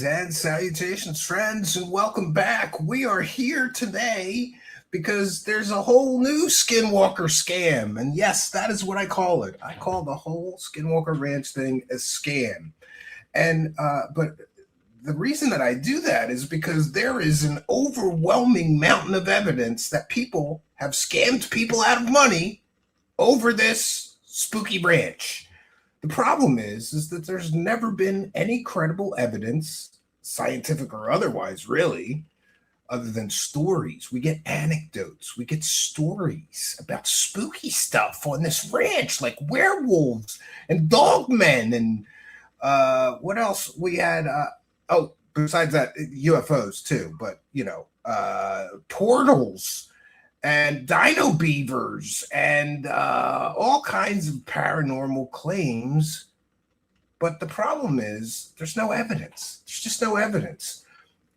and salutations, friends, and welcome back. We are here today because there's a whole new Skinwalker scam. And yes, that is what I call it. I call the whole Skinwalker Ranch thing a scam. But the reason that I do that is because there is an overwhelming mountain of evidence that people have scammed people out of money over this spooky ranch. The problem is that there's never been any credible evidence, scientific or otherwise, really, other than stories. We get anecdotes, we get stories about spooky stuff on this ranch, like werewolves and dogmen, and what else we had? Besides that, UFOs too, but portals and dino beavers and all kinds of paranormal claims. But the problem is there's no evidence. There's just no evidence.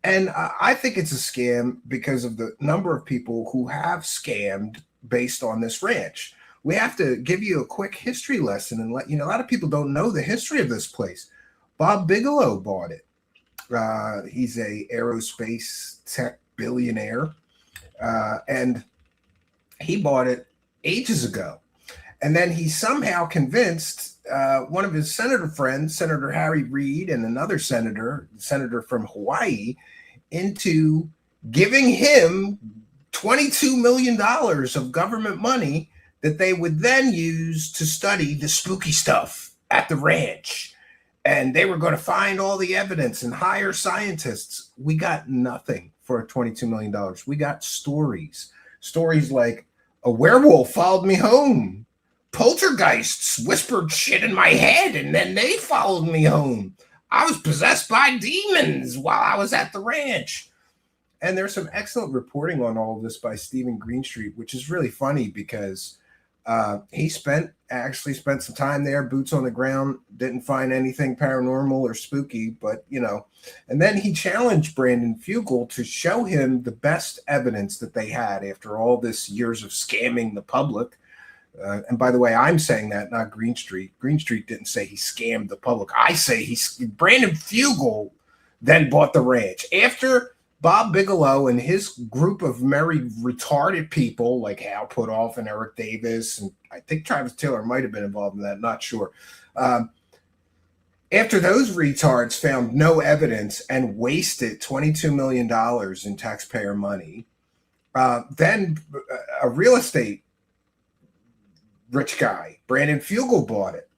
And I think it's a scam because of the number of people who have scammed based on this ranch. We have to give you a quick history lesson and let you know. A lot of people don't know the history of this place. Bob Bigelow bought it. He's a aerospace tech billionaire. And he bought it ages ago. And then he somehow convinced one of his senator friends, Senator Harry Reid, and another senator from Hawaii, into giving him $22 million of government money that they would then use to study the spooky stuff at the ranch. And they were going to find all the evidence and hire scientists. We got nothing for $22 million. We got stories like, a werewolf followed me home. Poltergeists whispered shit in my head, and then they followed me home. I was possessed by demons while I was at the ranch. And there's some excellent reporting on all of this by Stephen Greenstreet, which is really funny because he actually spent some time there, boots on the ground, didn't find anything paranormal or spooky, but and then he challenged Brandon Fugal to show him the best evidence that they had after all this years of scamming the public. And by the way, I'm saying that, not Greenstreet. Greenstreet didn't say he scammed the public. I say Brandon Fugal then bought the ranch after Bob Bigelow and his group of merry retarded people like Hal Puthoff and Eric Davis, and I think Travis Taylor might have been involved in that, not sure. After those retards found no evidence and wasted $22 million in taxpayer money, then a real estate rich guy, Brandon Fugal, bought it.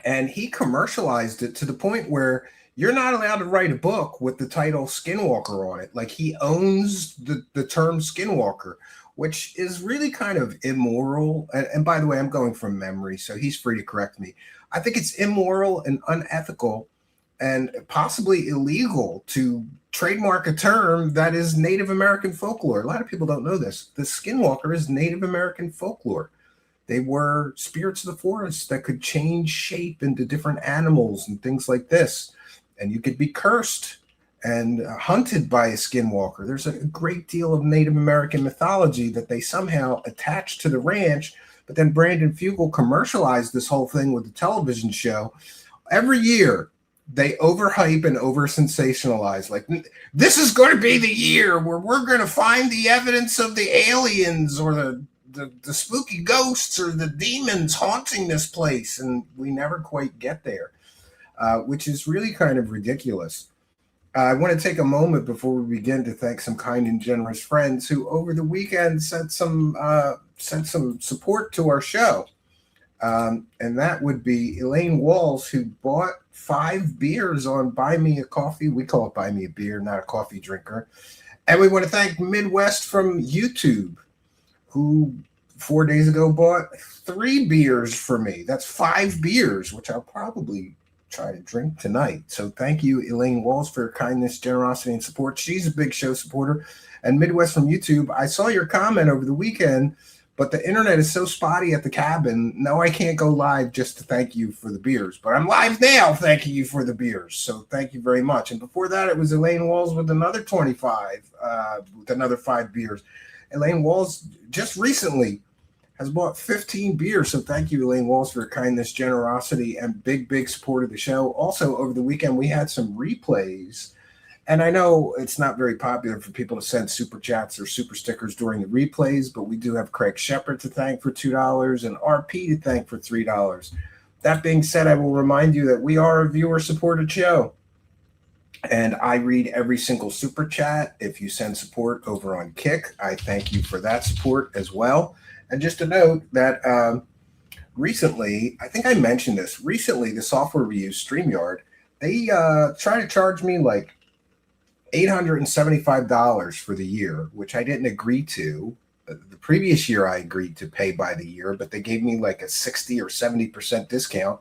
And he commercialized it to the point where you're not allowed to write a book with the title Skinwalker on it. Like, he owns the term Skinwalker, which is really kind of immoral. And by the way, I'm going from memory, so he's free to correct me. I think it's immoral and unethical and possibly illegal to trademark a term that is Native American folklore. A lot of people don't know this. The Skinwalker is Native American folklore. They were spirits of the forest that could change shape into different animals and things like this. And you could be cursed and hunted by a skinwalker. There's a great deal of Native American mythology that they somehow attached to the ranch. But then Brandon Fugal commercialized this whole thing with a television show. Every year, they overhype and over-sensationalize. Like, this is going to be the year where we're going to find the evidence of the aliens or the spooky ghosts or the demons haunting this place. And we never quite get there. Which is really kind of ridiculous. I want to take a moment before we begin to thank some kind and generous friends who over the weekend sent some support to our show. And that would be Elaine Walls, who bought 5 beers on Buy Me a Coffee. We call it Buy Me a Beer, not a coffee drinker. And we want to thank Midwest from YouTube, who 4 days ago bought 3 beers for me. That's 5 beers, which I'll probably try to drink tonight. So thank you, Elaine Walls, for your kindness, generosity, and support. She's a big show supporter. And Midwest from YouTube, I saw your comment over the weekend, but the internet is so spotty at the cabin. No, I can't go live just to thank you for the beers, but I'm live now thanking you for the beers. So thank you very much. And before that, it was Elaine Walls with another 25, with another 5 beers. Elaine Walls just recently has bought 15 beers. So thank you, Elaine Walls, for your kindness, generosity, and big support of the show. Also, over the weekend, we had some replays. And I know it's not very popular for people to send super chats or super stickers during the replays, but we do have Craig Shepard to thank for $2 and RP to thank for $3. That being said, I will remind you that we are a viewer-supported show. And I read every single super chat. If you send support over on Kick, I thank you for that support as well. And just a note that recently, I think I mentioned this, recently the software we use, StreamYard, they try to charge me like $875 for the year, which I didn't agree to. The previous year I agreed to pay by the year, but they gave me like a 60 or 70% discount.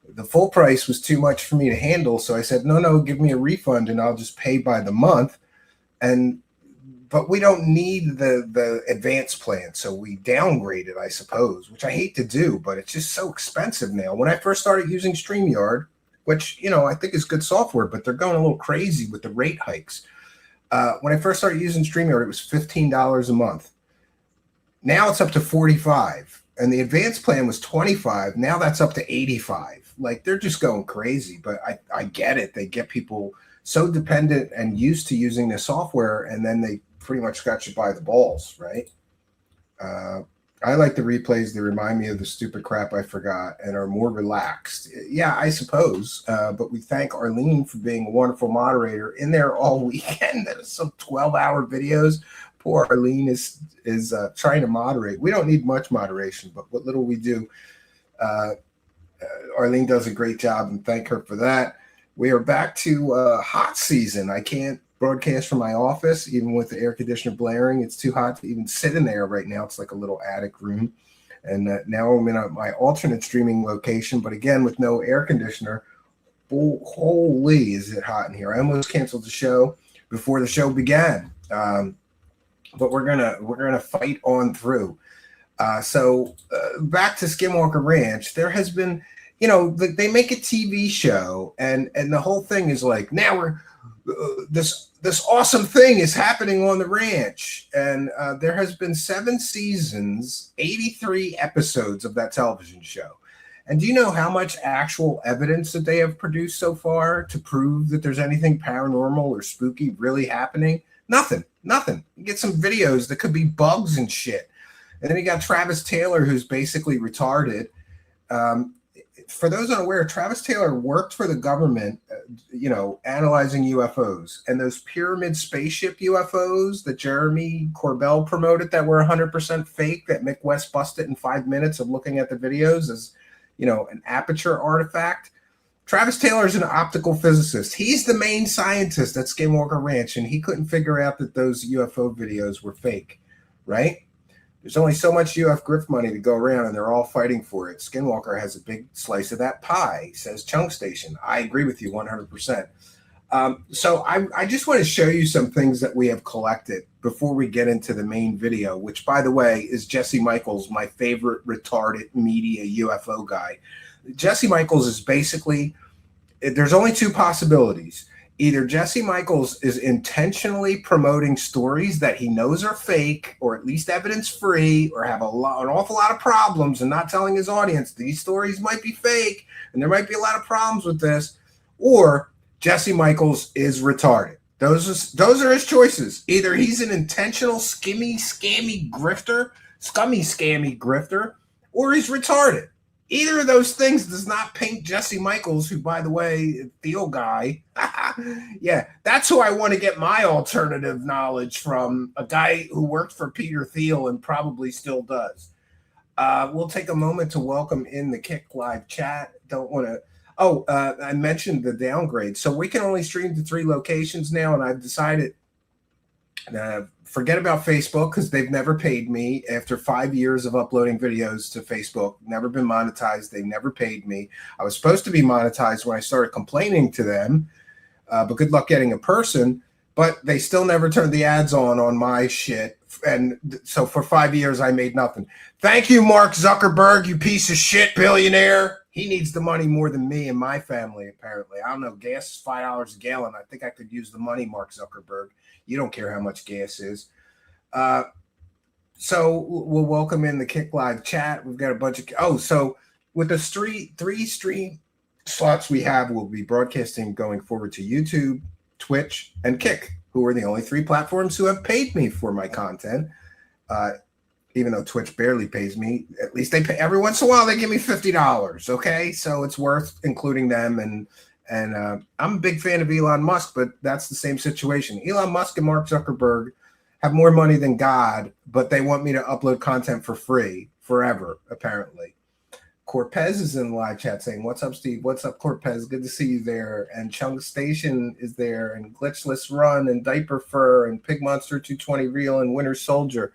The full price was too much for me to handle, so I said, no, give me a refund and I'll just pay by the month. But we don't need the advanced plan, so we downgraded, I suppose, which I hate to do, but it's just so expensive now. When I first started using StreamYard, which, I think is good software, but they're going a little crazy with the rate hikes. When I first started using StreamYard, it was $15 a month. Now it's up to $45, and the advanced plan was $25. Now that's up to $85. Like, they're just going crazy, but I get it. They get people so dependent and used to using the software, and then they pretty much got you by the balls, right? I like the replays. They remind me of the stupid crap I forgot and are more relaxed. Yeah, I suppose. But we thank Arlene for being a wonderful moderator in there all weekend. That is some 12-hour videos. Poor Arlene is trying to moderate. We don't need much moderation, but what little we do, Arlene does a great job, and thank her for that. We are back to hot season. I can't broadcast from my office, even with the air conditioner blaring. It's too hot to even sit in there right now. It's like a little attic room. And now I'm in my alternate streaming location, but again, with no air conditioner. Holy, is it hot in here. I almost canceled the show before the show began. But we're gonna fight on through. So back to Skinwalker Ranch, there has been, they make a TV show, and the whole thing is like, now we're this awesome thing is happening on the ranch, and there has been 7 seasons, 83 episodes of that television show. And do you know how much actual evidence that they have produced so far to prove that there's anything paranormal or spooky really happening? Nothing. You get some videos that could be bugs and shit. And then you got Travis Taylor, who's basically retarded. For those unaware, Travis Taylor worked for the government, analyzing UFOs. And those pyramid spaceship UFOs that Jeremy Corbell promoted that were 100% fake, that Mick West busted in 5 minutes of looking at the videos as, an aperture artifact. Travis Taylor is an optical physicist. He's the main scientist at Skinwalker Ranch, and he couldn't figure out that those UFO videos were fake, right? There's only so much UF Grift money to go around, and they're all fighting for it. Skinwalker has a big slice of that pie, says Chunk Station. I agree with you 100%. So I just want to show you some things that we have collected before we get into the main video, which, by the way, is Jesse Michels, my favorite retarded media UFO guy. Jesse Michels is basically, there's only 2 possibilities. Either Jesse Michels is intentionally promoting stories that he knows are fake, or at least evidence-free, or have an awful lot of problems, and not telling his audience these stories might be fake, and there might be a lot of problems with this, or Jesse Michels is retarded. Those are his choices. Either he's an intentional scummy grifter, or he's retarded. Either of those things does not paint Jesse Michels, who, by the way, Theo guy. Yeah, that's who I want to get my alternative knowledge from, a guy who worked for Peter Thiel and probably still does. We'll take a moment to welcome in the Kick Live chat. Don't want to... I mentioned the downgrade. So we can only stream to 3 locations now, and I've decided... forget about Facebook, because they've never paid me after 5 years of uploading videos to Facebook. Never been monetized. They never paid me. I was supposed to be monetized when I started complaining to them, but good luck getting a person. But they still never turned the ads on my shit. And so for 5 years, I made nothing. Thank you, Mark Zuckerberg, you piece of shit billionaire. He needs the money more than me and my family, apparently. I don't know. Gas is $5 a gallon. I think I could use the money, Mark Zuckerberg. You don't care how much gas is. So we'll welcome in the Kick Live chat. We've got a bunch of so with the three stream slots we have, we'll be broadcasting going forward to YouTube, Twitch, and Kick, who are the only three platforms who have paid me for my content. Even though Twitch barely pays me, at least they pay every once in a while. They give me $50. Okay, so it's worth including them. And I'm a big fan of Elon Musk, but that's the same situation. Elon Musk and Mark Zuckerberg have more money than God, but they want me to upload content for free forever, apparently. Corpez is in the live chat saying, "What's up, Steve? What's up, Corpez? Good to see you there." And Chung Station is there, and Glitchless Run, and Diaper Fur, and Pig Monster 220 Real, and Winter Soldier.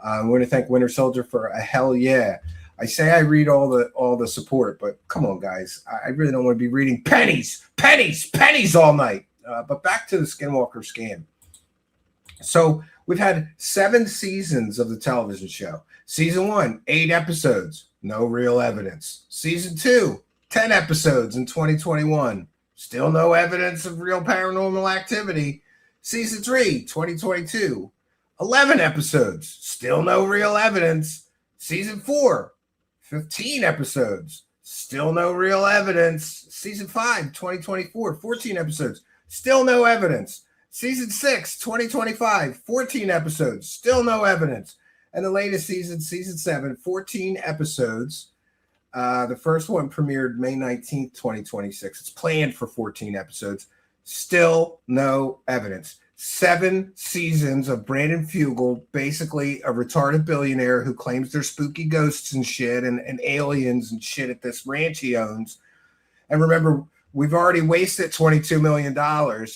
I want to thank Winter Soldier for a hell yeah. I say I read all the support, but come on, guys. I really don't want to be reading pennies all night. But back to the Skinwalker scam. So we've had 7 seasons of the television show. Season 1, 8 episodes, no real evidence. Season 2, 10 episodes in 2021, still no evidence of real paranormal activity. Season 3, 2022, 11 episodes, still no real evidence. Season 4, 15 episodes, still no real evidence. Season 5, 2024, 14 episodes, still no evidence. Season 6, 2025, 14 episodes, still no evidence. And the latest season, season 7, 14 episodes. The first one premiered May 19th, 2026. It's planned for 14 episodes. Still no evidence. 7 seasons of Brandon Fugal, basically a retarded billionaire who claims there's spooky ghosts and shit and aliens and shit at this ranch he owns. And remember, we've already wasted $22 million.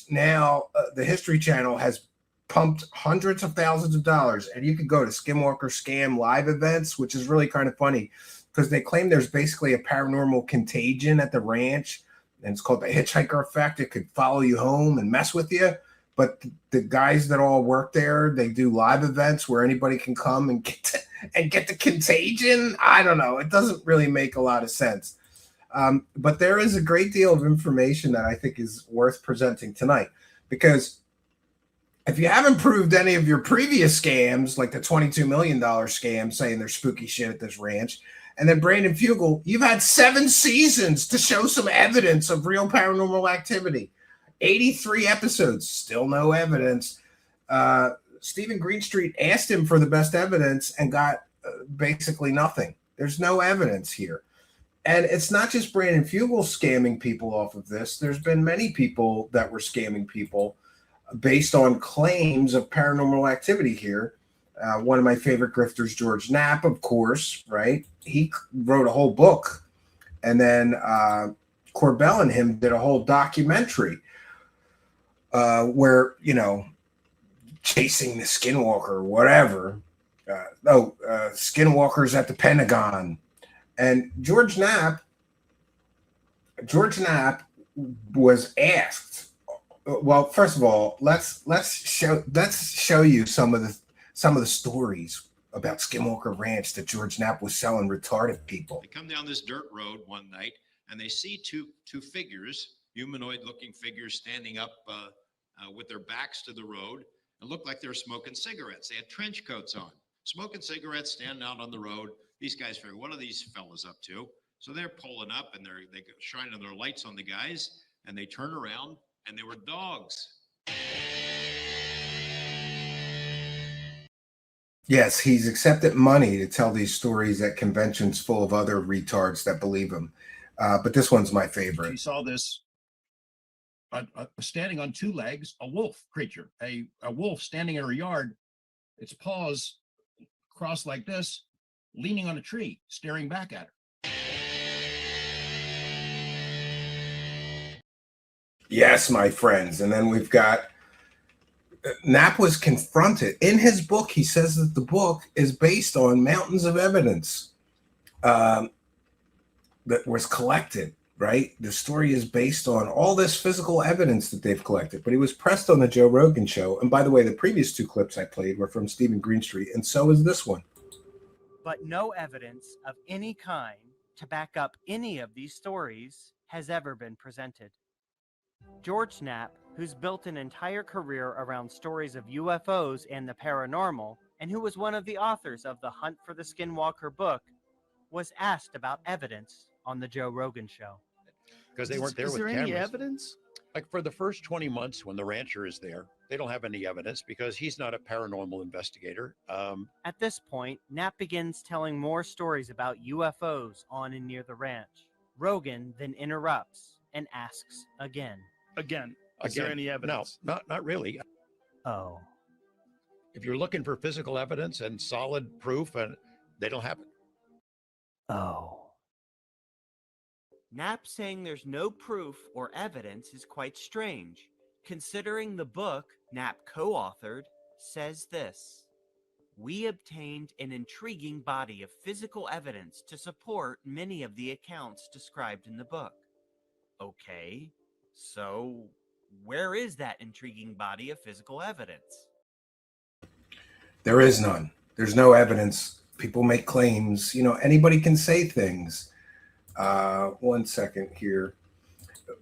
Now the History Channel has pumped hundreds of thousands of dollars. And you can go to Skinwalker Scam live events, which is really kind of funny because they claim there's basically a paranormal contagion at the ranch. And it's called the hitchhiker effect. It could follow you home and mess with you. But the guys that all work there, they do live events where anybody can come and get the contagion. I don't know. It doesn't really make a lot of sense. But there is a great deal of information that I think is worth presenting tonight. Because if you haven't proved any of your previous scams, like the $22 million scam saying there's spooky shit at this ranch, and then Brandon Fugal, you've had 7 seasons to show some evidence of real paranormal activity. 83 episodes, still no evidence. Stephen Greenstreet asked him for the best evidence and got basically nothing. There's no evidence here. And it's not just Brandon Fugal scamming people off of this. There's been many people that were scamming people based on claims of paranormal activity here. One of my favorite grifters, George Knapp, of course, right? He wrote a whole book. And then Corbell and him did a whole documentary where, chasing the Skinwalker or whatever. Skinwalkers at the Pentagon. And George Knapp was asked. Well, first of all, let's show you some of the stories about Skinwalker Ranch that George Knapp was selling retarded people. They come down this dirt road one night and they see two figures, humanoid-looking figures, standing up with their backs to the road and looked like they were smoking cigarettes. They had trench coats on, smoking cigarettes, standing out on the road. These guys figure, what are these fellas up to? So they're pulling up and they go shining their lights on the guys, and they turn around and they were dogs. Yes, he's accepted money to tell these stories at conventions full of other retards that believe him. But this one's my favorite. She saw this standing on 2 legs, a wolf creature, a wolf standing in her yard, its paws crossed like this, leaning on a tree, staring back at her. Yes, my friends. And then we've got Knapp was confronted. In his book, he says that the book is based on mountains of evidence that was collected, right? The story is based on all this physical evidence that they've collected. But he was pressed on the Joe Rogan show. And by the way, the previous 2 clips I played were from Stephen Greenstreet, and so is this one. But no evidence of any kind to back up any of these stories has ever been presented. George Knapp, who's built an entire career around stories of UFOs and the paranormal, and who was one of the authors of the Hunt for the Skinwalker book, was asked about evidence on the Joe Rogan show. Because they weren't there Is with there cameras. any evidence? Like for the first 20 months when the rancher is there, they don't have any evidence because he's not a paranormal investigator. At this point, Knapp begins telling more stories about UFOs on and near the ranch. Rogan then interrupts and asks again. Again, is there any evidence? No, not really. Oh. If you're looking for physical evidence and solid proof, and they don't have it. Oh. Knapp saying there's no proof or evidence is quite strange, considering the book Knapp co-authored says this: "We obtained an intriguing body of physical evidence to support many of the accounts described in the book." Okay, so where is that intriguing body of physical evidence? There is none. There's no evidence. People make claims. You know, anybody can say things. 1 second here.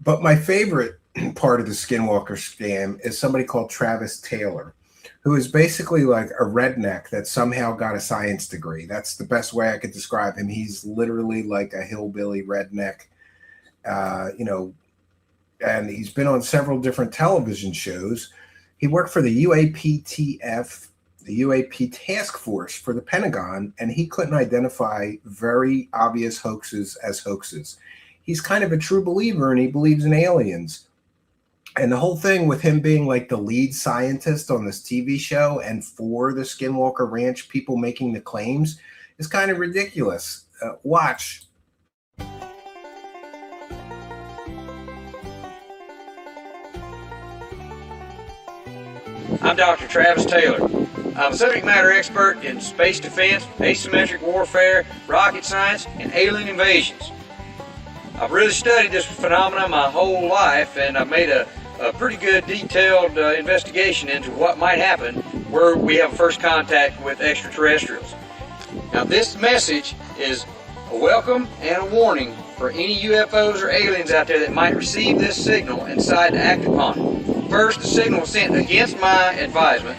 But my favorite part of the Skinwalker scam is somebody called Travis Taylor, who is basically like a redneck that somehow got a science degree. That's the best way I could describe him. He's literally like a hillbilly redneck, you know, and he's been on several different television shows. He worked for the UAPTF, the UAP task force for the Pentagon, and he couldn't identify very obvious hoaxes as hoaxes. He's kind of a true believer, and he believes in aliens. And the whole thing with him being like the lead scientist on this TV show and for the Skinwalker Ranch, people making the claims, is kind of ridiculous. Watch. I'm Dr. Travis Taylor. I'm a subject matter expert in space defense, asymmetric warfare, rocket science, and alien invasions. I've really studied this phenomenon my whole life, and I've made a pretty good detailed investigation into what might happen where we have first contact with extraterrestrials. Now, this message is a welcome and a warning for any UFOs or aliens out there that might receive this signal and decide to act upon it. First, the signal was sent against my advisement.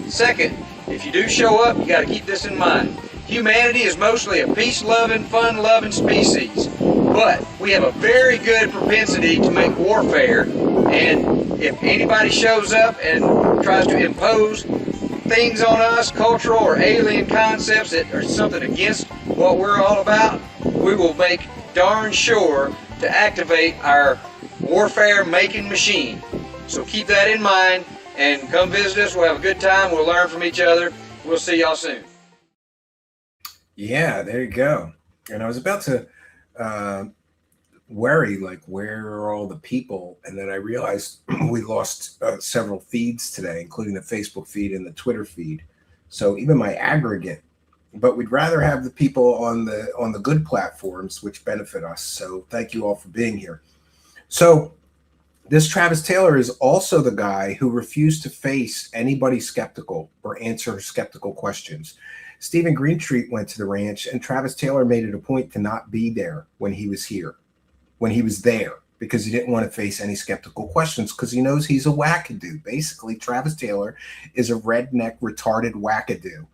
Second, if you do show up, you got to keep this in mind. Humanity is mostly a peace-loving, fun-loving species, but we have a very good propensity to make warfare, and if anybody shows up and tries to impose things on us, cultural or alien concepts that are something against what we're all about, we will make darn sure to activate our warfare-making machine. So keep that in mind and come visit us. We'll have a good time. We'll learn from each other. We'll see y'all soon. Yeah, there you go. And I was about to worry, like, where are all the people? And then I realized we lost several feeds today, including the Facebook feed and the Twitter feed. So even my aggregate. But we'd rather have the people on the good platforms, which benefit us. So thank you all for being here. So this Travis Taylor is also the guy who refused to face anybody skeptical or answer skeptical questions. Stephen Greenstreet went to the ranch, and Travis Taylor made it a point to not be there when he was there, because he didn't want to face any skeptical questions, because he knows he's a wackadoo. Basically, Travis Taylor is a redneck, retarded wackadoo.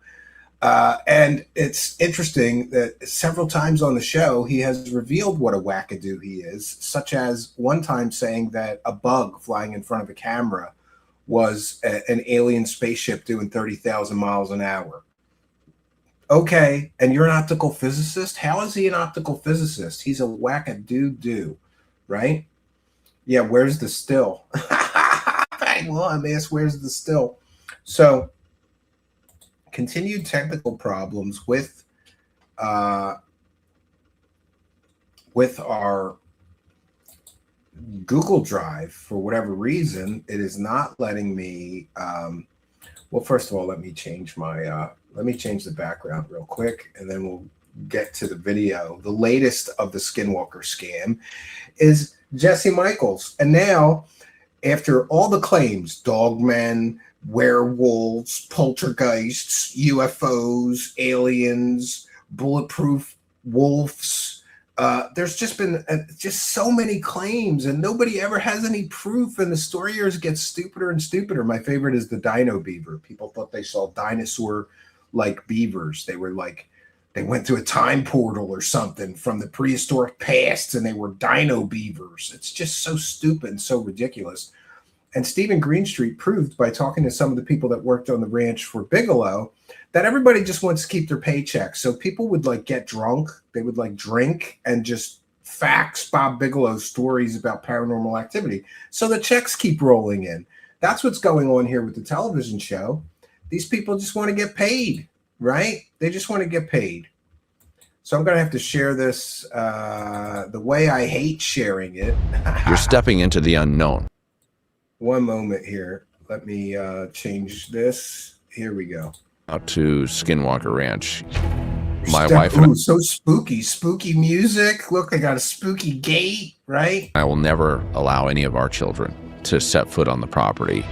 And it's interesting that several times on the show, he has revealed what a wackadoo he is, such as one time saying that a bug flying in front of a camera was an alien spaceship doing 30,000 miles an hour. Okay, and you're an optical physicist? How is he an optical physicist? He's a wackadoo, right? Yeah, where's the still? Well, I'm asked, where's the still? So, continued technical problems with our Google Drive. For whatever reason, it is not letting me. Well, first of all, let me change the background real quick, and then we'll get to the video. The latest of the Skinwalker scam is Jesse Michels, and now, after all the claims, dogmen, werewolves, poltergeists, UFOs, aliens, bulletproof wolves. There's just been just so many claims, and nobody ever has any proof, and the story years get stupider and stupider. My favorite is the Dino Beaver. People thought they saw dinosaur like beavers. They went through a time portal or something from the prehistoric past, and they were dino beavers. It's just so stupid and so ridiculous. And Stephen Greenstreet proved by talking to some of the people that worked on the ranch for Bigelow that everybody just wants to keep their paychecks. So people would like get drunk, they would like drink and just fax Bob Bigelow stories about paranormal activity. So the checks keep rolling in. That's what's going on here with the television show. These people just want to get paid, right? They just want to get paid. So I'm going to have to share this the way I hate sharing it. You're stepping into the unknown. One moment here. Let me change this. Here we go. Out to Skinwalker Ranch. My wife and Ooh, so spooky music. Look, I got a spooky gate, right? I will never allow any of our children to set foot on the property.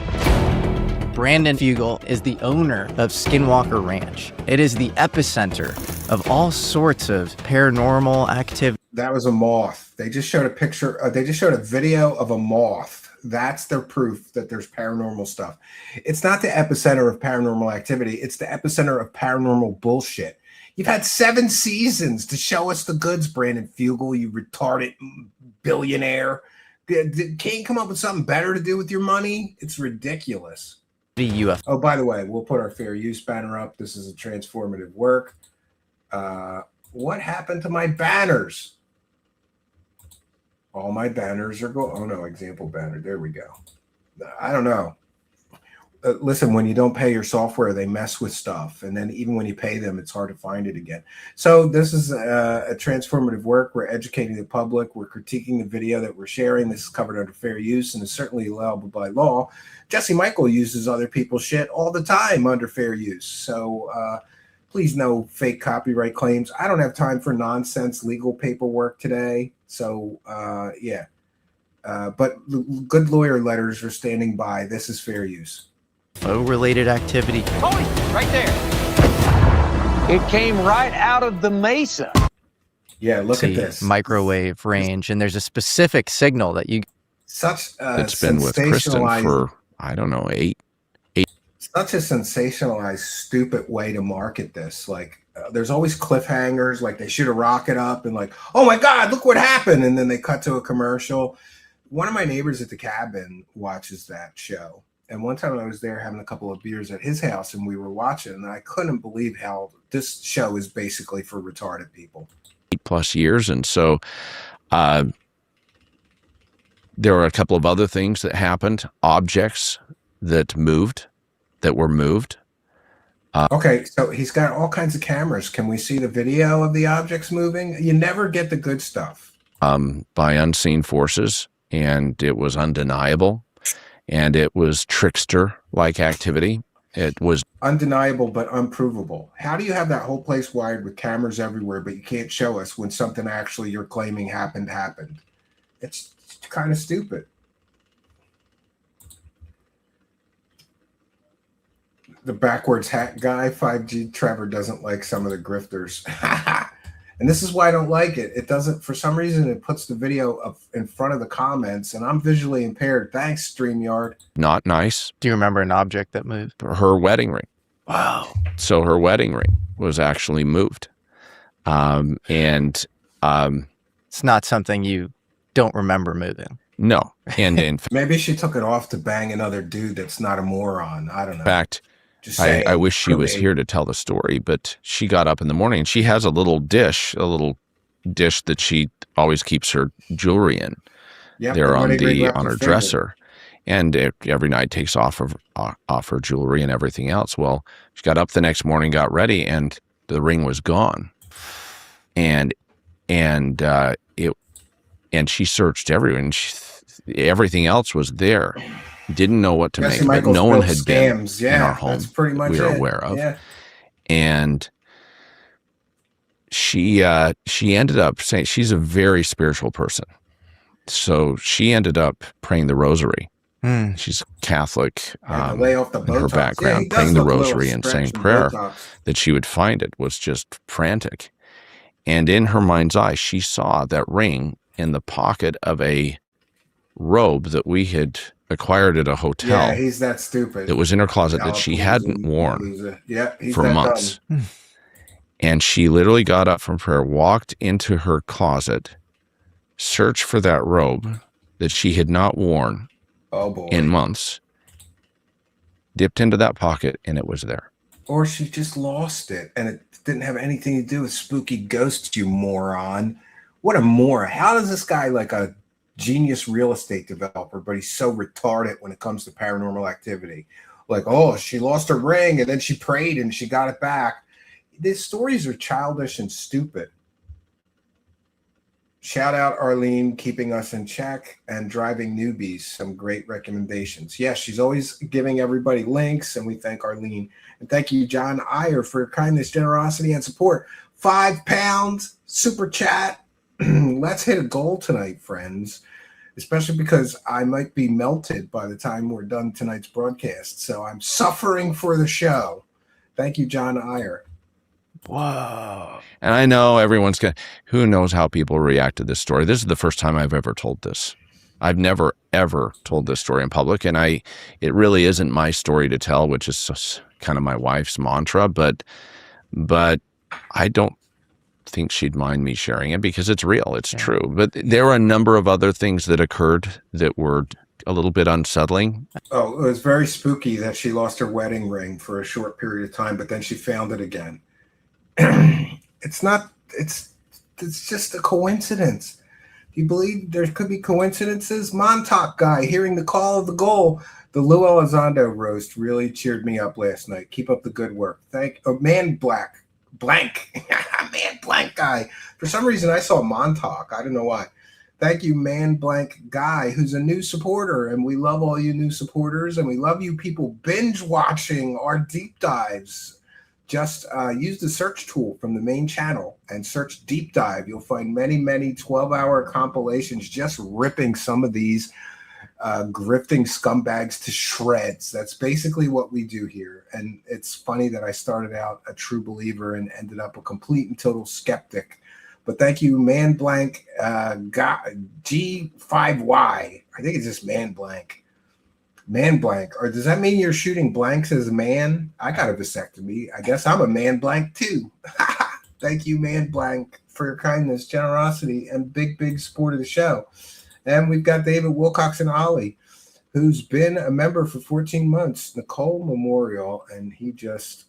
Brandon Fugal is the owner of Skinwalker Ranch. It is the epicenter of all sorts of paranormal activity. That was a moth. They just showed a picture. They just showed a video of a moth. That's their proof that there's paranormal stuff. It's not the epicenter of paranormal activity. It's the epicenter of paranormal bullshit. You've had 7 seasons to show us the goods, Brandon Fugal, you retarded billionaire. Can't you come up with something better to do with your money? It's ridiculous. UFO. Oh, by the way, we'll put our fair use banner up. This is a transformative work. What happened to my banners? All my banners are going. Oh, no, example banner. There we go. I don't know. Listen, when you don't pay your software, they mess with stuff. And then even when you pay them, it's hard to find it again. So this is a transformative work. We're educating the public. We're critiquing the video that we're sharing. This is covered under fair use and is certainly allowable by law. Jesse Michael uses other people's shit all the time under fair use. So please no fake copyright claims. I don't have time for nonsense legal paperwork today. So yeah. But good lawyer letters are standing by. This is fair use. Related activity. Holy, right there. It came right out of the mesa. Yeah, look at this. Microwave range, and there's a specific signal that you. Such It's been with Kristen for, I don't know, 8. Such a sensationalized, stupid way to market this. Like, there's always cliffhangers. Like they shoot a rocket up and like, oh my God, look what happened. And then they cut to a commercial. One of my neighbors at the cabin watches that show. And one time I was there having a couple of beers at his house and we were watching, and I couldn't believe how this show is basically for retarded people. 8+ years. And so there were a couple of other things that happened, objects that were moved. Okay, so he's got all kinds of cameras. Can we see the video of the objects moving? You never get the good stuff. By unseen forces, and it was undeniable. And it was trickster-like activity. It was undeniable but unprovable. How do you have that whole place wired with cameras everywhere, but you can't show us when something actually you're claiming happened? It's kind of stupid. The backwards hat guy, 5G Trevor, doesn't like some of the grifters. And this is why I don't like it. It doesn't, for some reason, it puts the video up in front of the comments, and I'm visually impaired. Thanks, StreamYard. not nice. Do you remember an object that moved? Her wedding ring. Wow. So her wedding ring was actually moved. It's not something you don't remember moving. No. And in Maybe she took it off to bang another dude that's not a moron. I don't know. fact, Just saying. I wish she was here to tell the story, but she got up in the morning and she has a little dish that she always keeps her jewelry in. Yep, there on everybody her favorite. dresser, and every night takes off her jewelry and everything else. Well, she got up the next morning, got ready, and the ring was gone. And she searched everywhere, and everything else was there. Didn't know what to Jesse make, but Michaels no one built had scams. been in our home. That's pretty much we were it. aware of. Yeah. And she ended up saying she's a very spiritual person. So she ended up praying the rosary. She's Catholic lay off the in her Botox. background, Yeah, praying the look a little rosary and saying stretch prayer from Botox. that she would find it was just frantic. And in her mind's eye, she saw that ring in the pocket of a robe that we had acquired at a hotel. Yeah, he's that stupid. That was in her closet that she hadn't worn for months. And she literally got up from prayer, walked into her closet, searched for that robe that she had not worn in months, dipped into that pocket, and it was there. Or she just lost it, and it didn't have anything to do with spooky ghosts, you moron. What a moron. How does this guy, like a genius real estate developer, but he's so retarded when it comes to paranormal activity? Like, oh, she lost her ring, and then she prayed, and she got it back. These stories are childish and stupid. Shout out Arlene, keeping us in check, and Driving Newbies. Some great recommendations. Yes, she's always giving everybody links, and we thank Arlene. And thank you, John Iyer, for your kindness, generosity, and support. £5 super chat. Let's hit a goal tonight, friends, especially because I might be melted by the time we're done tonight's broadcast. So I'm suffering for the show. Thank you, John Iyer. Whoa. And I know everyone's going to, who knows how people react to this story. This is the first time I've ever told this. I've never, ever told this story in public. And it really isn't my story to tell, which is kind of my wife's mantra, but I don't think she'd mind me sharing it because it's real. It's true. But there were a number of other things that occurred that were a little bit unsettling. Oh, it was very spooky that she lost her wedding ring for a short period of time, but then she found it again. It's just a coincidence. Do you believe there could be coincidences? Montauk guy hearing the call of the goal. The Lou Elizondo roast really cheered me up last night. Keep up the good work. Man Blank Man Blank guy. For some reason I saw Montauk. I don't know why. Thank you, Man Blank guy, who's a new supporter, and we love all you new supporters, and we love you people binge watching our deep dives. Just use the search tool from the main channel and search deep dive. You'll find many, many 12-hour compilations just ripping some of these grifting scumbags to shreds. That's basically what we do here. And it's funny that I started out a true believer and ended up a complete and total skeptic. But thank you, Man Blank G5Y. I think it's just Man Blank. Man blank. Or does that mean you're shooting blanks as a man? I got a vasectomy. I guess I'm a man blank too. Thank you, Man Blank, for your kindness, generosity, and big support of the show. And we've got David Wilcox and Ollie, who's been a member for 14 months, Nicole Memorial, and he just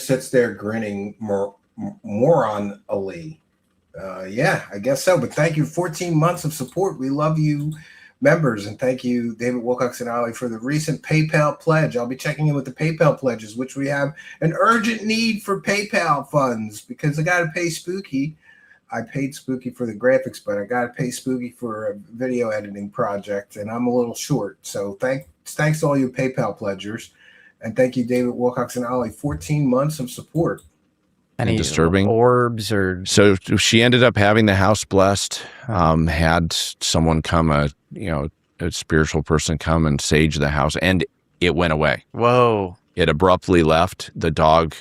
sits there grinning moron Ali. Yeah, I guess so. But thank you, 14 months of support. We love you, members. And thank you, David Wilcox and Ollie, for the recent PayPal pledge. I'll be checking in with the PayPal pledges, which we have an urgent need for PayPal funds because I got to pay Spooky. I paid Spooky for the graphics, but I got to pay Spooky for a video editing project, and I'm a little short. So thanks to all you PayPal pledgers. And thank you, David Wilcox and Ollie, 14 months of support. Any disturbing orbs or so she ended up having the house blessed, had someone come, a spiritual person come and sage the house, and it went away. Whoa. It abruptly left. The dog.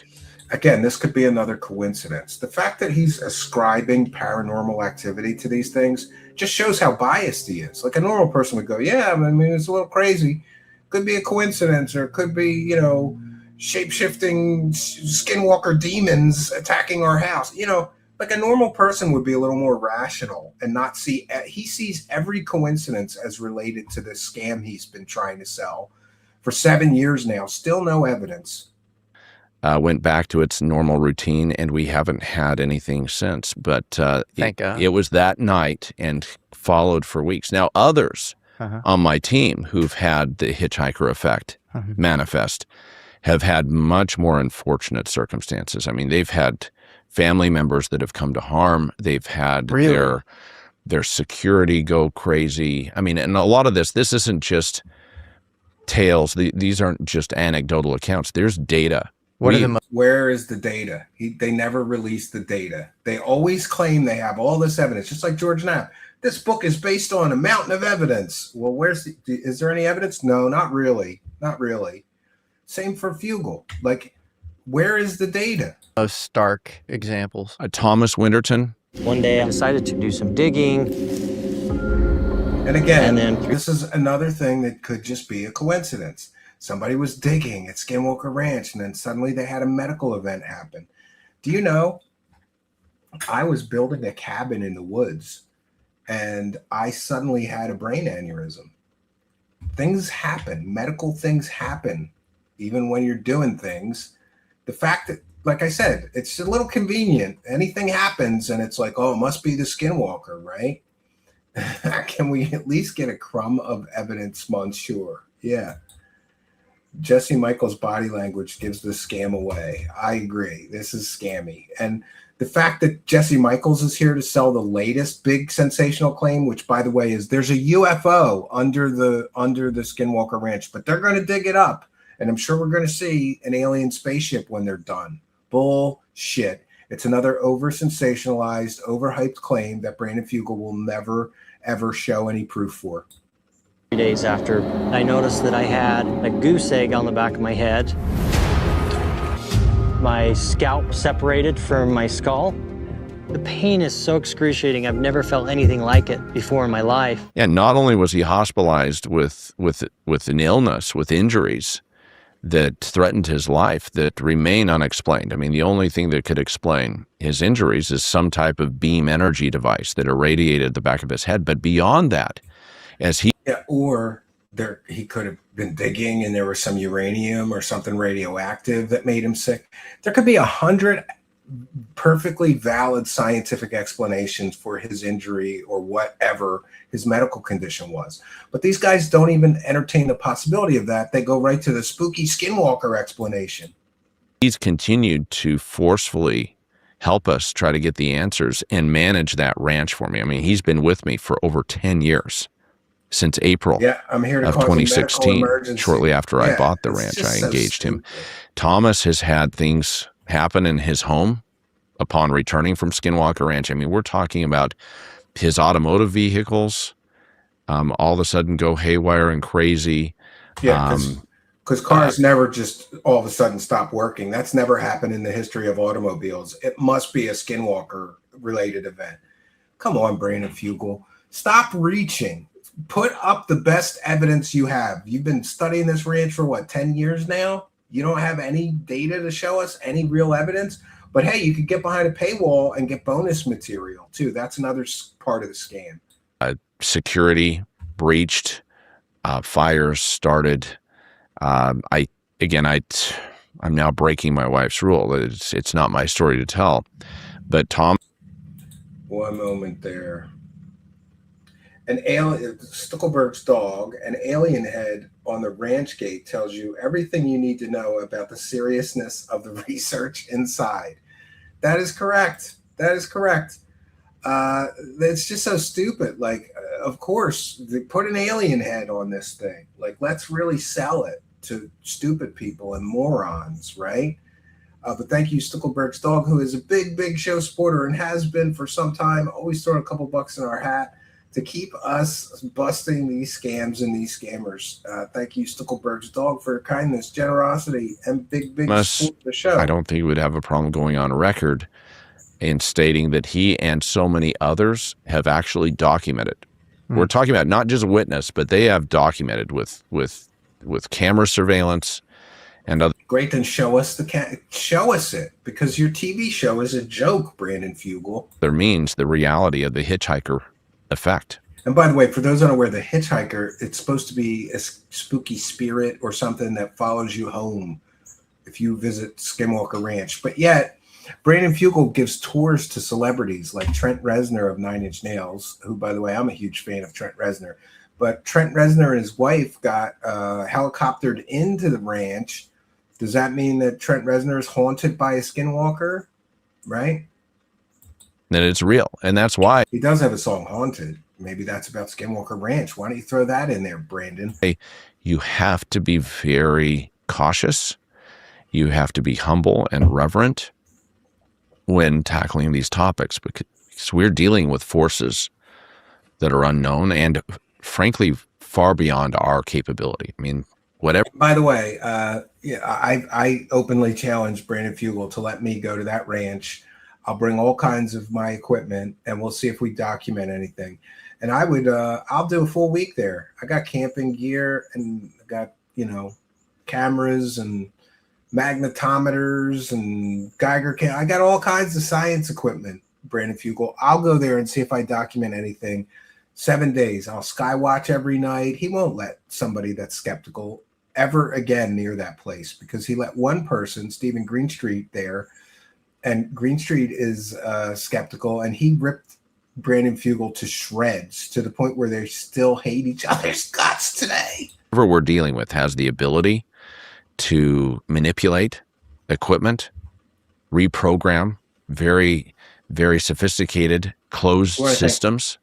Again, this could be another coincidence. The fact that he's ascribing paranormal activity to these things just shows how biased he is. Like a normal person would go, yeah, I mean, it's a little crazy. Could be a coincidence, or it could be, shape-shifting skinwalker demons attacking our house. Like a normal person would be a little more rational and not see. He sees every coincidence as related to the scam he's been trying to sell for 7 years now. Still no evidence. Went back to its normal routine, and we haven't had anything since. But Thank God. It was that night and followed for weeks. Now, others on my team who've had the hitchhiker effect manifest have had much more unfortunate circumstances. I mean, they've had family members that have come to harm. They've had their security go crazy. I mean, and a lot of this isn't just tales. These aren't just anecdotal accounts. There's data. Where is the data? They never release the data. They always claim they have all this evidence, just like George Knapp. This book is based on a mountain of evidence. Well, is there any evidence? No, not really. Not really. Same for Fugal. Like, where is the data? Most stark examples. Thomas Winterton. One day I decided to do some digging, And again, And then this is another thing that could just be a coincidence. Somebody was digging at Skinwalker Ranch, and then suddenly they had a medical event happen. Do you know, I was building a cabin in the woods, and I suddenly had a brain aneurysm. Things happen. Medical things happen, even when you're doing things. The fact that, like I said, it's a little convenient. Anything happens, and it's like, oh, it must be the Skinwalker, right? Can we at least get a crumb of evidence, Monsieur? Yeah. Jesse Michaels' body language gives the scam away. I agree. This is scammy. And the fact that Jesse Michaels is here to sell the latest big sensational claim, which, by the way, is there's a UFO under the Skinwalker Ranch, but they're going to dig it up. And I'm sure we're going to see an alien spaceship when they're done. Bullshit. It's another over-sensationalized, overhyped claim that Brandon Fugal will never, ever show any proof for. 3 days after, I noticed that I had a goose egg on the back of my head. My scalp separated from my skull. The pain is so excruciating. I've never felt anything like it before in my life. And not only was he hospitalized with an illness, with injuries that threatened his life that remain unexplained. I mean, the only thing that could explain his injuries is some type of beam energy device that irradiated the back of his head. But beyond that, as he... Yeah, or he could have been digging and there was some uranium or something radioactive that made him sick. There could be 100 perfectly valid scientific explanations for his injury or whatever his medical condition was. But these guys don't even entertain the possibility of that. They go right to the spooky Skinwalker explanation. He's continued to forcefully help us try to get the answers and manage that ranch for me. I mean, he's been with me for over 10 years. Since April I'm here to of cause 2016, shortly after I bought the ranch, I engaged him. Thomas has had things happen in his home upon returning from Skinwalker Ranch. I mean, we're talking about his automotive vehicles all of a sudden go haywire and crazy. Yeah, because cars never just all of a sudden stop working. That's never happened in the history of automobiles. It must be a Skinwalker related event. Come on, Brandon Fugal. Stop reaching. Put up the best evidence you have. You've been studying this ranch for what, 10 years now? You don't have any data to show us, any real evidence? But hey, you could get behind a paywall and get bonus material too. That's another part of the scam. Security breached, fires started. I'm now breaking my wife's rule. It's not my story to tell. But Tom. One moment there. Stuckelberg's dog, an alien head on the ranch gate tells you everything you need to know about the seriousness of the research inside. That is correct. That is correct. It's just so stupid. Like, of course, they put an alien head on this thing. Like, let's really sell it to stupid people and morons, right? But thank you, Stuckelberg's dog, who is a big, big show supporter and has been for some time, always throwing a couple bucks in our hat to keep us busting these scams and these scammers. Thank you, Stuckelberg's dog, for your kindness, generosity, and big support of the show. I don't think he would have a problem going on record in stating that he and so many others have actually documented. We're talking about not just witness, but they have documented with camera surveillance and other. Great, then show us it, because your TV show is a joke, Brandon Fugal. There means the reality of the hitchhiker effect. And by the way, for those unaware, the hitchhiker, it's supposed to be a spooky spirit or something that follows you home if you visit Skinwalker Ranch. But yet, Brandon Fugal gives tours to celebrities like Trent Reznor of Nine Inch Nails, who, by the way, I'm a huge fan of Trent Reznor. But Trent Reznor and his wife got helicoptered into the ranch. Does that mean that Trent Reznor is haunted by a Skinwalker? Right? That it's real. And that's why he does have a song, Haunted. Maybe that's about Skinwalker Ranch. Why don't you throw that in there, Brandon? You have to be very cautious. You have to be humble and reverent when tackling these topics, because we're dealing with forces that are unknown and, frankly, far beyond our capability. I mean, whatever. By the way, I openly challenge Brandon Fugal to let me go to that ranch. I'll bring all kinds of my equipment and we'll see if we document anything. And I would, I'll do a full week there. I got camping gear and I got, cameras and magnetometers and Geiger I got all kinds of science equipment, Brandon Fugal. I'll go there and see if I document anything. 7 days. I'll skywatch every night. He won't let somebody that's skeptical ever again near that place because he let one person, Stephen Greenstreet, there. And Greenstreet is skeptical, and he ripped Brandon Fugal to shreds to the point where they still hate each other's guts today. Whoever we're dealing with has the ability to manipulate equipment, reprogram very, very sophisticated closed systems.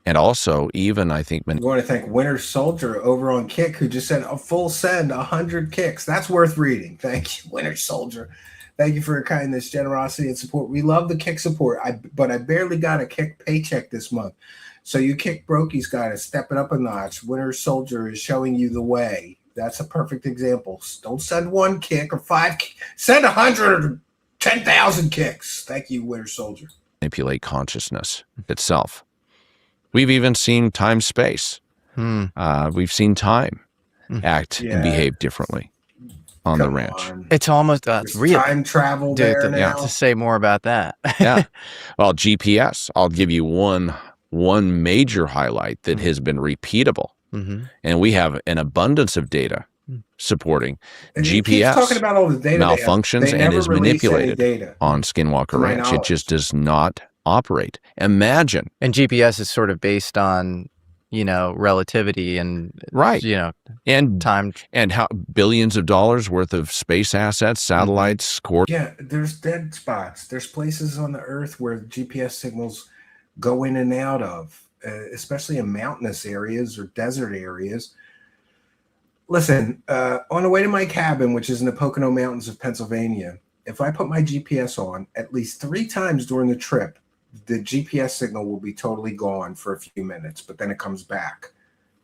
And also, even I think, I want to thank Winter Soldier over on Kick, who just said a full send, 100 kicks. That's worth reading. Thank you, Winter Soldier. Thank you for your kindness, generosity, and support. We love the Kick support, but I barely got a Kick paycheck this month. So you Kick Brokies got to step it up a notch. Winter Soldier is showing you the way. That's a perfect example. Don't send 1 kick or 5. Send 100 or 10,000 kicks. Thank you, Winter Soldier. Manipulate consciousness itself. We've even seen time-space. We've seen time act and behave differently on the ranch. It's almost real. Time travel there now. To say more about that. Yeah. Well, GPS, I'll give you one major highlight that has been repeatable. And we have an abundance of data supporting and GPS talking about all the data malfunctions and is manipulated on Skinwalker Ranch. It just does not operate. Imagine. And GPS is sort of based on, relativity and and time and how billions of dollars worth of space assets, satellites, Yeah, there's dead spots. There's places on the earth where GPS signals go in and out of, especially in mountainous areas or desert areas. Listen, on the way to my cabin, which is in the Pocono Mountains of Pennsylvania, if I put my GPS on at least 3 times during the trip, the GPS signal will be totally gone for a few minutes, but then it comes back.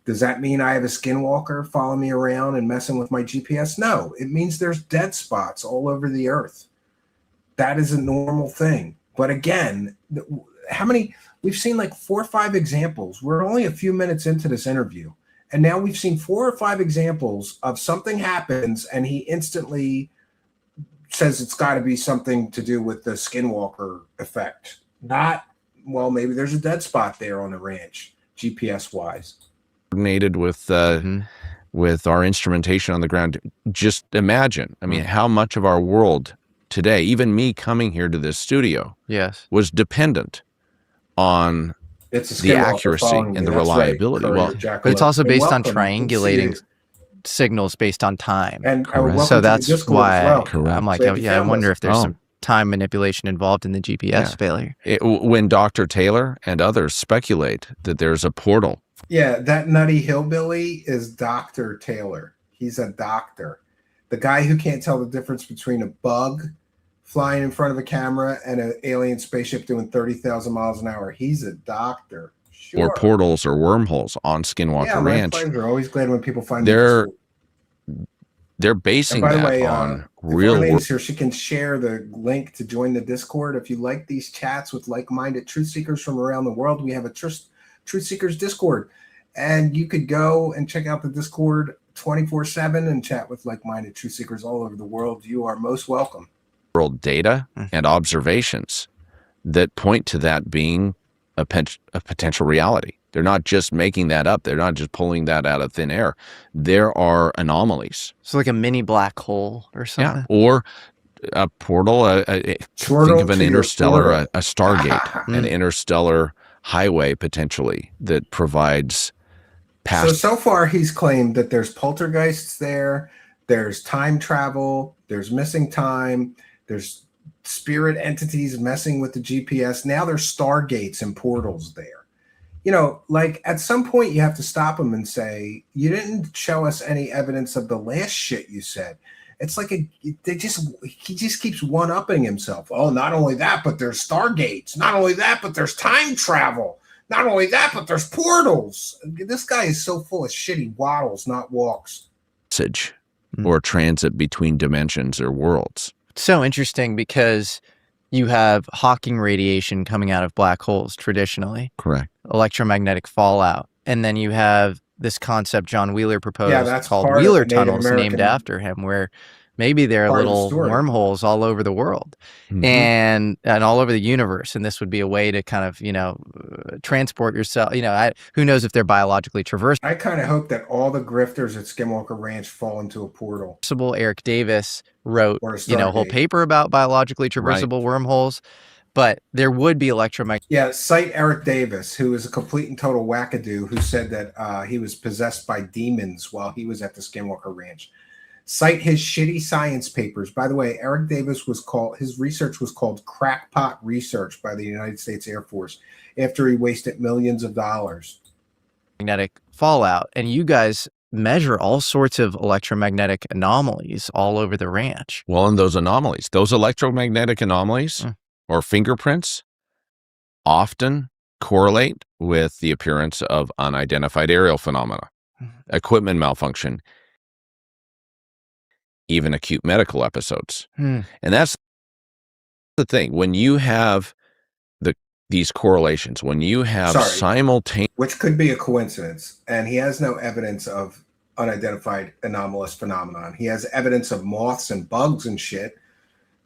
Does that mean I have a skinwalker following me around and messing with my GPS? No, it means there's dead spots all over the earth. That is a normal thing. But again, we've seen like 4 or 5 examples. We're only a few minutes into this interview. And now we've seen 4 or 5 examples of something happens and he instantly says it's got to be something to do with the Skinwalker effect. Not, well, maybe there's a dead spot there on the ranch, GPS wise. Coordinated with our instrumentation on the ground. Just imagine, I mean, how much of our world today, even me coming here to this studio, was dependent on the accuracy and the reliability. Right. Well, but it's also based on triangulating signals based on time. And so that's why I'm like, so I wonder if there's some time manipulation involved in the GPS failure. When Dr. Taylor and others speculate that there's a portal. Yeah, that nutty hillbilly is Dr. Taylor. He's a doctor. The guy who can't tell the difference between a bug flying in front of a camera and an alien spaceship doing 30,000 miles an hour. He's a doctor. Sure. Or portals or wormholes on Skinwalker Ranch. We're always glad when people find they're basing by the that way, on real world. Here, she can share the link to join the Discord. If you like these chats with like-minded truth seekers from around the world, we have a Truth Seekers Discord. And you could go and check out the Discord 24/7 and chat with like-minded truth seekers all over the world. You are most welcome. World data and observations that point to that being a potential reality. They're not just making that up. They're not just pulling that out of thin air. There are anomalies. So like a mini black hole or something? Yeah, or a portal. Think of an interstellar, a Stargate, an interstellar highway potentially that provides past. So far he's claimed that there's poltergeists there, there's time travel, there's missing time, there's spirit entities messing with the GPS. Now there's stargates and portals there. Like at some point you have to stop him and say, you didn't show us any evidence of the last shit you said. It's like he just keeps one-upping himself. Oh, not only that, but there's stargates. Not only that, but there's time travel. Not only that, but there's portals. This guy is so full of shit, he waddles, not walks. Or transit between dimensions or worlds. So interesting because You have Hawking radiation coming out of black holes traditionally, Correct. electromagnetic fallout. And then you have this concept John Wheeler proposed that's called part of Wheeler the Native tunnels, named American after him, where maybe there are part of the little story. wormholes all over the world and all over the universe. And this would be a way to kind of, transport yourself. Who knows if they're biologically traversable. I kind of hope that all the grifters at Skinwalker Ranch fall into a portal. Eric Davis wrote, Or a a whole Stargate. paper about biologically traversable wormholes, but there would be electromagnetic. Yeah, cite Eric Davis, who is a complete and total wackadoo, who said that he was possessed by demons while he was at the Skinwalker Ranch. Cite his shitty science papers. By the way, Eric Davis his research was called crackpot research by the United States Air Force after he wasted millions of dollars. Magnetic fallout, and you guys measure all sorts of electromagnetic anomalies all over the ranch. Well, and those electromagnetic anomalies or fingerprints often correlate with the appearance of unidentified aerial phenomena, equipment malfunction, even acute medical episodes. And that's the thing. When you have these correlations, when you have simultaneous, which could be a coincidence, and he has no evidence of unidentified anomalous phenomenon. He has evidence of moths and bugs and shit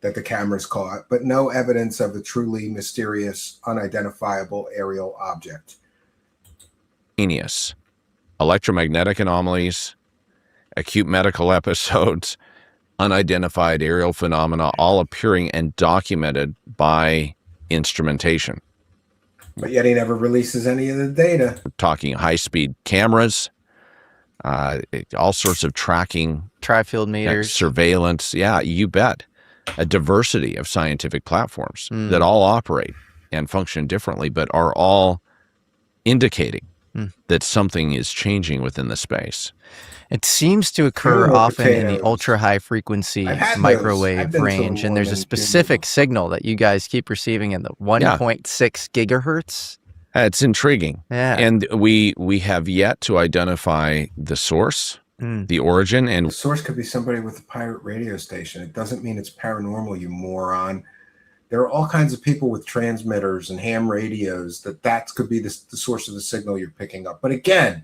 that the cameras caught, but no evidence of a truly mysterious, unidentifiable aerial object. Electromagnetic anomalies, acute medical episodes, unidentified aerial phenomena, all appearing and documented by instrumentation. But yet he never releases any of the data. We're talking high-speed cameras, all sorts of tracking, tri-field meters, surveillance. Yeah, you bet. A diversity of scientific platforms that all operate and function differently, but are all indicating that something is changing within the space. It seems to occur often in the ultra-high frequency microwave range, and there's a specific signal that you guys keep receiving in the 1.6 gigahertz. It's intriguing. Yeah. And we have yet to identify the source, the origin. And the source could be somebody with a pirate radio station. It doesn't mean it's paranormal, you moron. There are all kinds of people with transmitters and ham radios that could be the source of the signal you're picking up. But again,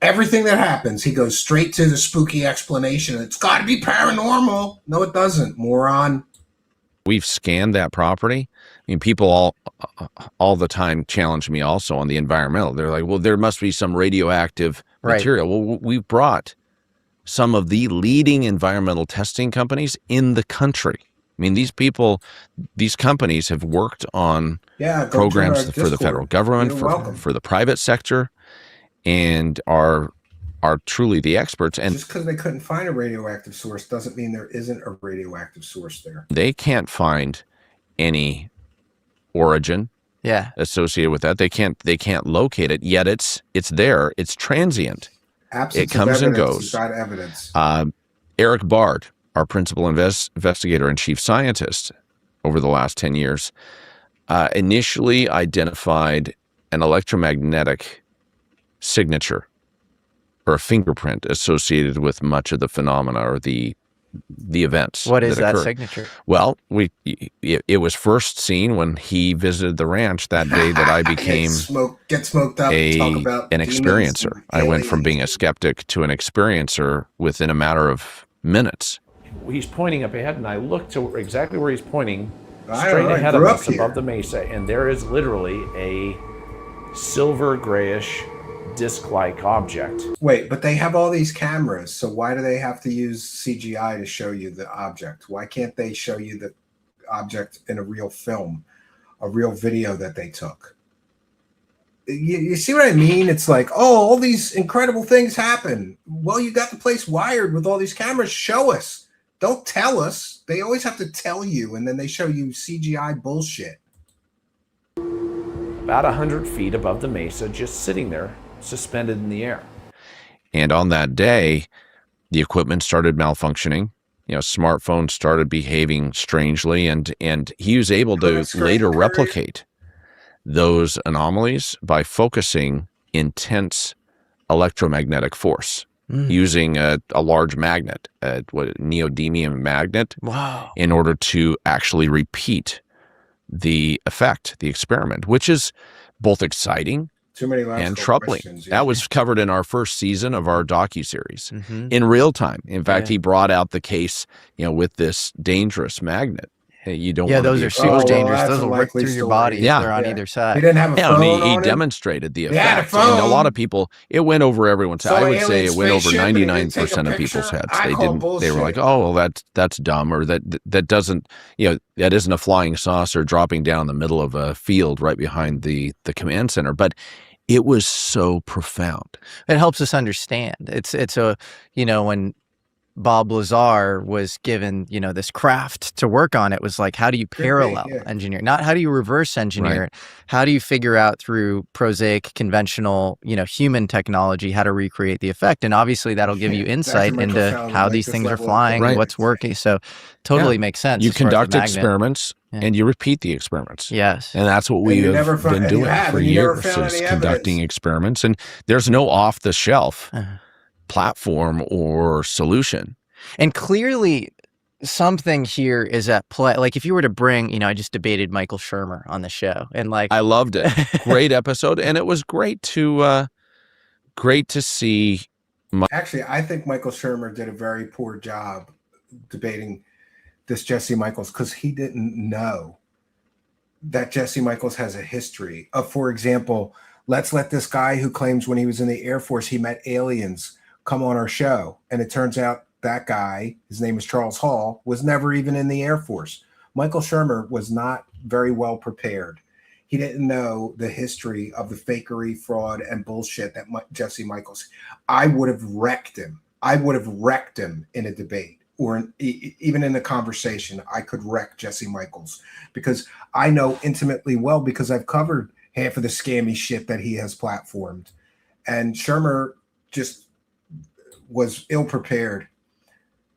everything that happens, he goes straight to the spooky explanation. It's got to be paranormal. No, it doesn't, moron. We've scanned that property. I mean, people all the time challenge me also on the environmental. They're like, well, there must be some radioactive material. Well, we've brought some of the leading environmental testing companies in the country. I mean, these companies have worked on programs for the federal government, for the private sector, and are truly the experts. And just because they couldn't find a radioactive source doesn't mean there isn't a radioactive source there. They can't find any origin associated with that. They can't locate it, yet it's there. It's transient. Absence it comes of and goes. Is not evidence. Eric Bard, our principal investigator and chief scientist over the last 10 years, initially identified an electromagnetic signature or a fingerprint associated with much of the phenomena or the events. What is that signature? Well, it was first seen when he visited the ranch that day that I became get smoked up, an experiencer. I went from being a skeptic to an experiencer within a matter of minutes. He's pointing up ahead, and I look to exactly where he's pointing, straight ahead of us above the mesa, and there is literally a silver grayish disc-like object. Wait, but they have all these cameras, so why do they have to use CGI to show you the object? Why can't they show you the object in a real film, a real video that they took? You see what I mean? It's like, oh, all these incredible things happen. Well, you got the place wired with all these cameras. Show us. Don't tell us. They always have to tell you, and then they show you CGI bullshit. About 100 feet above the mesa, just sitting there, suspended in the air. And on that day, the equipment started malfunctioning. Smartphones started behaving strangely, and he was able to later replicate those anomalies by focusing intense electromagnetic force using a large magnet, a neodymium magnet, in order to actually repeat the effect, the experiment, which is both exciting Too many and troubling. questions, That was covered in our first season of our docuseries in real time. In fact, he brought out the case, with this dangerous magnet. You don't want to those be are exposed super to. dangerous. Those will rip through your body if they're on either side. He didn't have a phone and he on him? demonstrated the He had a effect. And a phone. lot of people, it went over everyone's head. Saw I an would say alien it went over spaceship and he didn't 99% take a of people's picture? heads. I They call didn't. They were like, bullshit. "Oh, well, that's dumb," or that doesn't, that isn't a flying saucer dropping down in the middle of a field right behind the command center. But it was so profound. It helps us understand. It's a, when Bob Lazar was given, this craft to work on, it was like, how do you parallel engineer? Not how do you reverse engineer it? How do you figure out through prosaic, conventional, human technology, how to recreate the effect? And obviously that'll give you insight into how these things are flying, and what's working. So totally makes sense. You as far as the conduct magnet. experiments and you repeat the experiments. Yes. And that's what we have been doing for years, is conducting experiments. And there's no off-the-shelf platform or solution. And clearly something here is at play. Like if you were to bring, I just debated Michael Shermer on the show, and I loved it. Great episode. And it was great to see. Actually, I think Michael Shermer did a very poor job debating this Jesse Michaels, because he didn't know that Jesse Michaels has a history of, for example, let's let this guy who claims when he was in the Air Force he met aliens come on our show. And it turns out that guy, his name is Charles Hall, was never even in the Air Force. Michael Shermer was not very well prepared. He didn't know the history of the fakery, fraud, and bullshit that Jesse Michaels. I would have wrecked him. I would have wrecked him in a debate, or even in a conversation. I could wreck Jesse Michaels, because I know intimately well, because I've covered half of the scammy shit that he has platformed. And Shermer just was ill-prepared.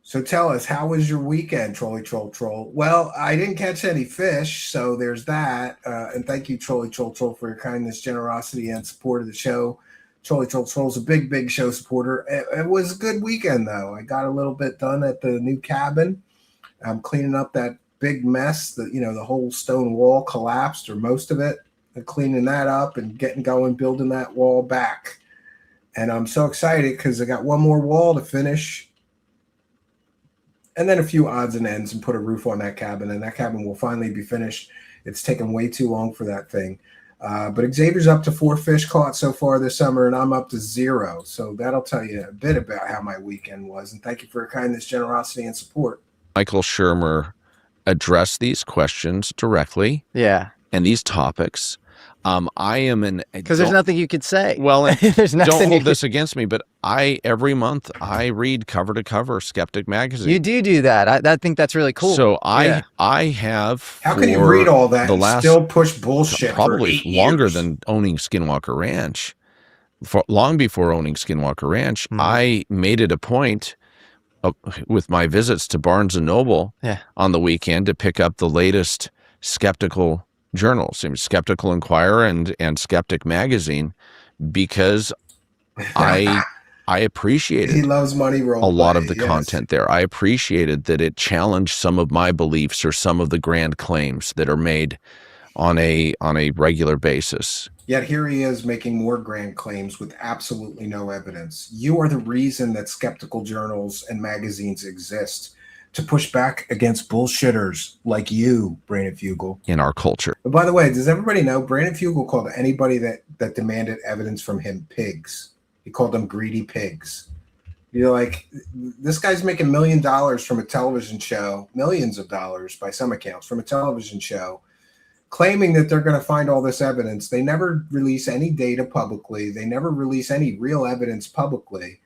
So tell us, how was your weekend, Trolly Troll Troll? Well, I didn't catch any fish, so there's that. And thank you, Trolly Troll Troll, for your kindness, generosity, and support of the show. Trolly Troll Troll is a big, big show supporter. It was a good weekend, though. I got a little bit done at the new cabin. I'm cleaning up that big mess. The whole stone wall collapsed, or most of it. And cleaning that up and getting going, building that wall back. And I'm so excited because I got one more wall to finish. And then a few odds and ends, and put a roof on that cabin. And that cabin will finally be finished. It's taken way too long for that thing. But Xavier's up to 4 fish caught so far this summer, and I'm up to 0. So that'll tell you a bit about how my weekend was. And thank you for your kindness, generosity, and support. Michael Shermer addressed these questions directly. Yeah. And these topics. I am because there's nothing you could say. Well, there's nothing. Don't hold this against me, but every month I read cover to cover Skeptic magazine. You do that. I think that's really cool. So I have. How can you read all that and still push bullshit? Probably for 8 longer years? Than owning Skinwalker Ranch. Long before owning Skinwalker Ranch, I made it a point with my visits to Barnes and Noble on the weekend to pick up the latest skeptical journals, Skeptical Inquirer and Skeptic Magazine, because I appreciated he loves money role a lot of the content there. I appreciated that it challenged some of my beliefs or some of the grand claims that are made on a regular basis. Yet here he is making more grand claims with absolutely no evidence. You are the reason that skeptical journals and magazines exist, to push back against bullshitters like you, Brandon Fugal. In our culture. But by the way, does everybody know Brandon Fugal called anybody that demanded evidence from him pigs? He called them greedy pigs. You're like, this guy's making $1 million from a television show, millions of dollars by some accounts from a television show, claiming that they're going to find all this evidence. They never release any data publicly. They never release any real evidence publicly.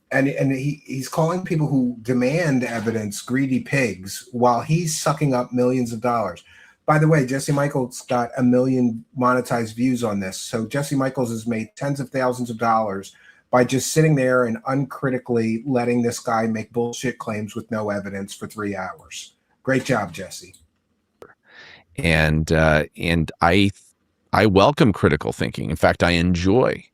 And he's calling people who demand evidence greedy pigs, while he's sucking up millions of dollars. By the way, Jesse Michaels got 1 million monetized views on this. So Jesse Michaels has made tens of thousands of dollars by just sitting there and uncritically letting this guy make bullshit claims with no evidence for 3 hours. Great job, Jesse. And I welcome critical thinking. In fact, I enjoy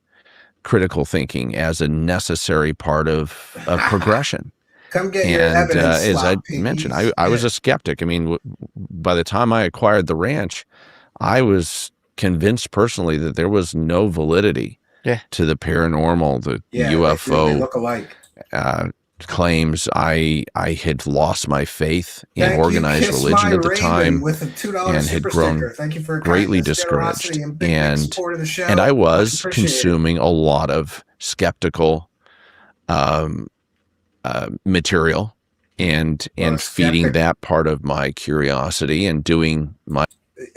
critical thinking as a necessary part of progression. Come get your And evidence, as I slop mentioned, piggies. I was a skeptic. I mean, by the time I acquired the ranch, I was convinced personally that there was no validity to the paranormal, the UFO they look alike. Claims. I had lost my faith in organized religion at the time with a $2 and had grown sticker. Thank you for greatly kindness, discouraged. generosity, and big support of the show. And I was Much appreciated. consuming a lot of skeptical material and feeding that part of my curiosity and doing my.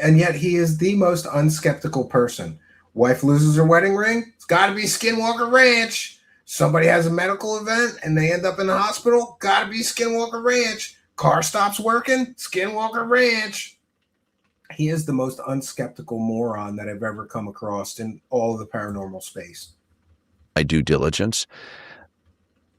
And yet he is the most unskeptical person. Wife loses her wedding ring. It's got to be Skinwalker Ranch. Somebody has a medical event and they end up in the hospital. Got to be Skinwalker Ranch. Car stops working. Skinwalker Ranch. He is the most unskeptical moron that I've ever come across in all of the paranormal space. My due diligence,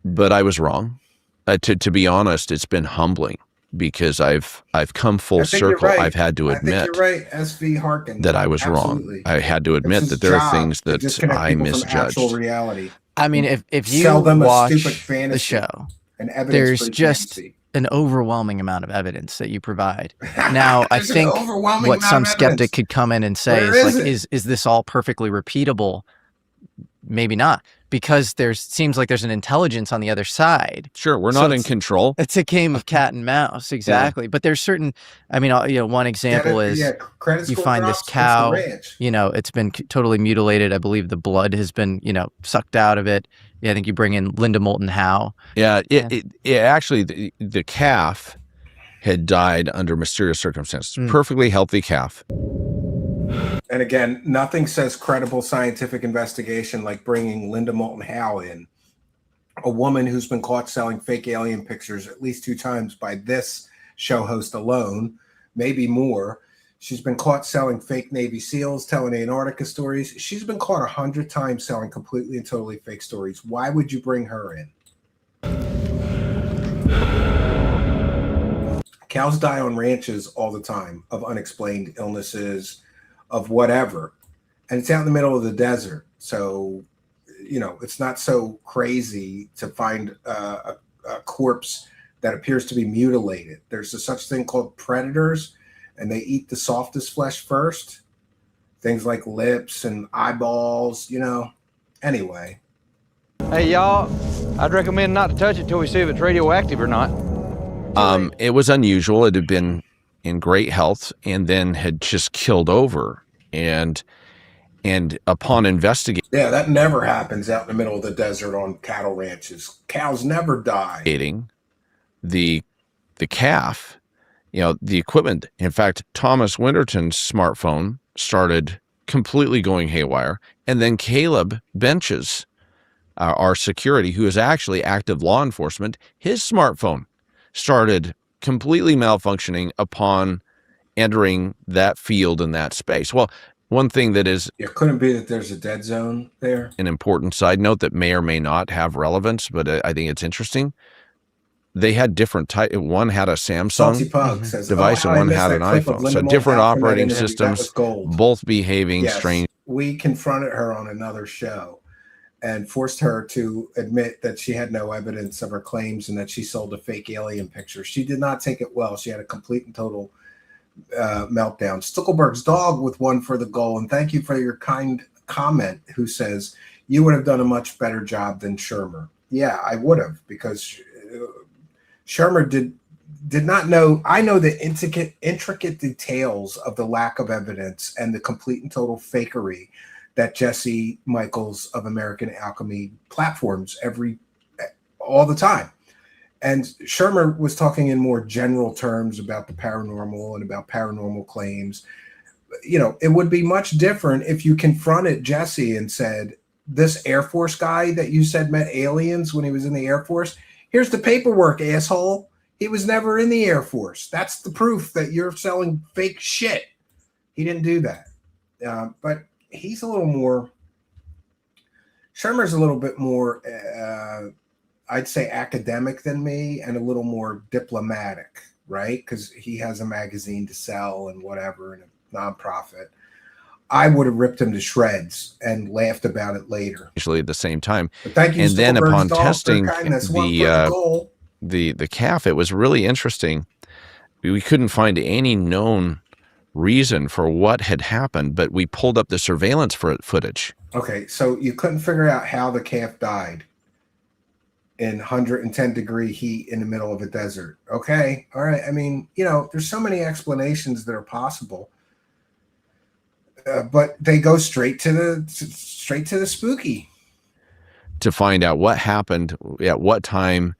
but I was wrong. To be honest, it's been humbling because I've come full circle. Right. I've had to admit you're right, SV Harkin, that I was Absolutely. wrong. I had to admit that there are things that I misjudged. From reality. I mean, if you Sell them watch a stupid fantasy, the show, there's just an overwhelming amount of evidence that you provide. Now, I think what some skeptic could come in and say is this all perfectly repeatable? Maybe not, because seems like there's an intelligence on the other side. Sure, we're not in control. It's a game of cat and mouse, exactly. Yeah. But there's certain, I mean, one example is you find this cow, it's been totally mutilated. I believe the blood has been, sucked out of it. Yeah, I think you bring in Linda Moulton Howe. Yeah, actually, the calf had died under mysterious circumstances. Perfectly healthy calf. And again, nothing says credible scientific investigation like bringing Linda Moulton Howe in, a woman who's been caught selling fake alien pictures at least 2 times by this show host alone, maybe more. She's been caught selling fake Navy SEALs, telling Antarctica stories. She's been caught 100 times selling completely and totally fake stories. Why would you bring her in? Cows die on ranches all the time of unexplained illnesses, of whatever, and it's out in the middle of the desert, so it's not so crazy to find a corpse that appears to be mutilated. There's a such thing called predators, and they eat the softest flesh first, things like lips and eyeballs, anyway. Hey y'all, I'd recommend not to touch it till we see if it's radioactive or not. It was unusual. It had been in great health and then had just killed over, and upon investigating, that never happens out in the middle of the desert on cattle ranches. Cows never die. The calf, the equipment. In fact, Thomas Winterton's smartphone started completely going haywire, and then Caleb Bench's, our security, who is actually active law enforcement, his smartphone started completely malfunctioning upon entering that field in that space. Well, one thing that is, it couldn't be that there's a dead zone there. An important side note that may or may not have relevance, but I think it's interesting. They had different type. One had a Samsung device and one had an iPhone. So different operating systems, both behaving strange. We confronted her on another show and forced her to admit that she had no evidence of her claims and that she sold a fake alien picture. She did not take it well. She had a complete and total meltdown. Stuckelberg's dog with one for the goal. And thank you for your kind comment, who says you would have done a much better job than Shermer. Yeah, I would have, because Shermer did not know. I know the intricate details of the lack of evidence and the complete and total fakery that Jesse Michels of American Alchemy platforms all the time. And Shermer was talking in more general terms about the paranormal and about paranormal claims. It would be much different if you confronted Jesse and said, this Air Force guy that you said met aliens when he was in the Air Force, here's the paperwork, asshole. He was never in the Air Force. That's the proof that you're selling fake shit. He didn't do that. But he's a little more, Shermer's a little bit more, I'd say academic than me, and a little more diplomatic, right? Because he has a magazine to sell and whatever, and a nonprofit. I would have ripped him to shreds and laughed about it later. Usually at the same time. But thank you, and then upon testing the the calf, it was really interesting. We couldn't find any known reason for what had happened, but we pulled up the surveillance footage. Okay, so you couldn't figure out how the calf died in 110-degree heat in the middle of a desert. Okay, all right. I mean, you know, there's so many explanations that are possible, but they go straight to the spooky. To find out what happened, at what time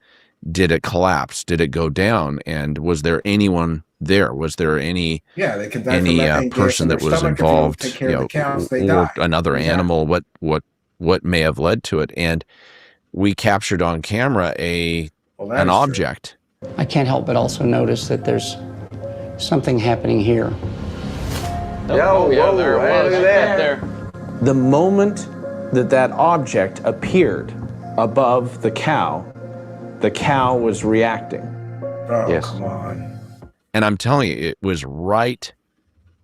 did it collapse? Did it go down? And was there anyone there? Was there any person that was involved, or another animal? What may have led to it? And we captured on camera an object. I can't help but also notice that there's something happening here. Look at that. The moment that object appeared above the cow was reacting. Oh, yes. Come on. And I'm telling you, it was right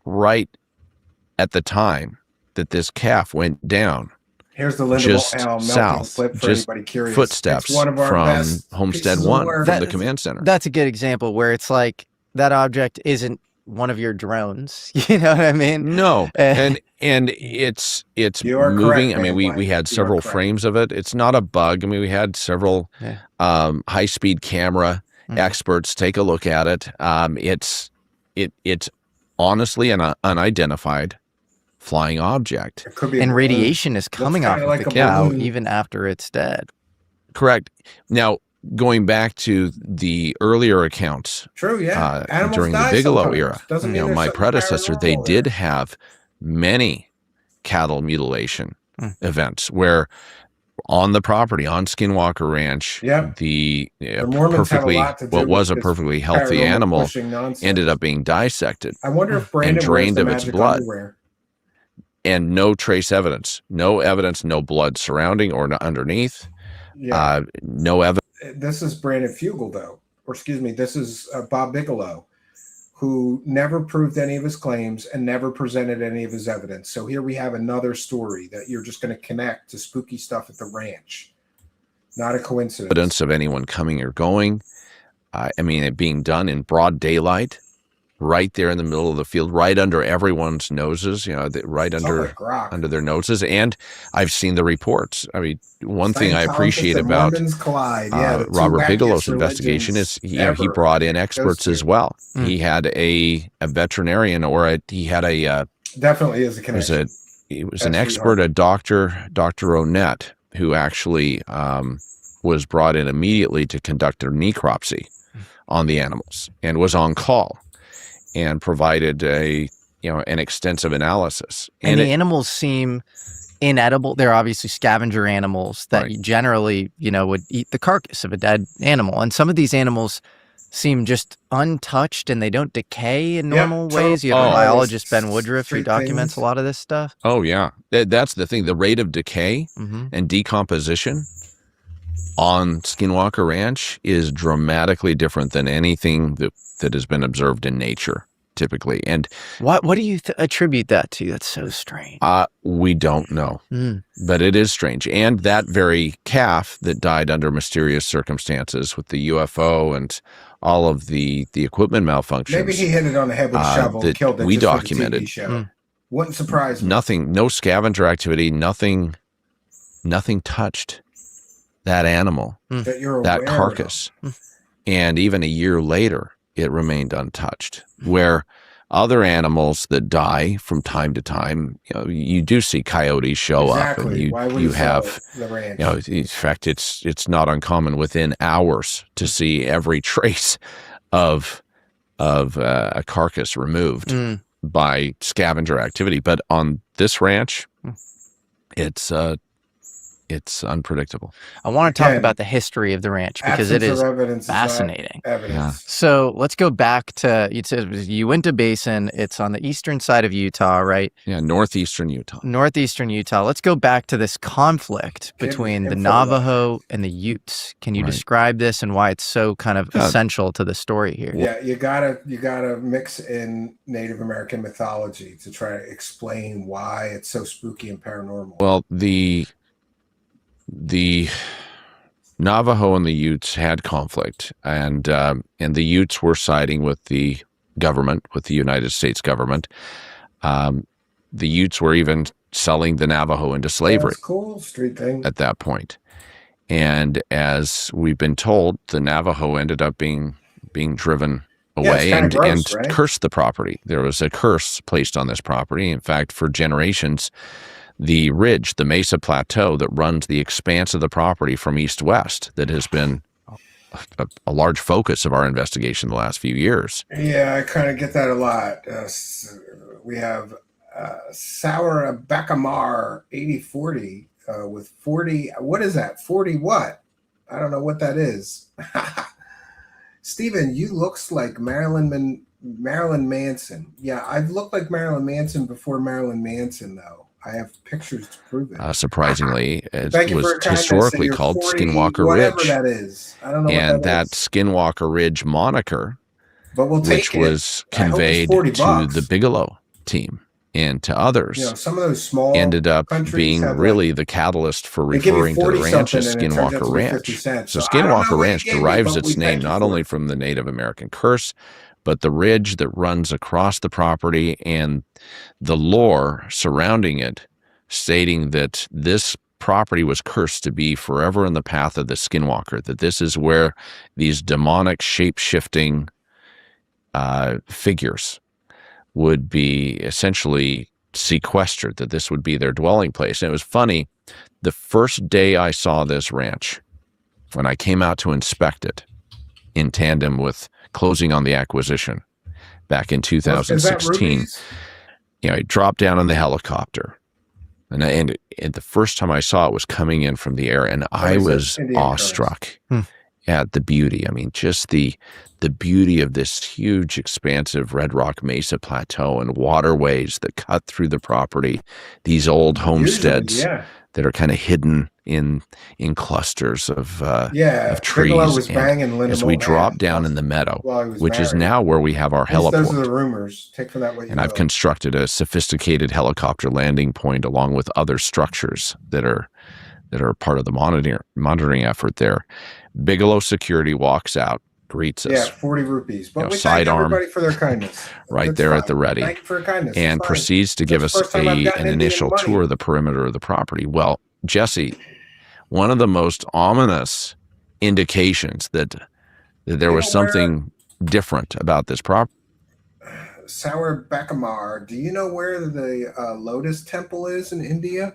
at the time that this calf went down. Here's the just south, just footsteps from Homestead 1 from the command center. That's a good example where it's like that object isn't one of your drones. You know what I mean? No, and it's moving. Correct, I mean, we had several frames of it. It's not a bug. I mean, we had several high-speed camera experts take a look at it. It's honestly an unidentified flying object. And radiation is coming off of the cow even after it's dead. Correct. Now, going back to the earlier accounts, true, yeah, during the Bigelow era, my predecessor, they did have many cattle mutilation events where on the property, on Skinwalker Ranch, the what was a perfectly healthy animal ended up being dissected and drained of its blood. Underwear. And no trace evidence, no blood surrounding or underneath, no evidence. This is Brandon Fugal, though, or excuse me, this is Bob Bigelow, who never proved any of his claims and never presented any of his evidence. So here we have another story that you're just going to connect to spooky stuff at the ranch. Not a coincidence. Evidence of anyone coming or going. I mean, it being done in broad daylight, right there in the middle of the field, right under everyone's noses, right under their noses. And I've seen the reports. I mean, one thing I appreciate about Robert Bigelow's investigation is he brought in experts as well. He had a veterinarian, definitely is a connection. He was an expert, a Dr. Onett, who actually was brought in immediately to conduct a necropsy on the animals and was on call and provided an extensive analysis. And the animals seem inedible. They're obviously scavenger animals that generally, would eat the carcass of a dead animal. And some of these animals seem just untouched and they don't decay in normal ways. You have a biologist, Ben Woodruff, who documents a lot of this stuff. Oh, yeah. That's the thing. The rate of decay and decomposition on Skinwalker Ranch is dramatically different than anything that has been observed in nature typically. And what do you attribute that to? That's so strange. We don't know, but it is strange. And that very calf that died under mysterious circumstances with the UFO and all of the equipment malfunctions. Maybe he hit it on the head with a shovel and killed it. We documented. Wouldn't surprise me. Nothing, no scavenger activity, nothing touched that animal, that carcass. And even a year later, it remained untouched. Where other animals that die from time to time, you do see coyotes show up, and you have, in fact, it's not uncommon within hours to see every trace of a carcass removed by scavenger activity. But on this ranch, it's unpredictable. I want to talk about the history of the ranch because it is fascinating. So let's go back to, it says you went to Basin. It's on the eastern side of Utah, right? Yeah, northeastern Utah. Northeastern Utah. Let's go back to this conflict between the Navajo and the Utes. Can you describe this and why it's so kind of essential to the story here? Yeah, you gotta mix in Native American mythology to try to explain why it's so spooky and paranormal. Well, the Navajo and the Utes had conflict, and the Utes were siding with the government, with the United States government. The Utes were even selling the Navajo into slavery. That's cool, street thing. At that point. And as we've been told, the Navajo ended up being driven away and right? cursed the property. There was a curse placed on this property. In fact, for generations, the ridge, the Mesa Plateau that runs the expanse of the property from east-west, that has been a large focus of our investigation the last few years. Yeah, I kind of get that a lot. We have Sour Bacamar 8040 with 40. What is that? 40 what? I don't know what that is. Stephen, you looks like Marilyn Manson. Yeah, I've looked like Marilyn Manson before Marilyn Manson, though. I have pictures to prove it. Surprisingly, it was historically called 40, Skinwalker whatever Ridge. That is. I don't know and what that Skinwalker Ridge moniker, but we'll take which was conveyed to the Bigelow team and to others, some of those small ended up being really the catalyst for referring to the ranch as Skinwalker Ranch. So Skinwalker Ranch derives its name not only from the Native American curse, but the ridge that runs across the property and the lore surrounding it, stating that this property was cursed to be forever in the path of the Skinwalker, that this is where these demonic shape-shifting figures would be essentially sequestered, that this would be their dwelling place. And it was funny, the first day I saw this ranch, when I came out to inspect it in tandem with closing on the acquisition back in 2016, I dropped down on the helicopter, and the first time I saw it was coming in from the air, and I was awestruck at the beauty. I mean, just the beauty of this huge, expansive Red Rock Mesa Plateau and waterways that cut through the property, these old homesteads that are kind of hidden in clusters of trees. And as we drop down in the meadow, which is now where we have our heliport. Those are the rumors. Take for that what you and I've constructed a sophisticated helicopter landing point along with other structures that are part of the monitoring effort there. Bigelow Security walks out, greets us. Yeah, 40 rupees. But we thank everybody for their kindness. Right there at the ready. Thank you for your kindness. And proceeds to give us an initial tour of the perimeter of the property. Well, Jesse, one of the most ominous indications that there was something different about this property. Sour Bacamar, do you know where the Lotus Temple is in India?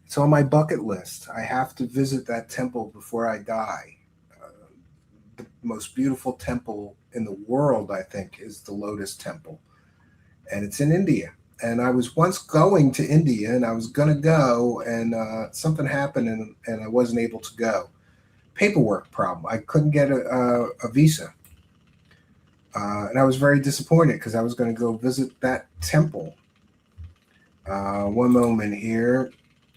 It's on my bucket list. I have to visit that temple before I die. The most beautiful temple in the world, I think, is the Lotus Temple. And it's in India. And I was once going to India, and I was going to go, and something happened, and I wasn't able to go. Paperwork problem. I couldn't get a visa. And I was very disappointed because I was going to go visit that temple. One moment here.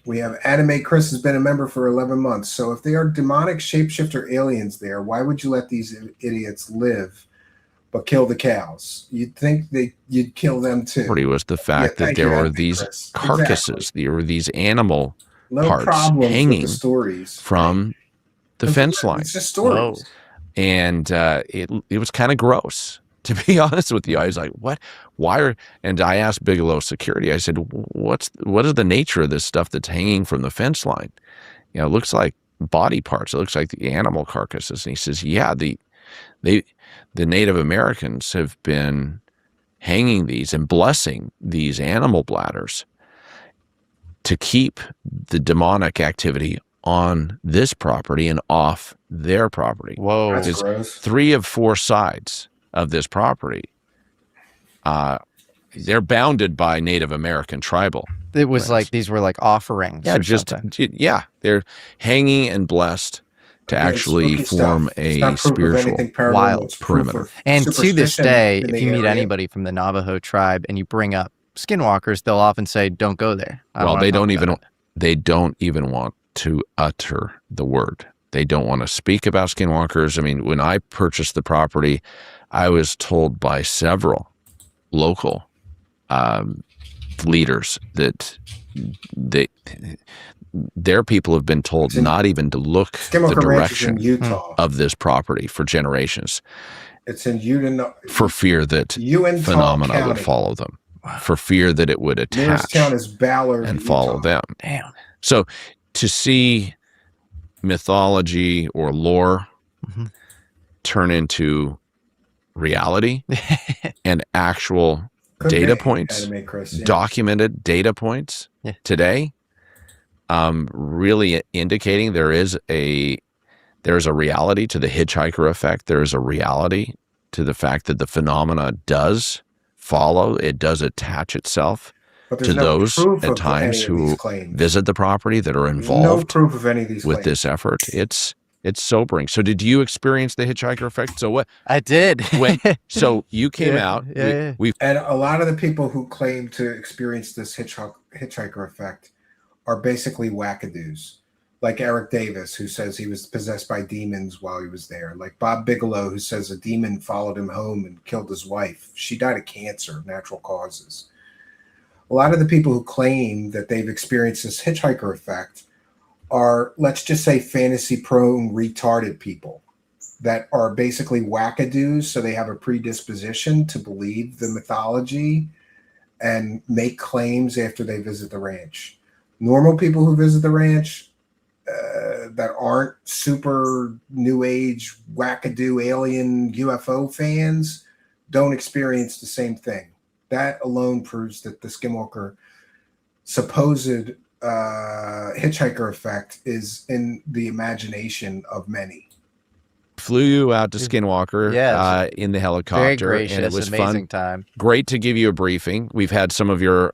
We have Anime Chris has been a member for 11 months. So if they are demonic shapeshifter aliens there, why would you let these idiots live but kill the cows? You'd think you'd kill them too. It was the fact that there were these carcasses, there were these animal parts hanging from the fence line. It's just stories. And it was kind of gross, to be honest with you. I was like, what? Why and I asked Bigelow Security, I said, what is the nature of this stuff that's hanging from the fence line? It looks like body parts. It looks like the animal carcasses. And he says, yeah, the Native Americans have been hanging these and blessing these animal bladders to keep the demonic activity on this property and off their property. Whoa. That's gross. 3 of 4 sides of this property, they're bounded by Native American tribal. It was like these were like offerings. Yeah, they're hanging and blessed to actually form a spiritual wild perimeter. And to this day, if you meet anybody from the Navajo tribe and you bring up skinwalkers, they'll often say, "Don't go there." Well, they don't even want to utter the word. They don't want to speak about skinwalkers. I mean, when I purchased the property, I was told by several local leaders that their people have been told not even to look the Skinwalker Ranch is in direction Utah. of this property for generations, It's in Utah. for fear that Uintah phenomena would County. follow them, for fear that it would Nearest attach town is Ballard, and Utah. follow them. Damn. So to see mythology or lore turn into reality and actual Could data be, points, Anime Chris, yeah. documented data points today, really indicating there's a reality to the hitchhiker effect. There is a reality to the fact that the phenomena does follow, it does attach itself to those at times who visit the property that are involved No proof of any of these with claims. this effort. It's sobering. So did you experience the hitchhiker effect? So what? I did. So you came out. And a lot of the people who claim to experience this hitchhiker effect are basically wackadoos. Like Eric Davis, who says he was possessed by demons while he was there. Like Bob Bigelow, who says a demon followed him home and killed his wife. She died of cancer, natural causes. A lot of the people who claim that they've experienced this hitchhiker effect are, let's just say, fantasy-prone, retarded people that are basically wackadoos, so they have a predisposition to believe the mythology and make claims after they visit the ranch. Normal people who visit the ranch that aren't super new age, wackadoo, alien, UFO fans don't experience the same thing. That alone proves that the Skinwalker supposed hitchhiker effect is in the imagination of many. Flew you out to Skinwalker in the helicopter, very gracious, and it was amazing fun. Time. Great to give you a briefing. We've had some of your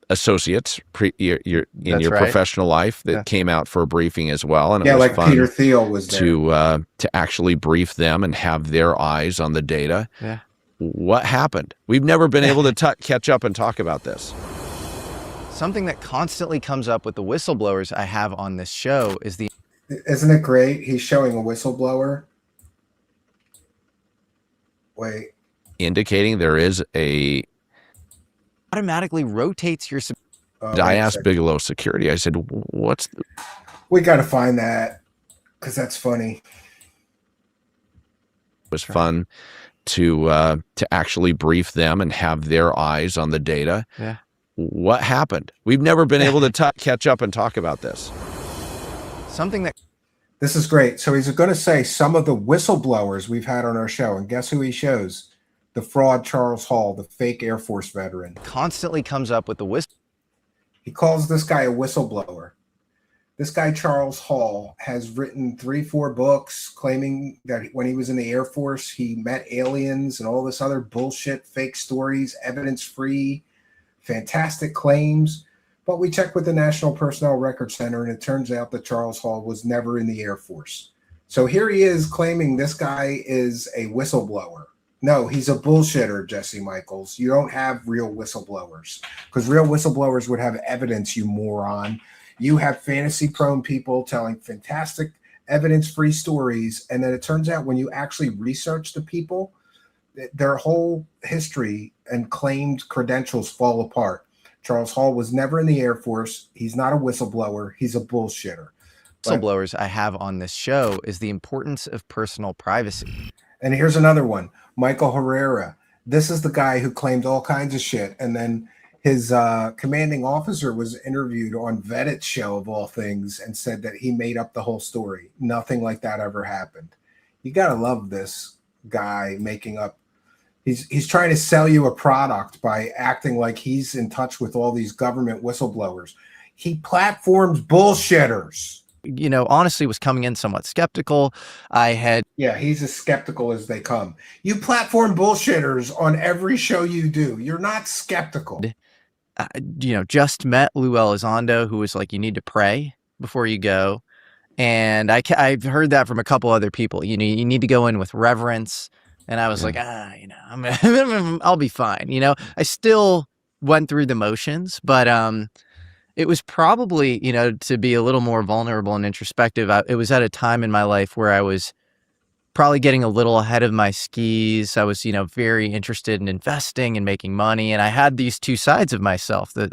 associates in your professional life that came out for a briefing as well, and it was like fun. Peter Thiel was there to actually brief them and have their eyes on the data. Yeah. What happened? We've never been able to catch up and talk about this. Something that constantly comes up with the whistleblowers I have on this show is the... Isn't it great? He's showing a whistleblower. Wait. Indicating there is a... automatically rotates your... I asked Bigelow Security, I said, what's... We got to find that, because that's funny. It was fun to actually brief them and have their eyes on the data. Yeah. What happened? We've never been able to catch up and talk about this. Something that... This is great. So he's going to say some of the whistleblowers we've had on our show, and guess who he shows? The fraud Charles Hall, the fake Air Force veteran. Constantly comes up with the whistle. He calls this guy a whistleblower. This guy, Charles Hall, has written 3-4 books claiming that when he was in the Air Force, he met aliens and all this other bullshit, fake stories, evidence-free, fantastic claims. But we checked with the National Personnel Record Center, and it turns out that Charles Hall was never in the Air Force. So here he is claiming this guy is a whistleblower. No, he's a bullshitter, Jesse Michels. You don't have real whistleblowers, because real whistleblowers would have evidence, you moron. You have fantasy-prone people telling fantastic, evidence-free stories, and then it turns out when you actually research the people, their whole history and claimed credentials fall apart. Charles Hall was never in the Air Force. He's not a whistleblower. He's a bullshitter. Whistleblowers I have on this show is the importance of personal privacy. And here's another one, Michael Herrera. This is the guy who claimed all kinds of shit, and then his commanding officer was interviewed on Vettit's show, of all things, and said that he made up the whole story. Nothing like that ever happened. You got to love this guy making up. He's trying to sell you a product by acting like he's in touch with all these government whistleblowers. He platforms bullshitters. You know, honestly was coming in somewhat skeptical. Yeah, he's as skeptical as they come. You platform bullshitters on every show you do. You're not skeptical. Just met Lou Elizondo, who was like, you need to pray before you go. And I've heard that from a couple other people. You need to go in with reverence. And I was like, I'll be fine. I still went through the motions, but it was probably, to be a little more vulnerable and introspective. It was at a time in my life where I was probably getting a little ahead of my skis. I was, very interested in investing and making money. And I had these two sides of myself, the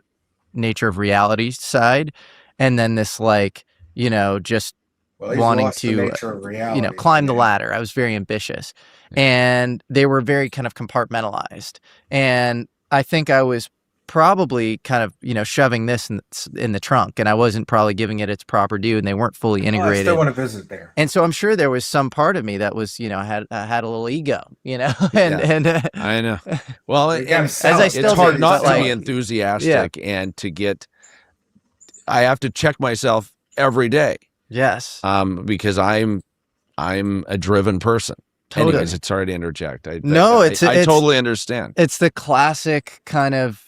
nature of reality side and then this like, just Well, he's wanting lost the to, nature of reality. climb the ladder. I was very ambitious, and they were very kind of compartmentalized. And I think I was probably kind of, shoving this in the trunk, and I wasn't probably giving it its proper due, and they weren't fully integrated. I still want to visit there. And so I'm sure there was some part of me that was, had a little ego, and I know. Well, as I still it's hard do, not but, to like, be enthusiastic and to get. I have to check myself every day. Yes. Because I'm a driven person. Totally. Anyways, it's sorry to interject. I totally understand. It's the classic kind of,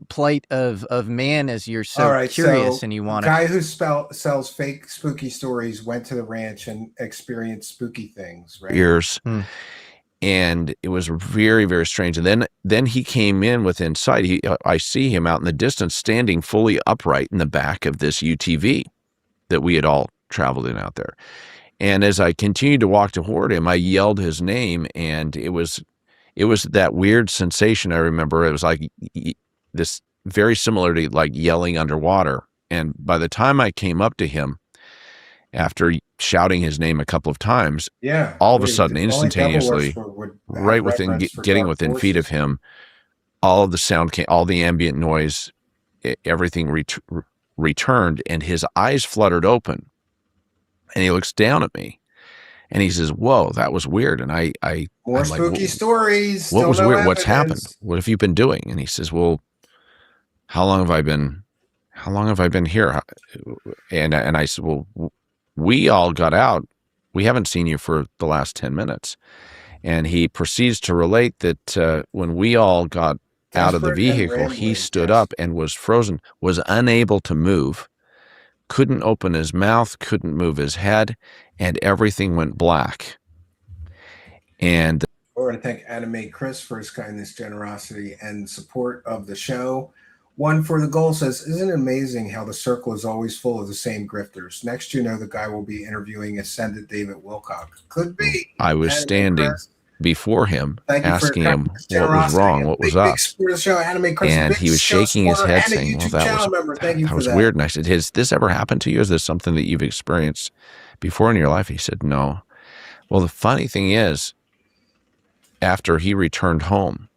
plight of man as you're so curious and you want to. Guy who sells fake spooky stories went to the ranch and experienced spooky things, right? Years. And it was very, very strange. And then he came in within sight. I see him out in the distance standing fully upright in the back of this UTV that we had all traveled in out there. And as I continued to walk toward him, I yelled his name, and it was that weird sensation. I remember it was like this, very similar to like yelling underwater. And by the time I came up to him, after shouting his name a couple of times, all of a sudden, instantaneously, right within getting within feet of him, all of the sound came, all the ambient noise, everything returned, and his eyes fluttered open. And he looks down at me, and he says, "Whoa, that was weird." And more spooky stories. What was weird? What's happened? What have you been doing? And he says, "Well, how long have I been here?" And I said, "Well, we all got out. We haven't seen you for the last 10 minutes." And he proceeds to relate that when we all got out of the vehicle, he stood up and was frozen, was unable to move, couldn't open his mouth, couldn't move his head, and everything went black. And I want to thank Anime Chris for his kindness, generosity, and support of the show. One for the goal says, "Isn't it amazing how the circle is always full of the same grifters? Next, the guy will be interviewing Ascended David Wilcock." Could be. I was standing before him, asking him what was wrong, what was up. And he was shaking his head saying, "Well, that was weird." And I said, "Has this ever happened to you? Is this something that you've experienced before in your life?" He said, "No." Well, the funny thing is, after he returned home,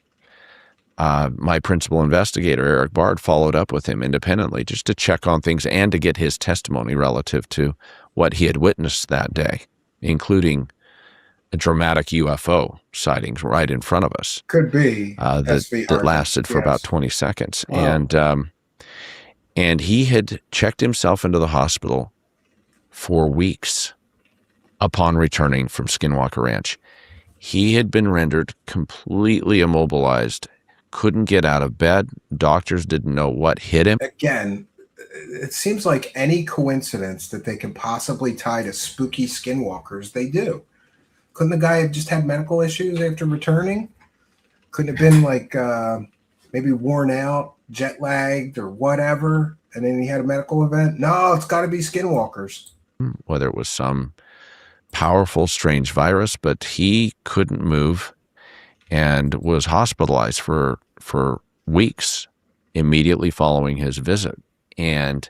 my principal investigator, Eric Bard, followed up with him independently just to check on things and to get his testimony relative to what he had witnessed that day, including a dramatic UFO sightings right in front of us. Could be. That lasted for about 20 seconds. Wow. And he had checked himself into the hospital for weeks upon returning from Skinwalker Ranch. He had been rendered completely immobilized, couldn't get out of bed. Doctors didn't know what hit him. Again, it seems like any coincidence that they can possibly tie to spooky skinwalkers, they do. Couldn't the guy have just had medical issues after returning? Couldn't have been like maybe worn out, jet lagged, or whatever, and then he had a medical event? No, it's got to be skinwalkers. Whether it was some powerful, strange virus, but he couldn't move and was hospitalized for weeks immediately following his visit. And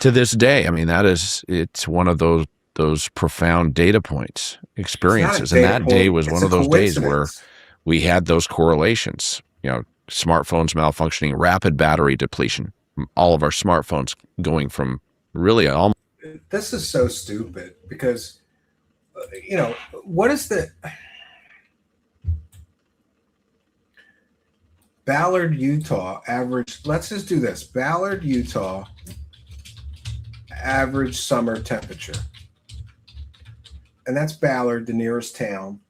to this day, I mean, it's one of those profound data points, experiences. And that day was one of those days where we had those correlations, smartphones malfunctioning, rapid battery depletion, all of our smartphones going from really almost. This is so stupid because, what is the Ballard, Utah average? Let's just do this. Ballard, Utah average summer temperature. And that's Ballard, the nearest town.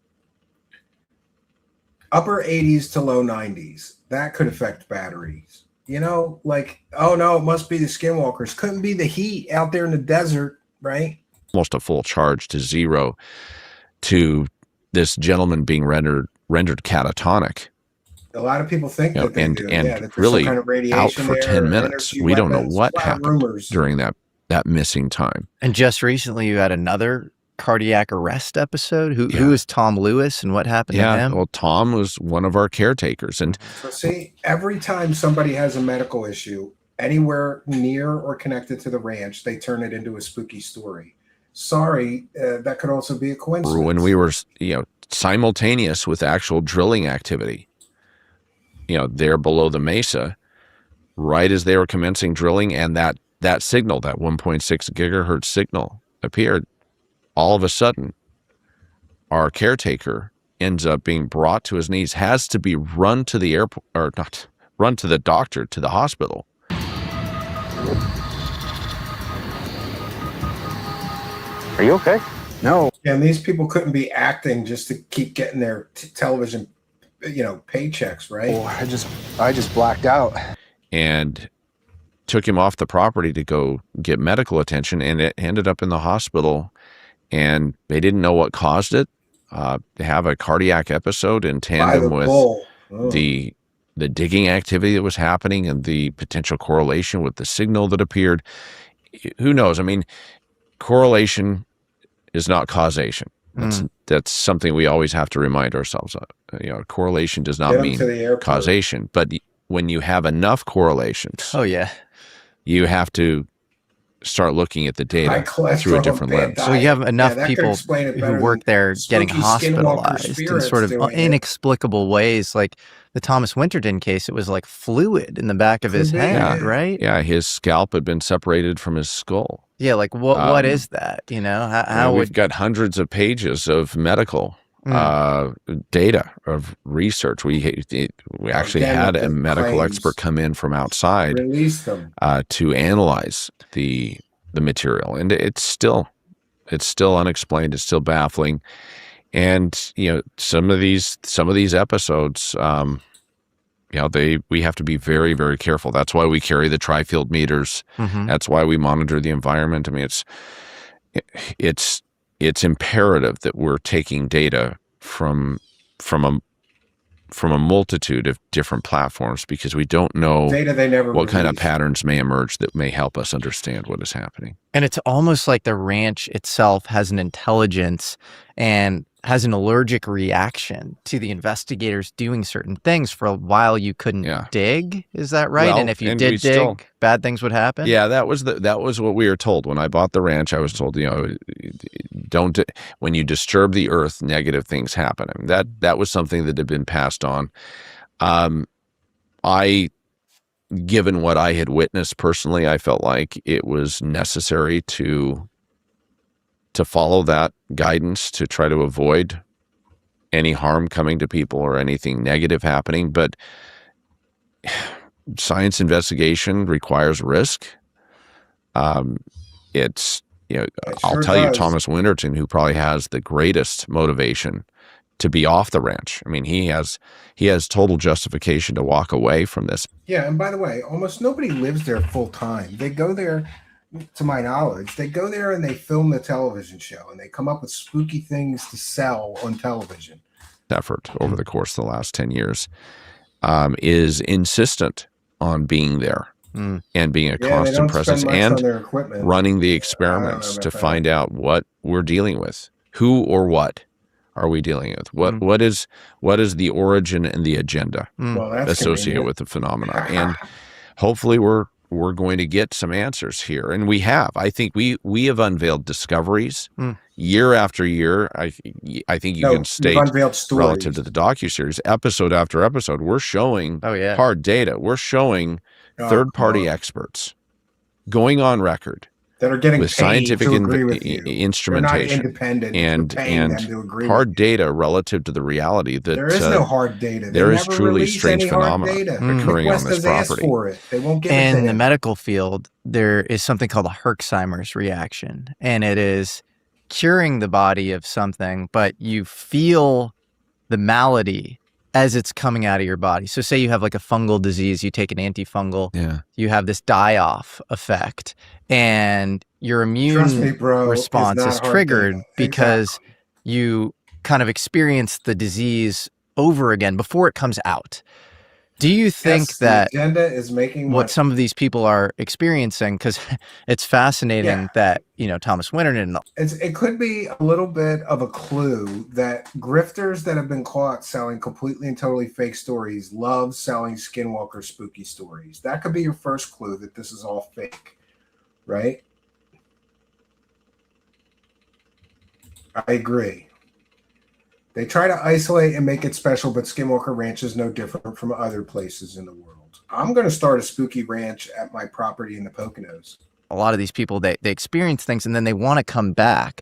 Upper 80s to low 90s. That could affect batteries. Oh no, it must be the skinwalkers. Couldn't be the heat out there in the desert, right? Almost a full charge to zero to this gentleman being rendered catatonic. A lot of people think that they do. And really kind of out for 10 minutes. We don't know what happened during that missing time. And just recently you had another cardiac arrest episode. Who is Tom Lewis and what happened to him? Well, Tom was one of our caretakers. And so see, every time somebody has a medical issue, anywhere near or connected to the ranch, they turn it into a spooky story. Sorry, that could also be a coincidence. When we were, simultaneous with actual drilling activity, there below the mesa, right as they were commencing drilling, and that signal, that 1.6 gigahertz signal appeared, all of a sudden, our caretaker ends up being brought to his knees, has to be run to the airport, or not, run to the doctor, to the hospital. Are you okay? No. And these people couldn't be acting just to keep getting their television, paychecks, right? Oh, I just blacked out. And took him off the property to go get medical attention, and it ended up in the hospital, and they didn't know what caused it. They have a cardiac episode in tandem with the digging activity that was happening and the potential correlation with the signal that appeared. Who knows? I mean, correlation is not causation. That's something we always have to remind ourselves of. Correlation does not mean causation, but when you have enough correlations, you have to start looking at the data through a different lens. So you have enough people who work there getting hospitalized in sort of inexplicable ways. Like the Thomas Winterton case, it was like fluid in the back of his head, right? Yeah, his scalp had been separated from his skull. Yeah, like what is that? How we've got hundreds of pages of medical data, of research. We actually had a medical expert come in from outside to analyze the material, and it's still unexplained. It's still baffling, and some of these episodes, we have to be very, very careful. That's why we carry the tri-field meters. That's why we monitor the environment. I mean, it's imperative that we're taking data from a multitude of different platforms, because we don't know what kind of patterns may emerge that may help us understand what is happening. And it's almost like the ranch itself has an intelligence and has an allergic reaction to the investigators doing certain things. For a while you couldn't dig, is that right? Well, and if you did dig, bad things would happen? Yeah, that was what we were told. When I bought the ranch, I was told, when you disturb the earth, negative things happen. I mean, that was something that had been passed on. Given what I had witnessed personally, I felt like it was necessary to follow that guidance, to try to avoid any harm coming to people or anything negative happening. But science investigation requires risk. I'll tell you, Thomas Winterton, who probably has the greatest motivation to be off the ranch. I mean, he has total justification to walk away from this. Yeah, and by the way, almost nobody lives there full time. They go there, to my knowledge, they go there and they film the television show, and they come up with spooky things to sell on television. Effort over the course of the last 10 years is insistent on being there and being a constant presence and running the experiments to find out what we're dealing with. Who or what are we dealing with? What is the origin and the agenda associated with the phenomena? And hopefully we're going to get some answers here. And we have. I think we have unveiled discoveries year after year. I think you can state, relative to the docuseries, episode after episode, we're showing hard data. We're showing third-party experts going on record that are getting with scientific instrumentation and hard data relative to there there is no hard data. There is truly strange phenomena occurring on this property. They won't give in the medical field, there is something called a Herxheimer's reaction, and it is curing the body of something, but you feel the malady as it's coming out of your body. So say you have like a fungal disease, you take an antifungal, you have this die-off effect, and your immune response is triggered because you kind of experience the disease over again before it comes out. Do you think Yes, that the agenda is making what some of these people are experiencing, because it's fascinating that, Thomas Winterton. It could be a little bit of a clue that grifters that have been caught selling completely and totally fake stories love selling Skinwalker spooky stories. That could be your first clue that this is all fake, right? I agree. They try to isolate and make it special, but Skinwalker Ranch is no different from other places in the world. I'm going to start a spooky ranch at my property in the Poconos. A lot of these people, they experience things and then they want to come back.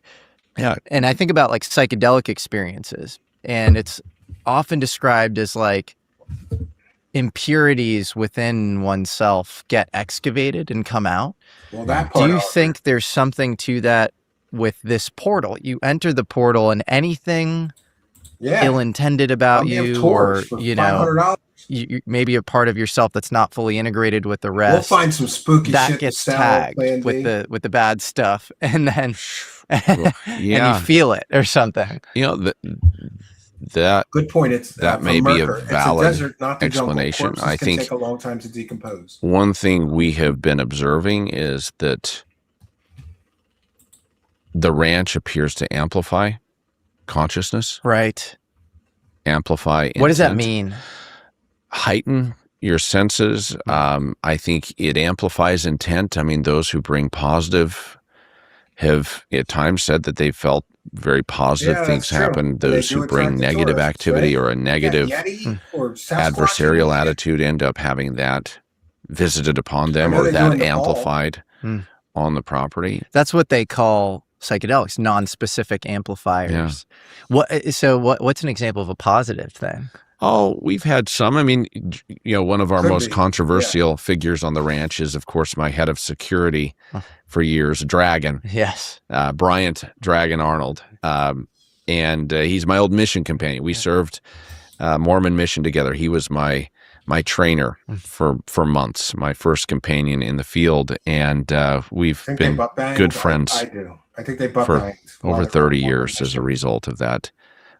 Yeah. And I think about like psychedelic experiences, and it's often described as like impurities within oneself get excavated and come out. Well, that Do part you think there's something to that with this portal? You enter the portal and anything ill-intended about you, or you maybe a part of yourself that's not fully integrated with the rest. We'll find some spooky that shit gets to sell, tagged Plan with B. the bad stuff, and then and Yeah. you feel it or something. Good point. It's that from may be a Merker. It's valid desert, not the jungle. explanation. Corpses I can think take a long time to decompose. one thing we have been observing is that the ranch appears to amplify consciousness. Right. Amplify. What does that intent, mean? Heighten your senses. I think it amplifies intent. I mean, those who bring positive have at times said that they felt very positive things happen. Those who bring negative activity or a negative adversarial attitude end up having that visited upon them or that amplified on the property. That's what they call psychedelics, non-specific amplifiers. What's an example of a positive thing? Oh, we've had some. I mean, one of our most controversial figures on the ranch is, of course, my head of security for years, Dragon. Yes. Bryant Dragon Arnold. And he's my old mission companion. We served Mormon mission together. He was my trainer for months, my first companion in the field. And we've been good friends. I do. I think they butt for banged. over 30 years as a result of that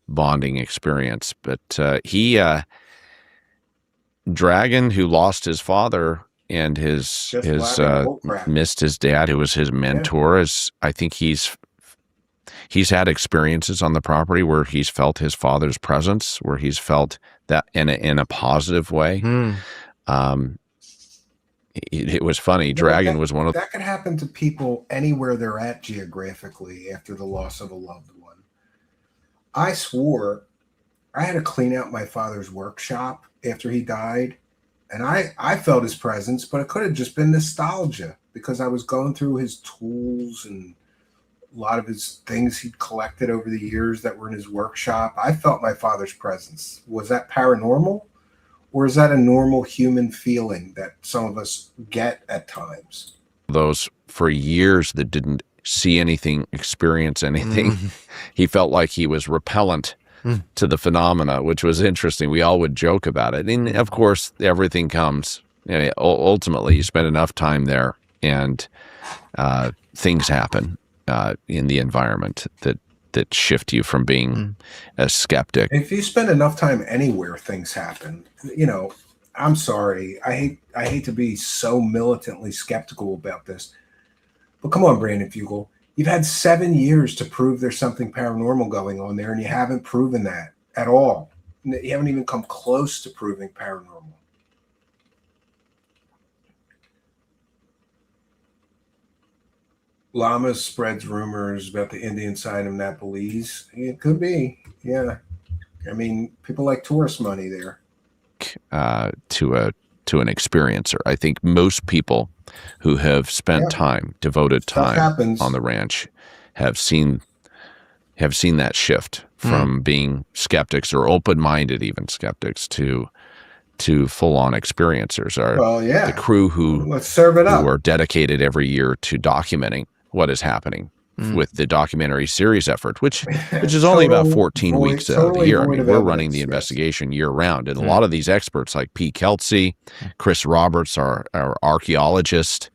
bonding experience. But Dragon, who lost his father and his missed his dad, who was his mentor, I think he's had experiences on the property where he's felt his father's presence, where he's felt that in a positive way. It was funny. Dragon was one of that could happen to people anywhere they're at geographically after the loss of a loved one. I swore I had to clean out my father's workshop after he died, and I felt his presence, but it could have just been nostalgia because I was going through his tools and a lot of his things he'd collected over the years that were in his workshop. I felt my father's presence. Was that paranormal? Or is that a normal human feeling that some of us get at times? Those for years that didn't see anything, experience anything. He felt like he was repellent to the phenomena, which was interesting. We all would joke about it. And of course, everything comes. Ultimately, you spend enough time there and things happen in the environment that shift you from being a skeptic. If you spend enough time anywhere, things happen. I'm sorry. I hate to be so militantly skeptical about this, but come on, Brandon Fugal. You've had 7 years to prove there's something paranormal going on there, and you haven't proven that at all. You haven't even come close to proving paranormal. Lamas spreads rumors about the Indian side of Nepalese. It could be, yeah. I mean, people like tourist money there. To an experiencer, I think most people who have spent devoted time on the ranch, have seen that shift from being skeptics or open-minded, even skeptics, to full-on experiencers. The crew who are dedicated every year to documenting what is happening with the documentary series effort, which is only about 14 weeks out of the year. I mean, we're running the investigation year round. And a lot of these experts like P. Kelsey, Chris Roberts, our archaeologist,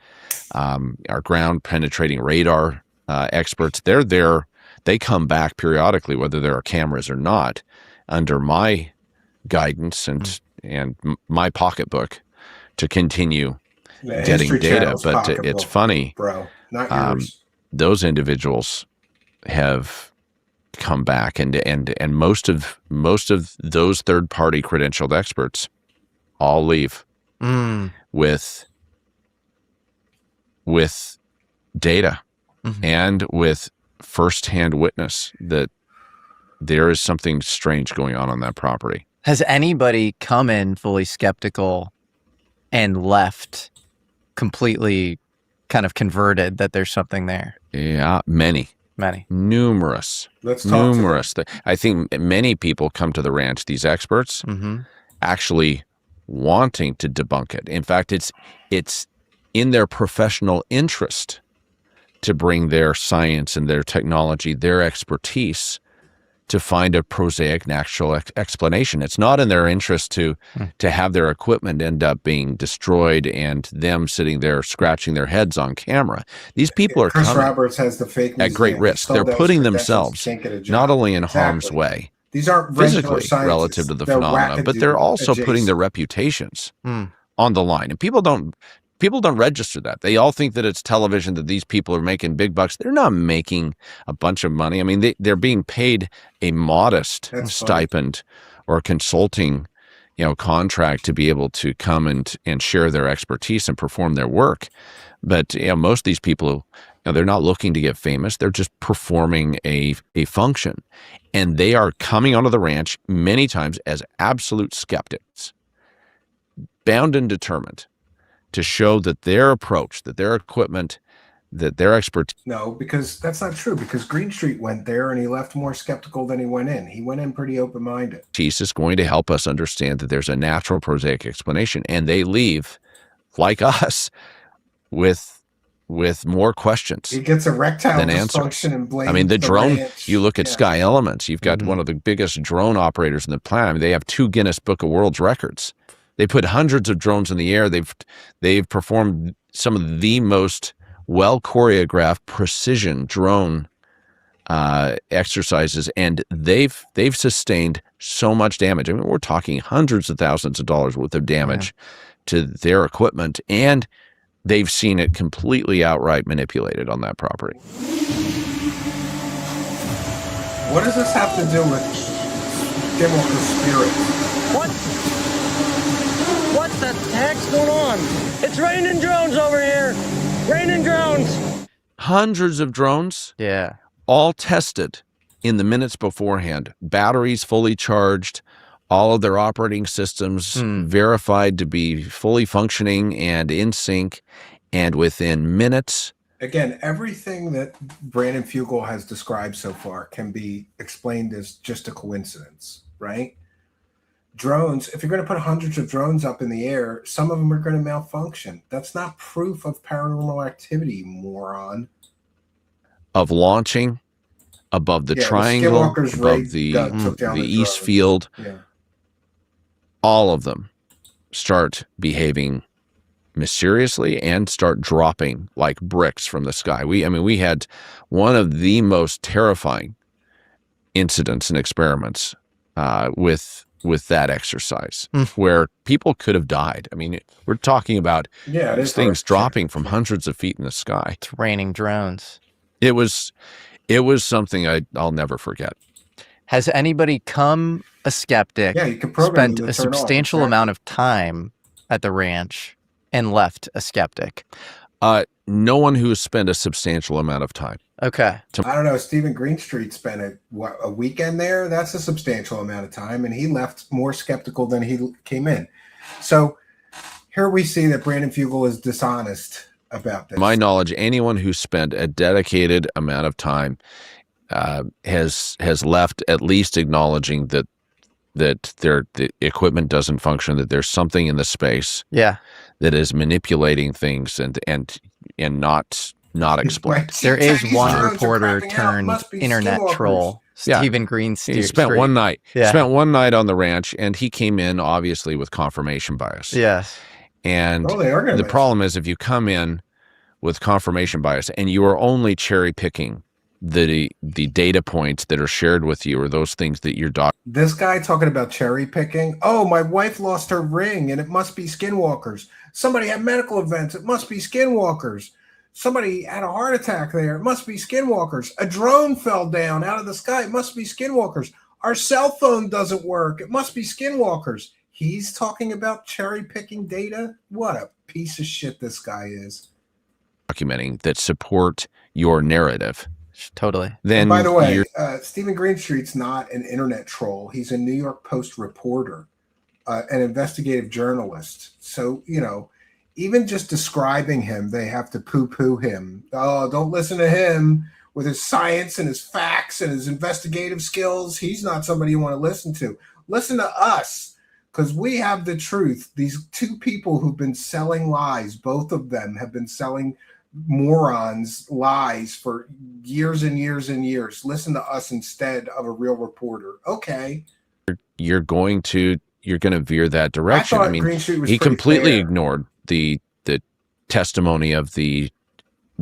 our ground penetrating radar experts, they're there. They come back periodically, whether there are cameras or not, under my guidance my pocketbook to continue The getting History data. Channel's But it's pocketbook, funny, bro, not yours. those individuals have come back, and most of those third-party credentialed experts all leave with data and with firsthand witness that there is something strange going on that property. Has anybody come in fully skeptical and left completely kind of converted that there's something there? Yeah, many. Numerous. Let's talk to them. I think many people come to the ranch, these experts, actually wanting to debunk it. In fact, it's in their professional interest to bring their science and their technology, their expertise, to find a prosaic natural explanation. It's not in their interest to have their equipment end up being destroyed and them sitting there scratching their heads on camera. These people are Chris coming Roberts has the fake at great museum. risk. Still They're those putting credentials, themselves can't get a job. not only in harm's Exactly. way, These aren't regular physically scientists. relative to the They're phenomena, but they're wackadoodle also putting adjacent. their reputations on the line. And people don't register that. They all think that it's television, that these people are making big bucks. They're not making a bunch of money. I mean, they're being paid a modest stipend or consulting, contract to be able to come and share their expertise and perform their work. But most of these people, they're not looking to get famous. They're just performing a function, and they are coming onto the ranch many times as absolute skeptics, bound and determined to show that their approach, that their equipment, that their expertise. No, because that's not true, because Green Street went there and he left more skeptical than he went in. He went in pretty open-minded. Is going to help us understand that there's a natural prosaic explanation, and they leave, like us, with more questions. He gets erectile than dysfunction answers. and blames I mean, the drone, ranch. you look at Sky Elements, you've got one of the biggest drone operators in the planet. I mean, they have 2 Guinness Book of World Records. They put hundreds of drones in the air. They've performed some of the most well choreographed precision drone exercises, and they've sustained so much damage. I mean, we're talking hundreds of thousands of dollars worth of damage to their equipment, and they've seen it completely outright manipulated on that property. What does this have to do with Skinwalker Spirit? What the heck's going on? It's raining drones over here. Raining drones. Hundreds of drones. Yeah. All tested in the minutes beforehand. Batteries fully charged. All of their operating systems verified to be fully functioning and in sync. And within minutes. Again, everything that Brandon Fugal has described so far can be explained as just a coincidence, right? Drones, if you're going to put hundreds of drones up in the air, some of them are going to malfunction. That's not proof of paranormal activity, moron. Of launching above the triangle, above the east field. Yeah. All of them start behaving mysteriously and start dropping like bricks from the sky. We had one of the most terrifying incidents and experiments with that exercise where people could have died. I mean, we're talking about these things dropping from hundreds of feet in the sky. It's raining drones. It was something I'll never forget. Has anybody come a skeptic, you can program spent them to a turn off, substantial exactly. amount of time at the ranch and left a skeptic? No one who has spent a substantial amount of time. Okay. I don't know. Stephen Greenstreet spent a weekend there. That's a substantial amount of time, and he left more skeptical than he came in. So here we see that Brandon Fugal is dishonest about this. My knowledge, anyone who spent a dedicated amount of time has left at least acknowledging that the equipment doesn't function, that there's something in the space that is manipulating things and not explained. There is one reporter turned internet troll, Stephen Greenstreet. He spent one night. Spent one night on the ranch, and he came in obviously with confirmation bias. Yes. And the problem is, if you come in with confirmation bias and you are only cherry picking the data points that are shared with you, or those things that your doctor. This guy talking about cherry picking. Oh, my wife lost her ring, and it must be Skinwalkers. Somebody had medical events. It must be Skinwalkers. Somebody had a heart attack there. It must be Skinwalkers. A drone fell down out of the sky. It must be Skinwalkers. Our cell phone doesn't work. It must be Skinwalkers. He's talking about cherry picking data. What a piece of shit this guy is. Documenting that support your narrative. Totally. Then, and by the way, Stephen Greenstreet's not an internet troll. He's a New York Post reporter, an investigative journalist. So, you know, even just describing him, they have to poo-poo him. Oh, don't listen to him with his science and his facts and his investigative skills. He's not somebody you want to listen to. Listen to us, because we have the truth. These two people who've been selling lies, both of them have been selling morons lies for years and years and years. Listen to us instead of a real reporter. Okay. You're going to veer that direction. I mean, he completely ignored the testimony of the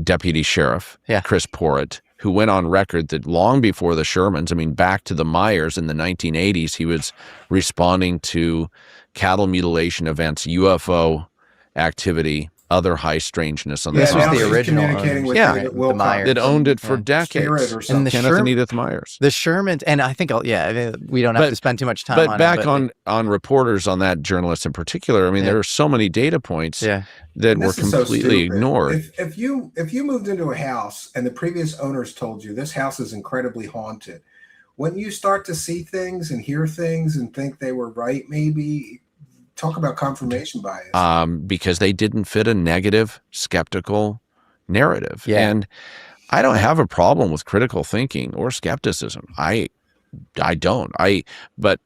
deputy sheriff, Chris Porritt, who went on record that long before the Shermans, I mean, back to the Myers in the 1980s, he was responding to cattle mutilation events, UFO activity, other high strangeness on this the was the original the Myers that owned it for decades. And the Kenneth and Edith Myers, the Shermans, and I think we don't have to spend too much time. But back on reporters, on that journalist in particular, I mean, there are so many data points that were completely ignored. If you moved into a house and the previous owners told you this house is incredibly haunted, when you start to see things and hear things and think they were right, maybe. Talk about confirmation bias. Because they didn't fit a negative, skeptical narrative. And I don't have a problem with critical thinking or skepticism. I don't. But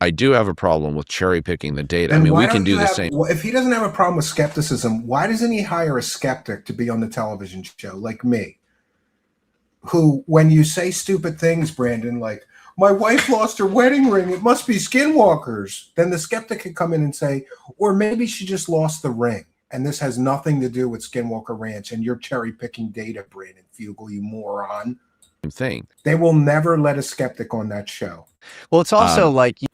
I do have a problem with cherry picking the data. And I mean, we can do the same. If he doesn't have a problem with skepticism, why doesn't he hire a skeptic to be on the television show like me? Who, when you say stupid things, Brandon, like, my wife lost her wedding ring, it must be Skinwalkers. Then the skeptic could come in and say, or maybe she just lost the ring, and this has nothing to do with Skinwalker Ranch, and you're cherry picking data, Brandon Fugal, you moron. Thing. They will never let a skeptic on that show. Well, it's also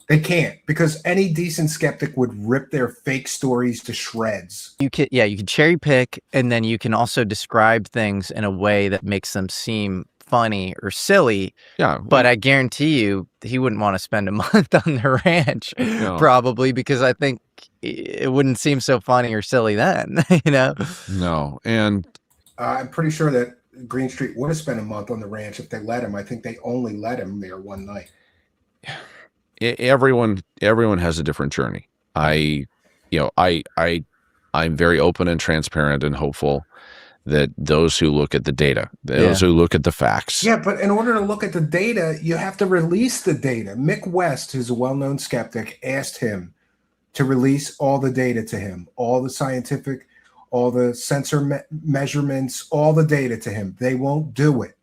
they can't, because any decent skeptic would rip their fake stories to shreds. You can cherry pick, and then you can also describe things in a way that makes them seem funny or silly. But I guarantee you he wouldn't want to spend a month on the ranch, probably, because I think it wouldn't seem so funny or silly then. No. And I'm pretty sure that Greenstreet would have spent a month on the ranch if they let him. I think they only let him there one night. Everyone has a different journey. I'm very open and transparent and hopeful that those who look at the data, those who look at the facts. Yeah, but in order to look at the data, you have to release the data. Mick West, who's a well-known skeptic, asked him to release all the data to him, all the scientific, all the sensor measurements, all the data to him. They won't do it.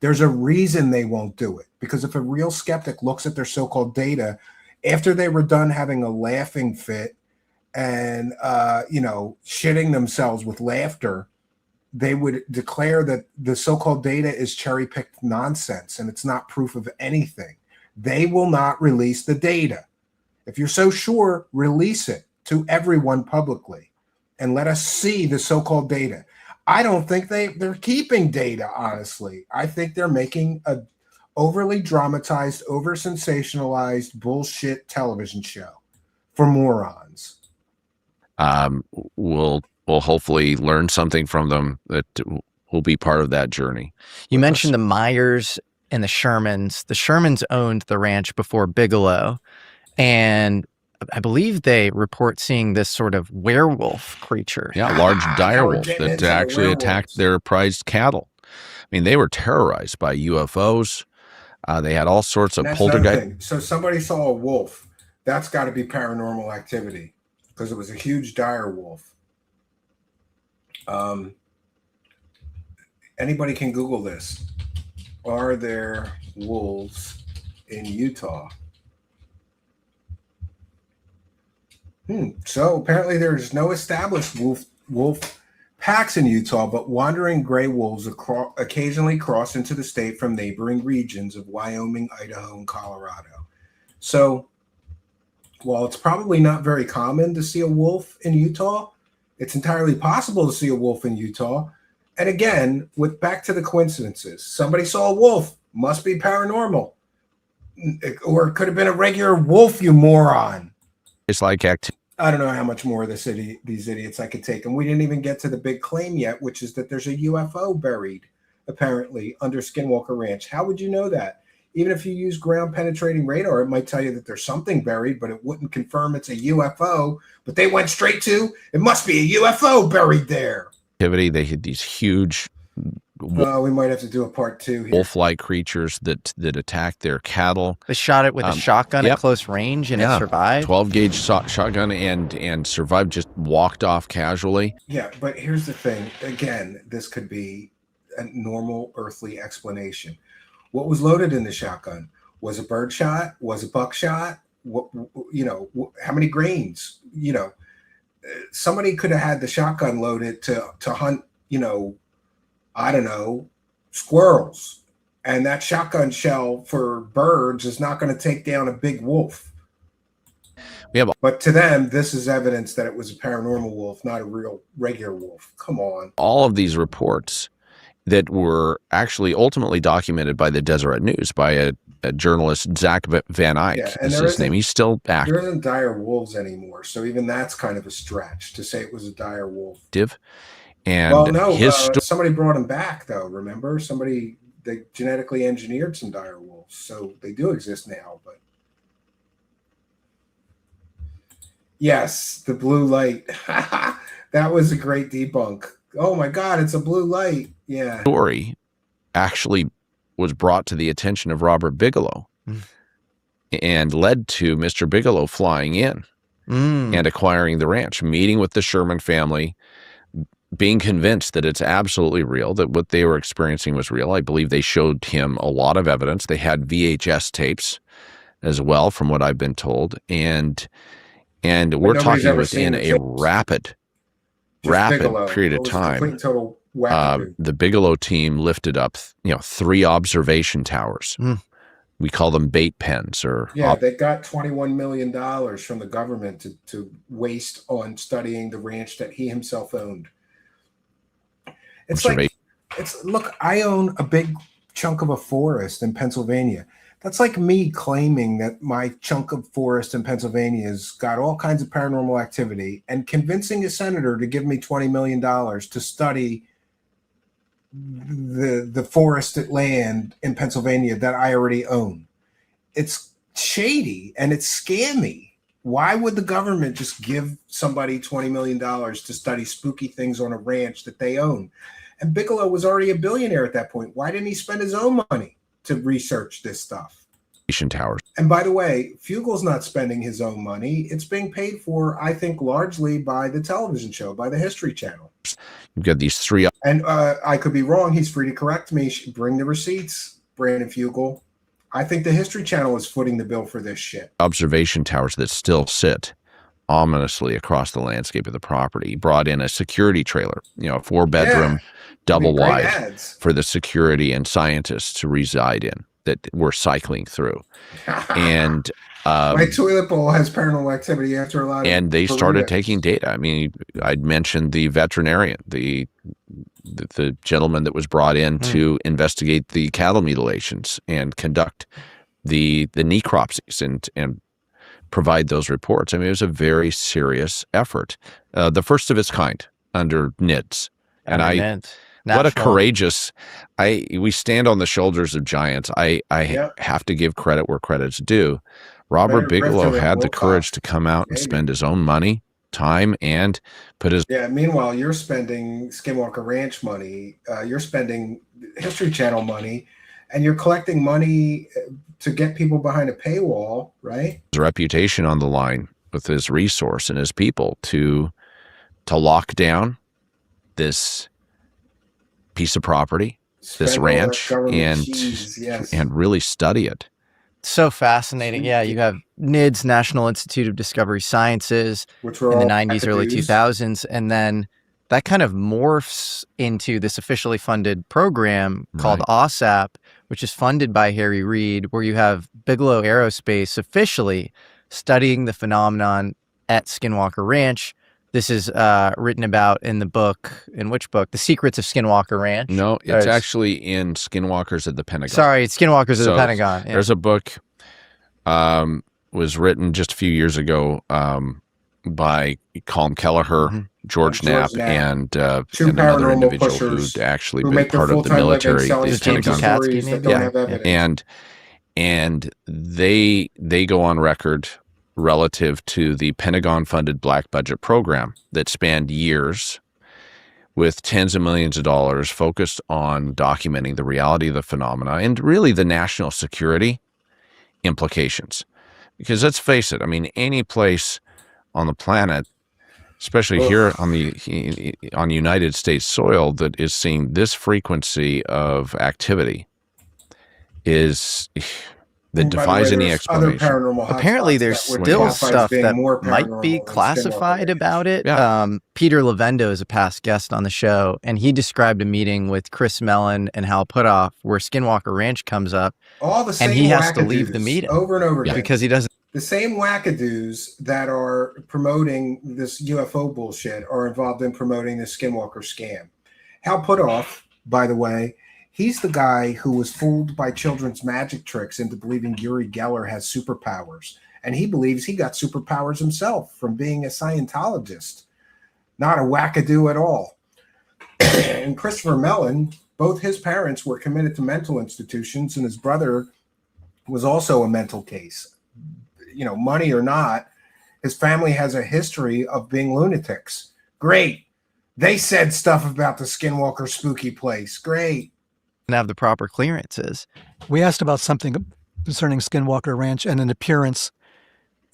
There's a reason they won't do it, because if a real skeptic looks at their so-called data after they were done having a laughing fit and, shitting themselves with laughter, they would declare that the so-called data is cherry-picked nonsense and it's not proof of anything. They will not release the data. If you're so sure, release it to everyone publicly and let us see the so-called data. I don't think they're keeping data, honestly. I think they're making a overly dramatized, over-sensationalized bullshit television show for morons. We'll hopefully learn something from them that will be part of that journey. You mentioned the Myers and the Shermans. The Shermans owned the ranch before Bigelow, and I believe they report seeing this sort of werewolf creature. Yeah, a large direwolf that actually attacked their prized cattle. I mean, they were terrorized by UFOs. They had all sorts of poltergeist. So somebody saw a wolf. That's got to be paranormal activity, because it was a huge direwolf. Anybody can Google this. Are there wolves in Utah? So apparently there's no established wolf packs in Utah, but wandering gray wolves occasionally cross into the state from neighboring regions of Wyoming, Idaho, and Colorado. So while it's probably not very common to see a wolf in Utah, it's entirely possible to see a wolf in Utah. And again, back to the coincidences. Somebody saw a wolf, must be paranormal. Or it could have been a regular wolf, you moron. It's like I don't know how much more of these idiots I could take. And we didn't even get to the big claim yet, which is that there's a UFO buried, apparently, under Skinwalker Ranch. How would you know that? Even if you use ground penetrating radar, it might tell you that there's something buried, but it wouldn't confirm it's a UFO. But they went straight to, it must be a UFO buried there. They had these huge we might have to do a part 2 here. Wolf-like creatures that attacked their cattle. They shot it with a shotgun at close range, and it survived. 12-gauge shotgun and survived. Just walked off casually. Yeah, but here's the thing. Again, this could be a normal earthly explanation. What was loaded in the shotgun? Was a bird shot? Was a buckshot? What, how many grains? Somebody could have had the shotgun loaded to hunt, I don't know, squirrels. And that shotgun shell for birds is not going to take down a big wolf. But to them, this is evidence that it was a paranormal wolf, not a real regular wolf. Come on. All of these reports that were actually ultimately documented by the Deseret News by a journalist, Zach Van Eyck is his name. He's still active. There isn't dire wolves anymore, so even that's kind of a stretch to say it was a dire wolf. And somebody brought him back, though. Remember, they genetically engineered some dire wolves, so they do exist now. But yes, the blue light. That was a great debunk. Oh my God, it's a blue light. Yeah. Story actually was brought to the attention of Robert Bigelow and led to Mr. Bigelow flying in and acquiring the ranch, meeting with the Sherman family, being convinced that it's absolutely real, that what they were experiencing was real. I believe they showed him a lot of evidence. They had VHS tapes as well, from what I've been told. And we're talking within a rapid period of time. The Bigelow team lifted up, 3 observation towers. We call them bait pens, they got $21 million from the government to waste on studying the ranch that he himself owned. Look, I own a big chunk of a forest in Pennsylvania. That's like me claiming that my chunk of forest in Pennsylvania has got all kinds of paranormal activity and convincing a senator to give me $20 million to study the forested land in Pennsylvania that I already own. It's shady and it's scammy. Why would the government just give somebody $20 million to study spooky things on a ranch that they own? And Bigelow was already a billionaire at that point. Why didn't he spend his own money to research this stuff? Towers. And by the way, Fugal's not spending his own money. It's being paid for, I think, largely by the television show, by the History Channel. You've got these 3. And I could be wrong. He's free to correct me. Bring the receipts, Brandon Fugal. I think the History Channel is footing the bill for this shit. Observation towers that still sit ominously across the landscape of the property. Brought in a security trailer, a 4-bedroom, double wide ads for the security and scientists to reside in that we're cycling through. And my toilet bowl has paranormal activity after a lot of and they started taking data. I mean, I'd mentioned the veterinarian, the gentleman that was brought in to investigate the cattle mutilations and conduct the necropsies and provide those reports. I mean, it was a very serious effort, the first of its kind under NIDS. And what a courageous, we stand on the shoulders of giants. I have to give credit where credit's due. Robert Bigelow had the courage to come out and spend his own money, time, and put his... meanwhile, you're spending Skinwalker Ranch money, you're spending History Channel money, and you're collecting money to get people behind a paywall, right? His reputation on the line with his resource and his people to lock down this piece of property, this ranch, and really study it. So fascinating. Yeah, you have NIDS, National Institute of Discovery Sciences, which in the 90s, early 2000s, and then that kind of morphs into this officially funded program called OSAP, which is funded by Harry Reid, where you have Bigelow Aerospace officially studying the phenomenon at Skinwalker Ranch. This is written about in the book. In which book? The Secrets of Skinwalker Ranch? No, it's actually in Skinwalkers at the Pentagon. Sorry, it's Skinwalkers at the Pentagon. Yeah. There's a book was written just a few years ago by Colm Kelleher, George Knapp, and another individual who'd actually been part of the military. And they go on record relative to the Pentagon-funded black budget program that spanned years with tens of millions of dollars focused on documenting the reality of the phenomena and really the national security implications. Because let's face it, I mean, any place on the planet, especially here on United States soil, that is seeing this frequency of activity that defies any explanation. Apparently, there's still stuff that might be classified about it. Yeah. Peter Levendo is a past guest on the show, and he described a meeting with Chris Mellon and Hal Puthoff where Skinwalker Ranch comes up, and he has to leave the meeting over and over again because he doesn't. The same wackadoos that are promoting this UFO bullshit are involved in promoting the Skinwalker scam. Hal Puthoff, by the way, he's the guy who was fooled by children's magic tricks into believing Uri Geller has superpowers. And he believes he got superpowers himself from being a Scientologist. Not a wackadoo at all. And Christopher Mellon, both his parents were committed to mental institutions, and his brother was also a mental case. You know, money or not, his family has a history of being lunatics. Great. They said stuff about the Skinwalker spooky place. Great. Have the proper clearances. We asked about something concerning Skinwalker Ranch and an appearance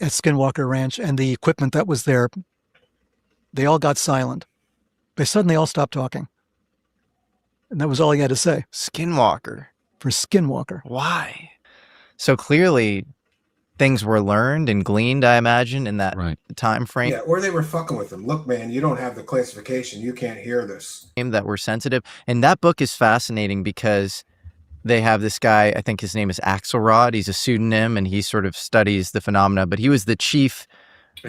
at Skinwalker Ranch and the equipment that was there. They all got silent. They suddenly all stopped talking. And that was all he had to say. Skinwalker. For Skinwalker. Why? So clearly things were learned and gleaned, I imagine, in that time frame. Yeah, or they were fucking with them. Look, man, you don't have the classification. You can't hear this. That were sensitive. And that book is fascinating because they have this guy, I think his name is Axelrod. He's a pseudonym, and he sort of studies the phenomena. But he was the chief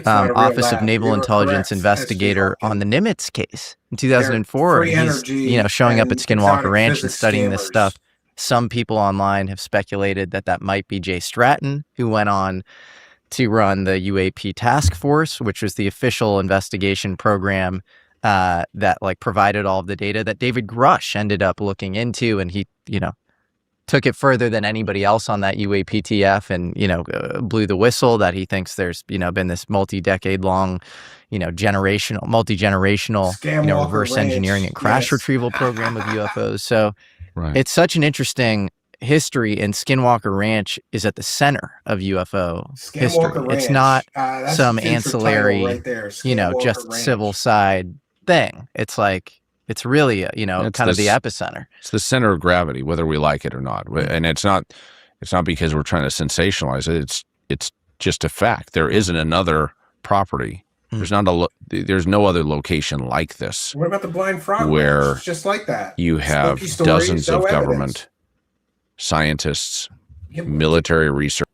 Office of Naval Intelligence investigator on the Nimitz case in 2004. And he's, showing up at Skinwalker Ranch and studying this stuff. Some people online have speculated that that might be Jay Stratton, who went on to run the UAP task force, which was the official investigation program that provided all of the data that David Grush ended up looking into. And he, took it further than anybody else on that UAPTF and, blew the whistle that he thinks there's, been this multi-decade long, multi-generational, reverse engineering and crash retrieval program of UFOs. So it's such an interesting history, and Skinwalker Ranch is at the center of UFO history. Ranch. It's not some ancillary, Ranch. just civil side thing. It's it's really, kind of the epicenter. It's the center of gravity, whether we like it or not. And it's not because we're trying to sensationalize it. It's just a fact. There isn't another property. There's no other location like this. What about the Blind Frog? Where it's just like that. You have dozens of government scientists, military research.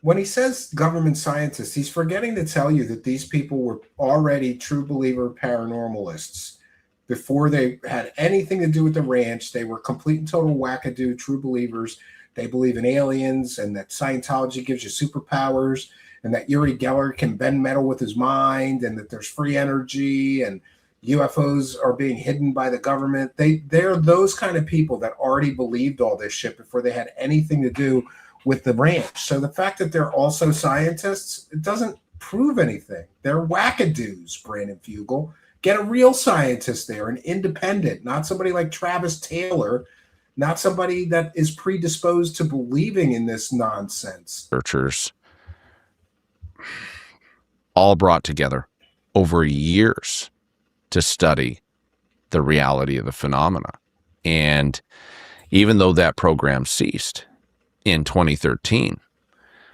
When he says government scientists, he's forgetting to tell you that these people were already true believer paranormalists. Before they had anything to do with the ranch, they were complete and total wackadoo true believers. They believe in aliens and that Scientology gives you superpowers and that Uri Geller can bend metal with his mind and that there's free energy and UFOs are being hidden by the government. They're those kind of people that already believed all this shit before they had anything to do with the ranch. So the fact that they're also scientists, it doesn't prove anything. They're wackadoos, Brandon Fugal. Get a real scientist there, an independent, not somebody like Travis Taylor, not somebody that is predisposed to believing in this nonsense. Researchers all brought together over years to study the reality of the phenomena. And even though that program ceased in 2013,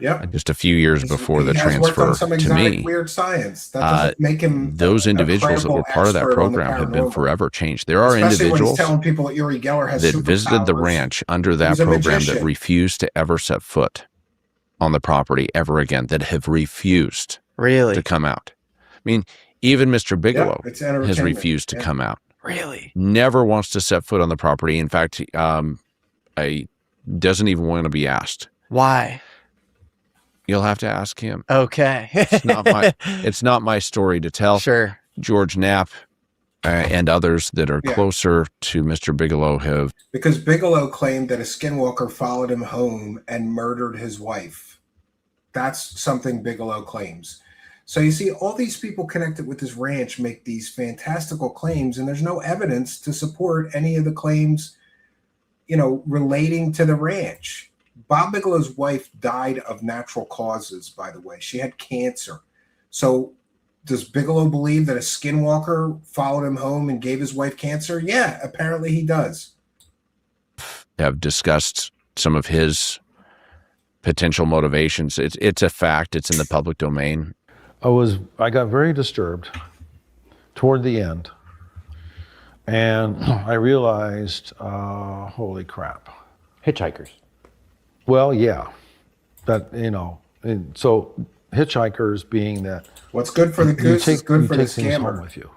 Yep. just a few years before the he has worked transfer on some to exotic, me. weird science. That doesn't make him Those a individuals that were credible part of that expert on the program have been paranormal. forever changed. There are Especially when he's individuals telling people that Uri Geller has that visited the superpowers. ranch under that He's a program that magician. refused to ever set foot on the property ever again, that have refused Really? to come out. I mean, even Mr. Bigelow it's has entertainment. refused to come out. Really? Never wants to set foot on the property. In fact, I doesn't even want to be asked. Why? You'll have to ask him. Okay. It's not my story to tell. Sure. George Knapp and others that are closer to Mr. Bigelow have. Because Bigelow claimed that a skinwalker followed him home and murdered his wife. That's something Bigelow claims. So you see, all these people connected with this ranch make these fantastical claims, and there's no evidence to support any of the claims, relating to the ranch. Bob Bigelow's wife died of natural causes, by the way. She had cancer. So does Bigelow believe that a skinwalker followed him home and gave his wife cancer? Yeah, apparently he does. Have discussed some of his potential motivations. It's a fact. It's in the public domain. I got very disturbed toward the end, and I realized, holy crap. Hitchhikers. Well, yeah, that, and so hitchhikers being that. What's good for the goose is good for the things scammer. home with you.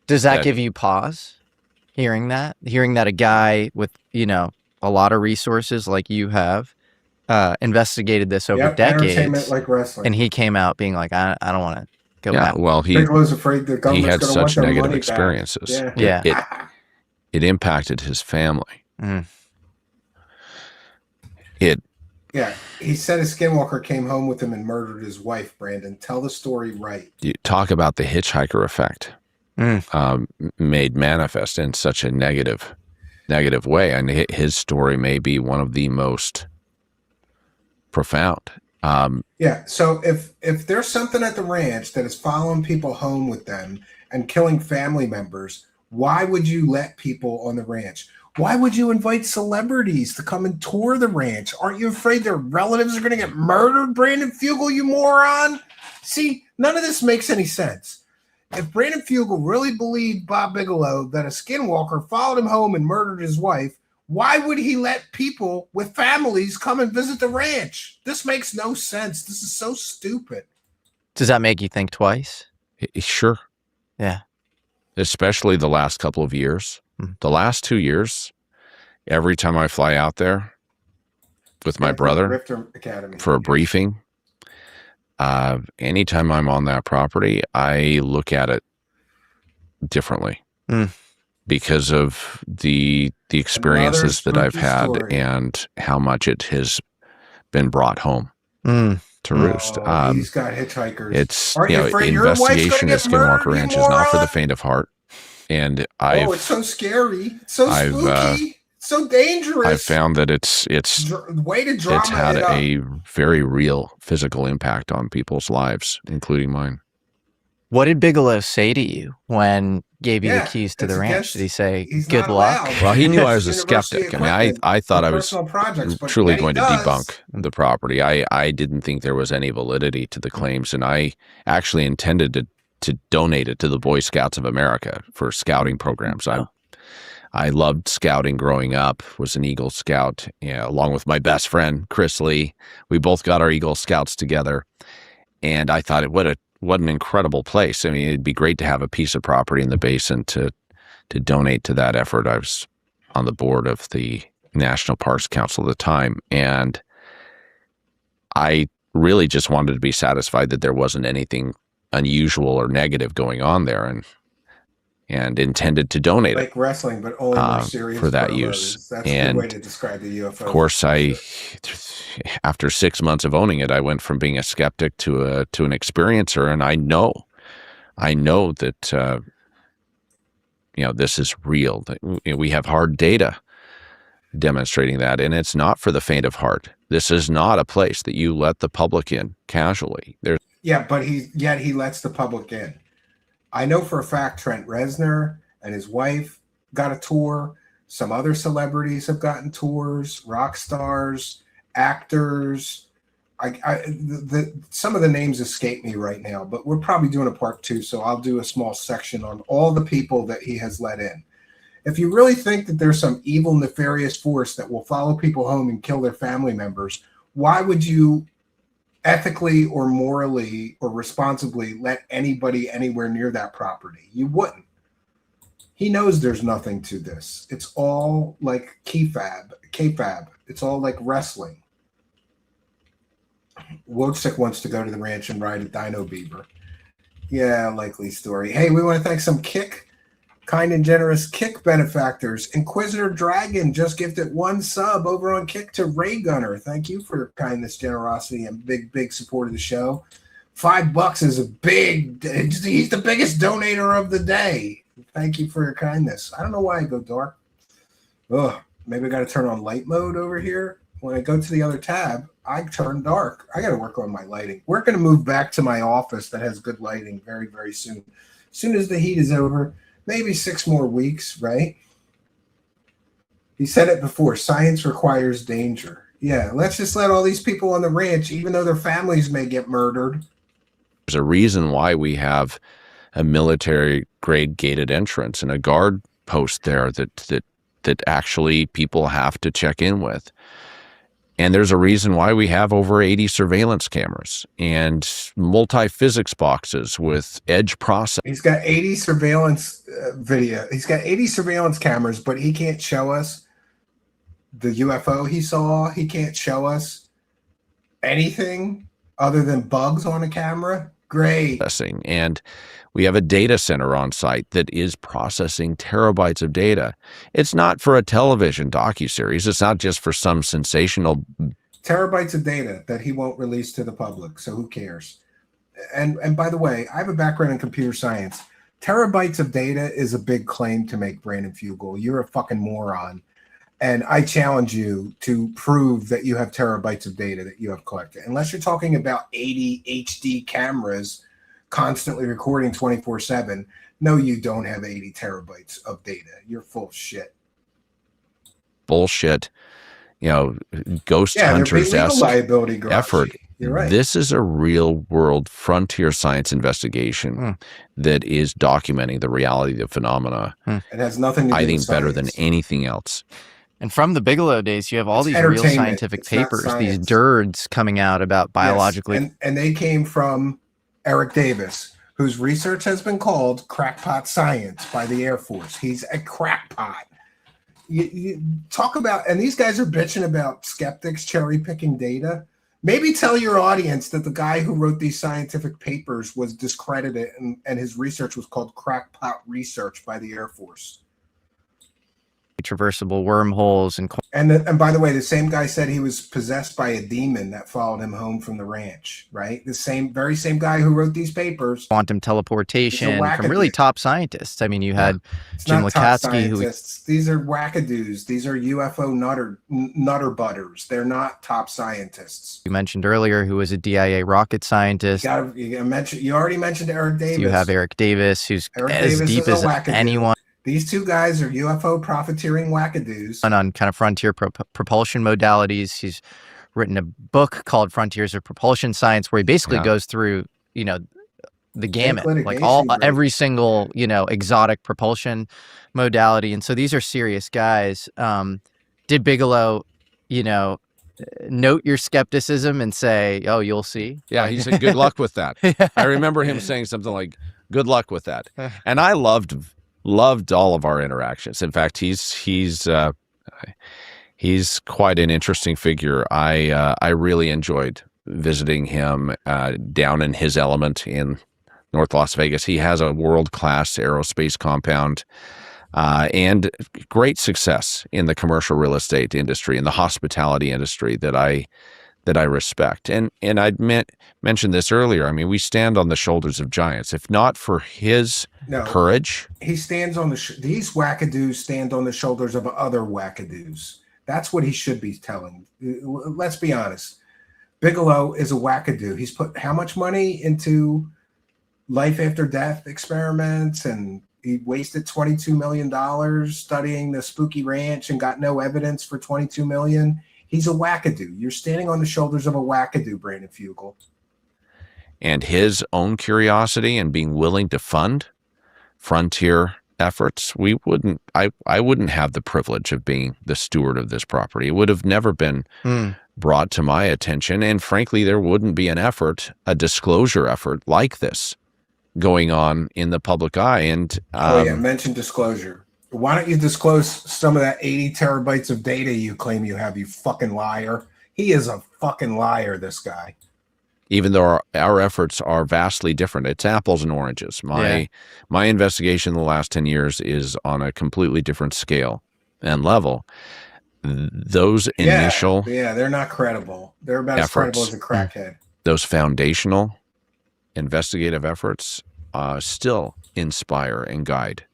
Does that give you pause? Hearing that a guy with, a lot of resources like you have, investigated this over decades, entertainment like wrestling. and he came out being like, I don't want to go back. Well, Bigelow's afraid the he government's had gonna want such their negative money experiences. back. Yeah. It impacted his family. Mm. Yeah, he said a skinwalker came home with him and murdered his wife. Brandon, tell the story right. You talk about the hitchhiker effect made manifest in such a negative way, and his story may be one of the most profound. So if there's something at the ranch that is following people home with them and killing family members, why would you let people on the ranch? Why would you invite celebrities to come and tour the ranch? Aren't you afraid their relatives are going to get murdered, Brandon Fugal, you moron? See, none of this makes any sense. If Brandon Fugal really believed Bob Bigelow that a skinwalker followed him home and murdered his wife, why would he let people with families come and visit the ranch? This makes no sense. This is so stupid. Does that make you think twice? Sure. Yeah. Especially the last couple of years. The last 2 years, every time I fly out there with my brother for a briefing, anytime I'm on that property, I look at it differently because of the experiences that I've had and how much it has been brought home to roost. He's got hitchhikers. It's investigation at Skinwalker Ranch is not for the faint of heart. And it's so scary. It's so spooky. It's so dangerous. I've found that it's way to drama it's had it up. a very real physical impact on people's lives, including mine. What did Bigelow say to you when gave you the keys to the ranch? Did he say good luck? Well, he knew I was a skeptic. I mean, I thought I was truly going to debunk the property. I didn't think there was any validity to the claims, and I actually intended to donate it to the Boy Scouts of America for scouting programs. I loved scouting growing up, was an Eagle Scout, along with my best friend, Chris Lee. We both got our Eagle Scouts together, and I thought, what an incredible place. I mean, it'd be great to have a piece of property in the basin to donate to that effort. I was on the board of the National Parks Council at the time, and I really just wanted to be satisfied that there wasn't anything unusual or negative going on there, and intended to donate like wrestling, but only more serious for that promos. use. That's and a good way to describe the UFO. Of course, after 6 months of owning it, I went from being a skeptic to an experiencer, and I know that this is real. That we have hard data demonstrating that, and it's not for the faint of heart. This is not a place that you let the public in casually. Yeah, but he lets the public in. I know for a fact Trent Reznor and his wife got a tour. Some other celebrities have gotten tours, rock stars, actors. some of the names escape me right now, but we're probably doing a part 2, so I'll do a small section on all the people that he has let in. If you really think that there's some evil, nefarious force that will follow people home and kill their family members, why would you ethically or morally or responsibly let anybody anywhere near that property? You wouldn't. He knows there's nothing to this. It's all like kayfabe. It's all like wrestling. Wojcik wants to go to the ranch and ride a dino beaver. Yeah, likely story. Hey, we want to thank some kind and generous Kick benefactors. Inquisitor Dragon just gifted 1 sub over on Kick to Ray Gunner. Thank you for your kindness, generosity, and big support of the show. $5 is a big. He's the biggest donator of the day. Thank you for your kindness. I don't know why I go dark. Ugh, maybe I got to turn on light mode over here. When I go to the other tab, I turn dark. I got to work on my lighting. We're going to move back to my office that has good lighting very, very soon. As soon as the heat is over. Maybe 6 more weeks, right? He said it before, science requires danger. Yeah, let's just let all these people on the ranch, even though their families may get murdered. There's a reason why we have a military-grade gated entrance and a guard post there that actually people have to check in with. And there's a reason why we have over 80 surveillance cameras and multi-physics boxes with edge processing. He's got 80 surveillance video. He's got 80 surveillance cameras, but he can't show us the UFO he saw. He can't show us anything other than bugs on a camera. Great. And we have a data center on site that is processing terabytes of data. It's not for a television docuseries. It's not just for some sensational terabytes of data that he won't release to the public. So who cares? And by the way, I have a background in computer science. Terabytes of data is a big claim to make, Brandon Fugal. You're a fucking moron. And I challenge you to prove that you have terabytes of data that you have collected. Unless you're talking about 80 HD cameras constantly recording 24/7. No, you don't have 80 terabytes of data. You're full of shit. Bullshit. Ghost hunters-esque effort. You're right. This is a real-world frontier science investigation that is documenting the reality of the phenomena. It has nothing to do I think with better science. than anything else. And from the Bigelow days, you have all these real scientific papers, these DIRDs coming out about biologically. Yes. And they came from Eric Davis, whose research has been called crackpot science by the Air Force. He's a crackpot. You talk about, and these guys are bitching about skeptics cherry picking data. Maybe tell your audience that the guy who wrote these scientific papers was discredited and his research was called crackpot research by the Air Force. Traversable wormholes and by the way, the same guy said he was possessed by a demon that followed him home from the ranch, right? The very same guy who wrote these papers. Quantum teleportation from really top scientists. I mean, you had Jim Lukatsky, who these are wackadoos. These are UFO nutter butters. They're not top scientists. You mentioned earlier, who was a DIA rocket scientist. You already mentioned Eric Davis. You have Eric Davis, who's as deep as anyone. These 2 guys are UFO profiteering wackadoos. And on kind of frontier propulsion modalities. He's written a book called Frontiers of Propulsion Science, where he basically goes through, the gamut, like every single, exotic propulsion modality. And so these are serious guys. Did Bigelow, note your skepticism and say, "Oh, you'll see"? Yeah, he said, "Good luck with that." I remember him saying something like, "Good luck with that." And I loved all of our interactions. In fact, he's quite an interesting figure. I really enjoyed visiting him down in his element in North Las Vegas. He has a world-class aerospace compound and great success in the commercial real estate industry and the hospitality industry that I respect. And I'd mentioned this earlier. I mean, we stand on the shoulders of giants. If not for his courage, he stands on these wackadoos stand on the shoulders of other wackadoos. That's what he should be telling. Let's be honest. Bigelow is a wackadoo. He's put how much money into life after death experiments, and he wasted $22 million studying the spooky ranch and got no evidence for $22 million. He's a wackadoo. You're standing on the shoulders of a wackadoo, Brandon Fugal. And his own curiosity and being willing to fund frontier efforts, I wouldn't have the privilege of being the steward of this property. It would have never been brought to my attention. And frankly, there wouldn't be a disclosure effort like this going on in the public eye. And mention disclosure. Why don't you disclose some of that 80 terabytes of data you claim you have, you fucking liar? He is a fucking liar, this guy. Even though our efforts are vastly different. It's apples and oranges. My investigation in the last 10 years is on a completely different scale and level. Those initial they're not credible. They're about as credible as a crackhead. Those foundational investigative efforts still inspire and guide.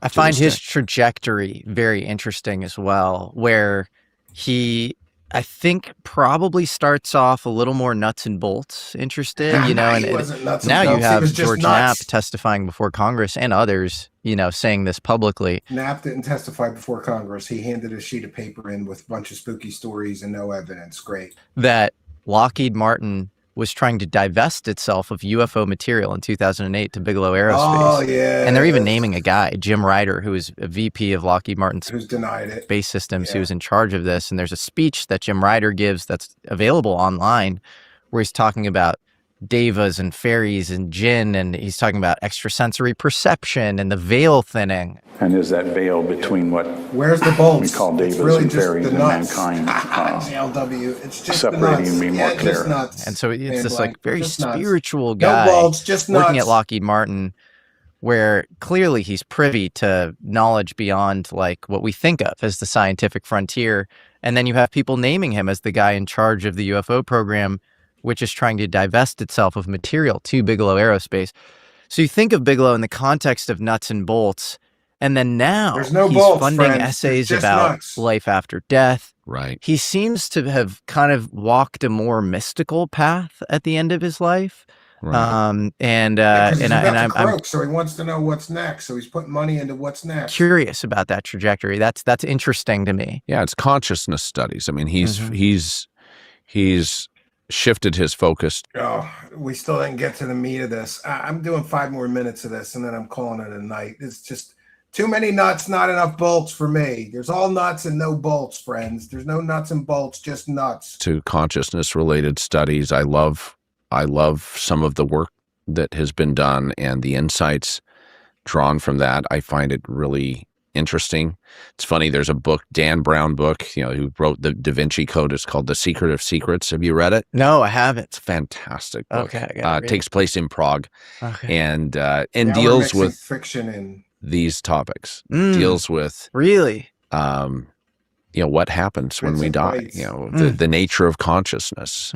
I find his trajectory very interesting as well, where he, I think, probably starts off a little more nuts and bolts interested, and now you have George Knapp testifying before Congress and others, saying this publicly. Knapp didn't testify before Congress. He handed a sheet of paper in with a bunch of spooky stories and no evidence. Great. That Lockheed Martin was trying to divest itself of UFO material in 2008 to Bigelow Aerospace. Oh, yeah. And they're even naming a guy, Jim Ryder, who is a VP of Lockheed Martin's who's denied it. Space Systems, who was in charge of this. And there's a speech that Jim Ryder gives that's available online where he's talking about devas and fairies and jinn, and he's talking about extrasensory perception and the veil thinning. And is that veil between what where's the bolts? We call devas really and fairies and mankind it's just separating and being more clear. And so it's this like very spiritual guy working at Lockheed Martin, where clearly he's privy to knowledge beyond like what we think of as the scientific frontier. And then you have people naming him as the guy in charge of the UFO program, which is trying to divest itself of material to Bigelow Aerospace. So you think of Bigelow in the context of nuts and bolts, and then now he's funding essays about life after death. Right. He seems to have kind of walked a more mystical path at the end of his life. Right. I'm so he wants to know what's next. So he's putting money into what's next. Curious about that trajectory. That's interesting to me. Yeah, it's consciousness studies. I mean, he's shifted his focus. Oh, we still didn't get to the meat of this. I'm doing 5 more minutes of this, and then I'm calling it a night. It's just too many nuts, not enough bolts for me. There's all nuts and no bolts, friends. There's no nuts and bolts, just nuts. To consciousness-related studies, I love some of the work that has been done and the insights drawn from that. I find it really interesting. It's funny, there's a book, Dan Brown book, who wrote the Da Vinci Code. It's called The Secret of Secrets. Have you read it? No, I haven't. It's a fantastic book. Okay, it takes place in Prague, and now deals with fiction and these topics. Deals with really what happens when we die, the nature of consciousness,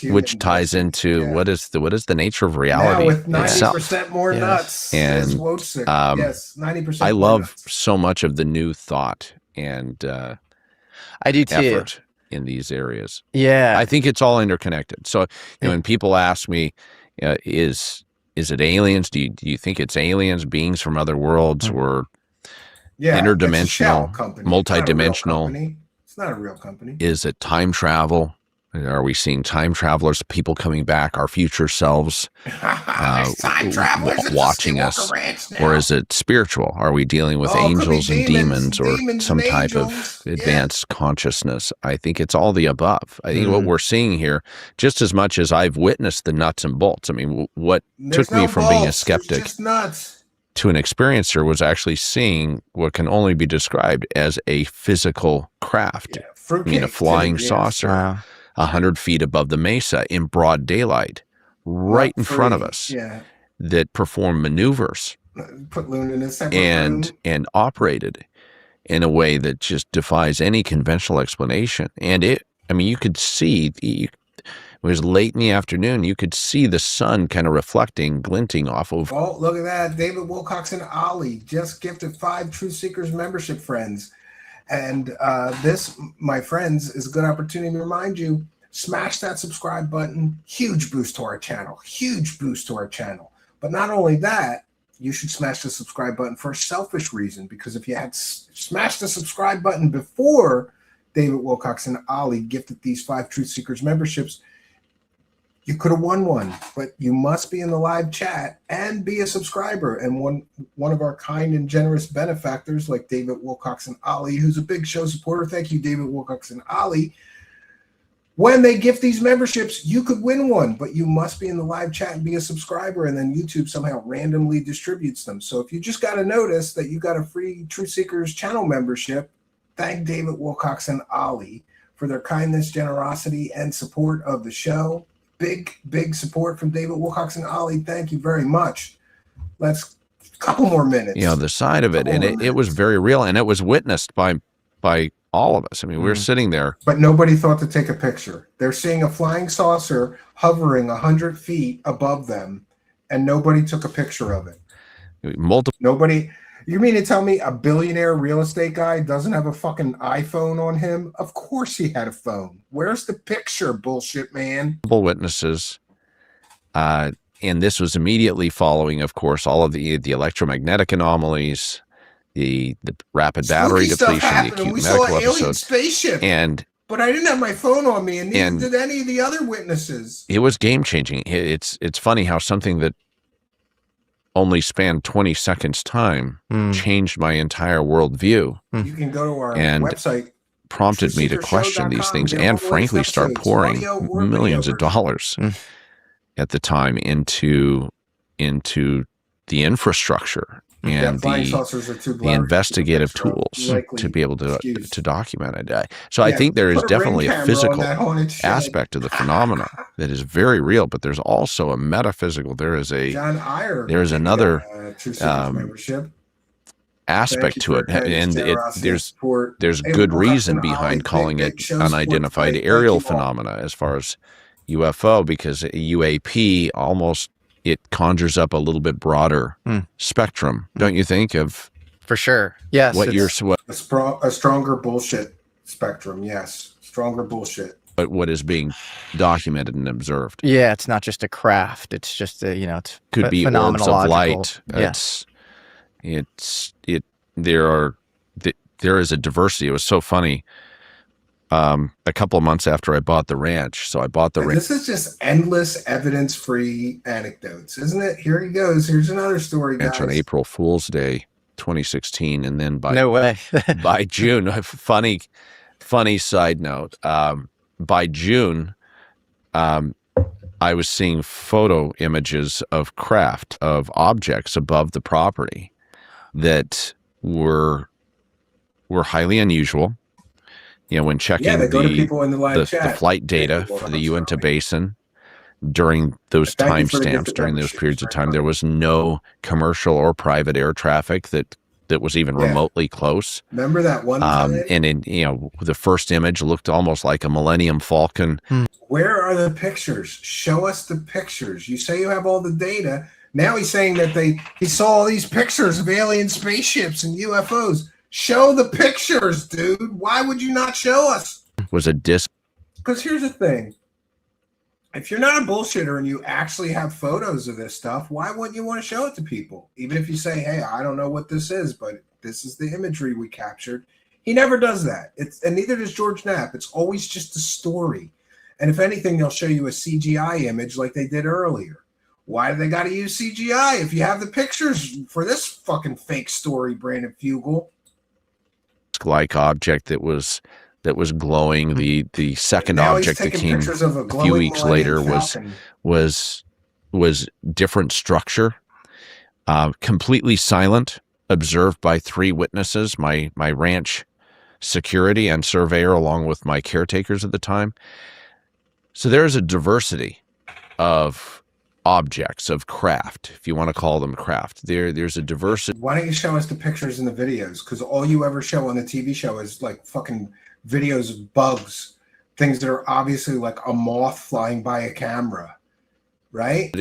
which ties into what is the nature of reality now with 90% itself. more nuts. And 90%. I love so much of the new thought and I do too. effort in these areas. Yeah, I think it's all interconnected. So when people ask me, is it aliens? Do you think it's aliens, beings from other worlds, or interdimensional, multidimensional? It's not a real company. Is it time travel? Are we seeing time travelers, people coming back, our future selves watching us? Or is it spiritual? Are we dealing with angels and demons or some type of advanced consciousness? I think it's all the above. I think what we're seeing here, just as much as I've witnessed the nuts and bolts, I mean, what took me from being a skeptic to an experiencer was actually seeing what can only be described as a physical craft. I mean, a flying saucer, 100 feet above the mesa in broad daylight, right in front of us, that performed maneuvers, put Loon in a separate and operated in a way that just defies any conventional explanation. And you could see, it was late in the afternoon, you could see the sun kind of reflecting, glinting off of. Oh, look at that. David Wilcox and Ollie just gifted 5 Truth Seekers membership friends. And this, my friends, is a good opportunity to remind you, smash that subscribe button. Huge boost to our channel. Huge boost to our channel. But not only that, you should smash the subscribe button for a selfish reason, because if you had smashed the subscribe button before David Wilcox and Ollie gifted these 5 Truth Seekers memberships, you could have won one, but you must be in the live chat and be a subscriber. And one of our kind and generous benefactors, like David Wilcox and Ollie, who's a big show supporter. Thank you, David Wilcox and Ollie. When they gift these memberships, you could win one, but you must be in the live chat and be a subscriber, and then YouTube somehow randomly distributes them. So if you just got to notice that you got a free Truth Seekers channel membership, thank David Wilcox and Ollie for their kindness, generosity, and support of the show. Big support from David Wilcox and Ollie. Thank you very much. Let's a couple more minutes. You know, the side of it, and it was very real, and it was witnessed by all of us. I mean, we were sitting there. But nobody thought to take a picture. They're seeing a flying saucer hovering 100 feet above them, and nobody took a picture of it. Nobody. You mean to tell me a billionaire real estate guy doesn't have a fucking iPhone on him? Of course he had a phone. Where's the picture, bullshit man? Multiple witnesses. And this was immediately following, of course, all of the electromagnetic anomalies, the rapid battery depletion, the acute medical episodes. Spaceship. But I didn't have my phone on me, and neither did any of the other witnesses. It was game-changing. It's funny how something that only spanned 20 seconds time changed my entire worldview. You can go to our and website, prompted me to question these things and frankly start pouring millions of dollars at the time into the infrastructure and the investigative tools to be able to document it. So I think there is definitely a physical aspect of the phenomena that is very real, but there's also a metaphysical. There is another aspect to it, and there's good reason behind calling it unidentified aerial phenomena as far as UFO, because UAP almost it conjures up a little bit broader spectrum, don't you think? Of for sure, yes. A stronger bullshit spectrum, yes, stronger bullshit. But what is being documented and observed? Yeah, it's not just a craft; it's just it's could be orbs of light. There is a diversity. It was so funny. A couple of months after I bought the ranch, so I bought the ranch. This is just endless evidence-free anecdotes, isn't it? Here he goes. Here's another story, guys. On April Fool's Day, 2016, and then by no way by June. Funny side note. By June, I was seeing photo images of craft, of objects above the property that were highly unusual. You know, when checking the flight data for the Uinta Basin during those timestamps, during those periods of time, there was no commercial or private air traffic that was even remotely close. Remember that one time? And the first image looked almost like a Millennium Falcon. Where are the pictures? Show us the pictures. You say you have all the data. Now he's saying that he saw all these pictures of alien spaceships and UFOs. Show the pictures, dude. Why would you not show us? Was a disc. Because here's the thing. If you're not a bullshitter and you actually have photos of this stuff, why wouldn't you want to show it to people? Even if you say, hey, I don't know what this is, but this is the imagery we captured. He never does that. And neither does George Knapp. It's always just a story. And if anything, they'll show you a CGI image like they did earlier. Why do they got to use CGI if you have the pictures for this fucking fake story, Brandon Fugal? Like object that was glowing. The second object that came a few weeks later was different structure, completely silent, observed by 3 witnesses, my ranch security and surveyor, along with my caretakers at the time. So there's a diversity of objects, of craft, if you want to call them craft. There's a diversity. Why don't you show us the pictures in the videos? Because all you ever show on the TV show is like fucking videos of bugs, things that are obviously like a moth flying by a camera, right?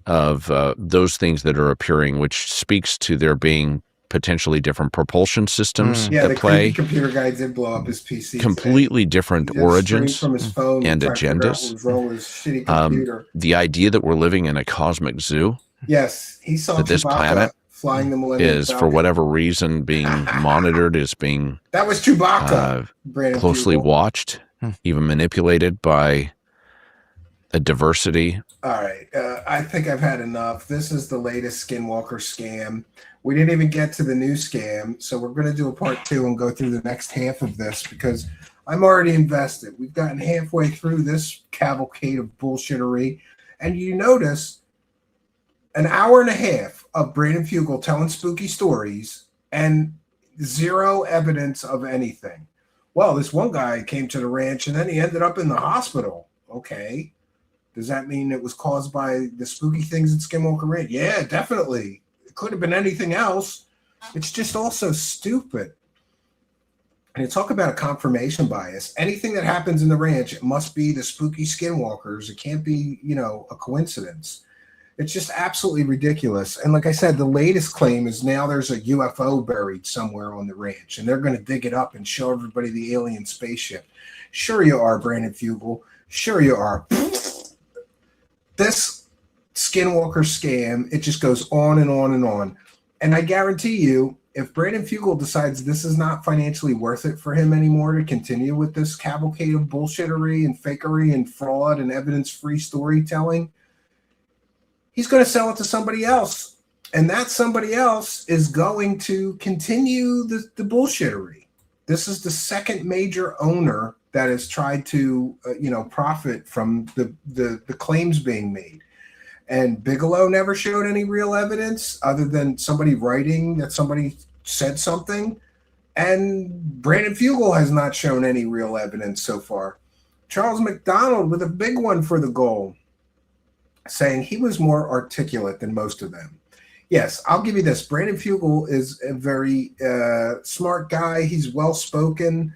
Of those things that are appearing, which speaks to there being potentially different propulsion systems at play. Computer guy did blow up his PC. Completely different origins from his phone and agendas. What was wrong with his shitty computer. The idea that we're living in a cosmic zoo. Yes, he saw that this planet flying the Millennium is, for Falcon. whatever reason, being monitored, is being That was Chewbacca. closely watched, even manipulated by a diversity. All right. I think I've had enough. This is the latest Skinwalker scam. We didn't even get to the new scam, so we're going to do a part 2 and go through the next half of this because I'm already invested. We've gotten halfway through this cavalcade of bullshittery, and you notice an hour and a half of Brandon Fugal telling spooky stories and zero evidence of anything. Well, this one guy came to the ranch and then he ended up in the hospital. Okay. Does that mean it was caused by the spooky things at Skinwalker Ranch? Yeah, definitely. It could have been anything else. It's just all so stupid. And you talk about a confirmation bias. Anything that happens in the ranch, it must be the spooky skinwalkers. It can't be, a coincidence. It's just absolutely ridiculous. And like I said, the latest claim is now there's a UFO buried somewhere on the ranch, and they're going to dig it up and show everybody the alien spaceship. Sure you are, Brandon Fugal. Sure you are. This Skinwalker scam, it just goes on and on and on. And I guarantee you, if Brandon Fugal decides this is not financially worth it for him anymore to continue with this cavalcade of bullshittery and fakery and fraud and evidence-free storytelling, he's going to sell it to somebody else. And that somebody else is going to continue the bullshittery. This is the second major owner that has tried to, profit from the claims being made. And Bigelow never showed any real evidence other than somebody writing that somebody said something. And Brandon Fugal has not shown any real evidence so far. Charles McDonald with a big one for the goal, saying he was more articulate than most of them. Yes, I'll give you this. Brandon Fugal is a very smart guy. He's well-spoken,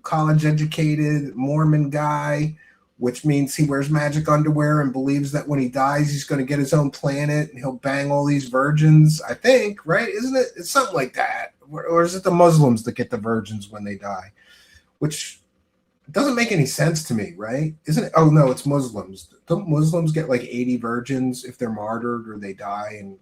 college-educated, Mormon guy, which means he wears magic underwear and believes that when he dies, he's going to get his own planet and he'll bang all these virgins, I think, right? Isn't it? It's something like that. Or is it the Muslims that get the virgins when they die? Which doesn't make any sense to me, right? Isn't it? Oh, no, it's Muslims. Don't Muslims get like 80 virgins if they're martyred or they die? And,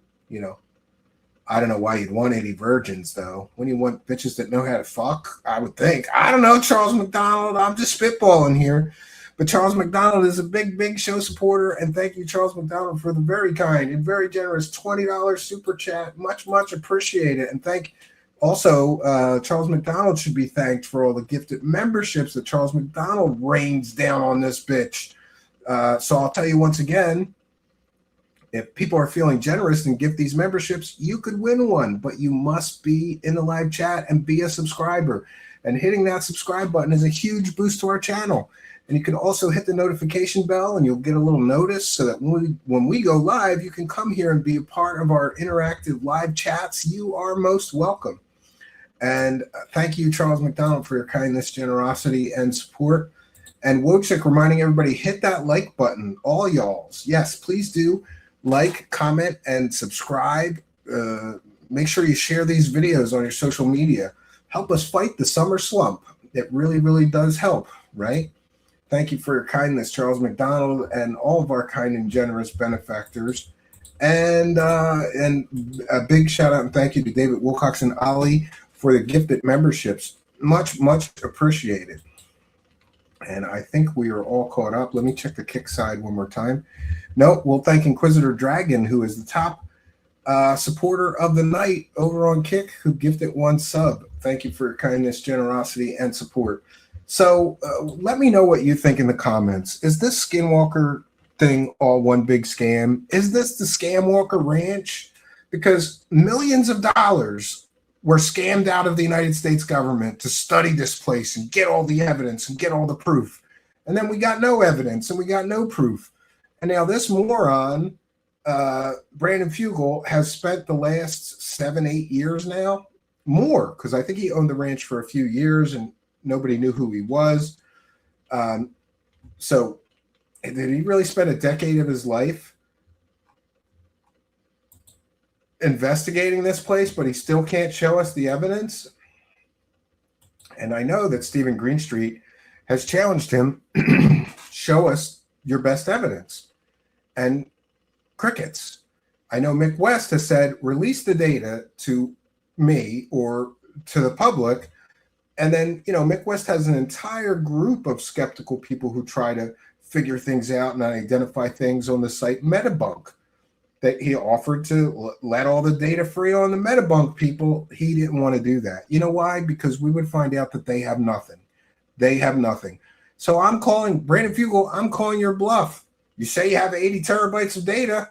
I don't know why you'd want 80 virgins, though. When you want bitches that know how to fuck, I would think. I don't know, Charles McDonald. I'm just spitballing here. But Charles McDonald is a big, big show supporter. And thank you, Charles McDonald, for the very kind and very generous $20 super chat. Much, much appreciated. And thank also, Charles McDonald should be thanked for all the gifted memberships that Charles McDonald rains down on this bitch. So I'll tell you once again, if people are feeling generous and gift these memberships, you could win one, but you must be in the live chat and be a subscriber. And hitting that subscribe button is a huge boost to our channel. And you can also hit the notification bell and you'll get a little notice so that when we go live, you can come here and be a part of our interactive live chats. You are most welcome. And thank you, Charles McDonald, for your kindness, generosity, and support. And Wojcik reminding everybody, hit that like button, all y'alls. Yes, please do like, comment, and subscribe. Make sure you share these videos on your social media. Help us fight the summer slump. It really, really does help, right? Thank you for your kindness, Charles McDonald, and all of our kind and generous benefactors. And a big shout out and thank you to David Wilcox and Ali for the gifted memberships. Much, much appreciated. And I think we are all caught up. Let me check the kick side one more time. No, we'll thank Inquisitor Dragon, who is the top supporter of the night over on Kick, who gifted one sub. Thank you for your kindness, generosity, and support. So let me know what you think in the comments. Is this Skinwalker thing all one big scam? Is this the Scamwalker Ranch? Because millions of dollars were scammed out of the United States government to study this place and get all the evidence and get all the proof. And then we got no evidence and we got no proof. And now this moron, Brandon Fugal, has spent the last 7-8 years now, more, because I think he owned the ranch for a few years and nobody knew who he was. So did he really spend a decade of his life investigating this place, but he still can't show us the evidence? And I know that Stephen Greenstreet has challenged him, show us your best evidence. And crickets. I know Mick West has said, release the data to me or to the public. And then, Mick West has an entire group of skeptical people who try to figure things out and identify things on the site Metabunk, that he offered to let all the data free on the Metabunk people. He didn't want to do that. You know why? Because we would find out that they have nothing. They have nothing. So I'm calling Brandon Fugal. I'm calling your bluff. You say you have 80 terabytes of data.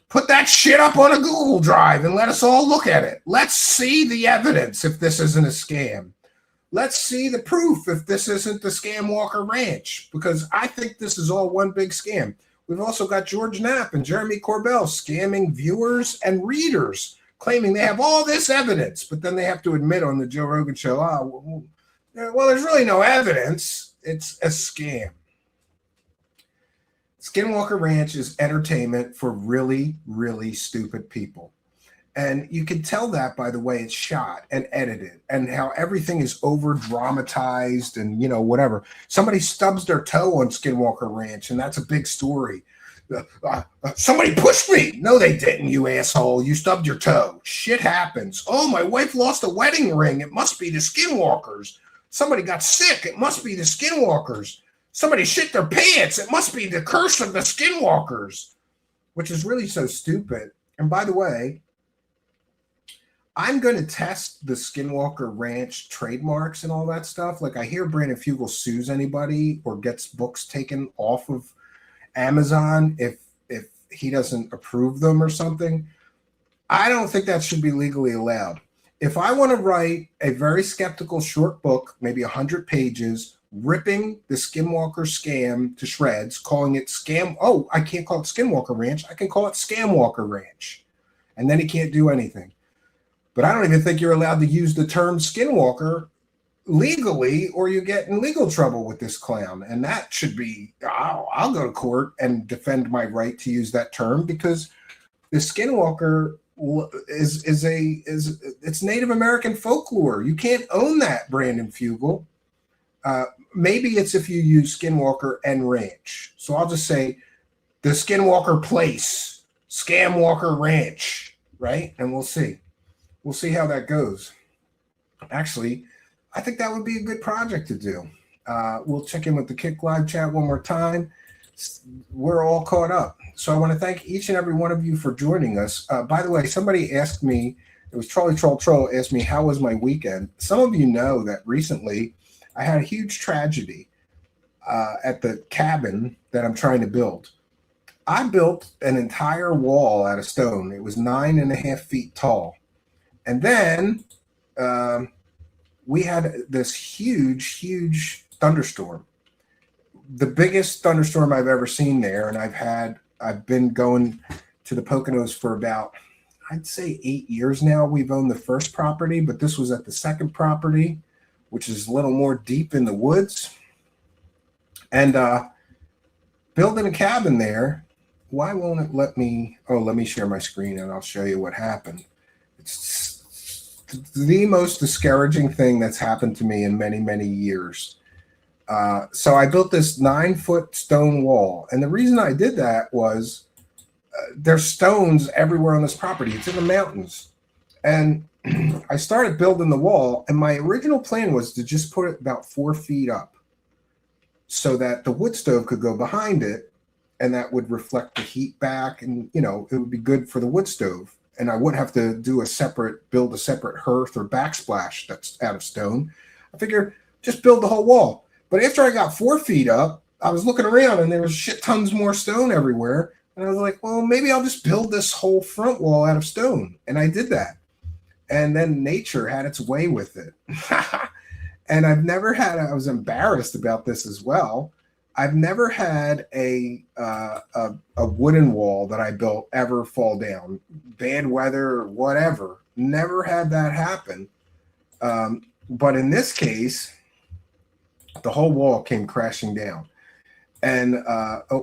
Put that shit up on a Google Drive and let us all look at it. Let's see the evidence if this isn't a scam. Let's see the proof if this isn't the SKINWALKER Ranch, because I think this is all one big scam. We've also got George Knapp and Jeremy Corbell scamming viewers and readers, claiming they have all this evidence, but then they have to admit on the Joe Rogan show, well, there's really no evidence. It's a scam. SKINWALKER Ranch is entertainment for really, really stupid people. And you can tell that by the way it's shot and edited and how everything is over dramatized and, whatever. Somebody stubs their toe on SKINWALKER Ranch, and that's a big story. Somebody pushed me. No, they didn't, you asshole. You stubbed your toe. Shit happens. Oh, my wife lost a wedding ring. It must be the SKINWALKERs. Somebody got sick. It must be the SKINWALKERs. Somebody shit their pants. It must be the curse of the SKINWALKERs, which is really so stupid. And by the way, I'm going to test the SKINWALKER Ranch trademarks and all that stuff. Like, I hear Brandon Fugal sues anybody or gets books taken off of Amazon if he doesn't approve them or something. I don't think that should be legally allowed. If I want to write a very skeptical short book, maybe 100 pages, ripping the SKINWALKER scam to shreds, calling it scam. Oh, I can't call it SKINWALKER Ranch. I can call it SKAMWALKER Ranch. And then he can't do anything. But I don't even think you're allowed to use the term SKINWALKER legally, or you get in legal trouble with this clown. And that should be, I'll go to court and defend my right to use that term, because the SKINWALKER is it's Native American folklore. You can't own that, Brandon Fugal. Maybe it's if you use SKINWALKER and Ranch. So I'll just say the SKINWALKER Place, SKAMWALKER Ranch, right? And we'll see. We'll see how that goes. Actually, I think that would be a good project to do. We'll check in with the Kick Live chat one more time. We're all caught up. So I want to thank each and every one of you for joining us. By the way, somebody asked me, it was Trolley Troll asked me, how was my weekend? Some of you know that recently I had a huge tragedy at the cabin that I'm trying to build. I built an entire wall out of stone. It was 9.5 feet tall. And then we had this huge thunderstorm, the biggest thunderstorm I've ever seen there. And I've been going to the Poconos for about, I'd say 8 years now. We've owned the first property, but this was at the second property, which is a little more deep in the woods. And building a cabin there, why won't it let me? Oh, let me share my screen and I'll show you what happened. It's the most discouraging thing that's happened to me in many years. So I built this 9-foot stone wall. And the reason I did that was there's stones everywhere on this property. It's in the mountains. And I started building the wall, and my original plan was to just put it about 4 feet up so that the wood stove could go behind it, and that would reflect the heat back, and it would be good for the wood stove. And I wouldn't have to build a separate hearth or backsplash that's out of stone. I figured just build the whole wall. But after I got 4 feet up, I was looking around and there was shit tons more stone everywhere. And I was like, well, maybe I'll just build this whole front wall out of stone. And I did that. And then nature had its way with it. And I was embarrassed about this as well. I've never had a wooden wall that I built ever fall down, bad weather or whatever. Never had that happen. But in this case, the whole wall came crashing down. And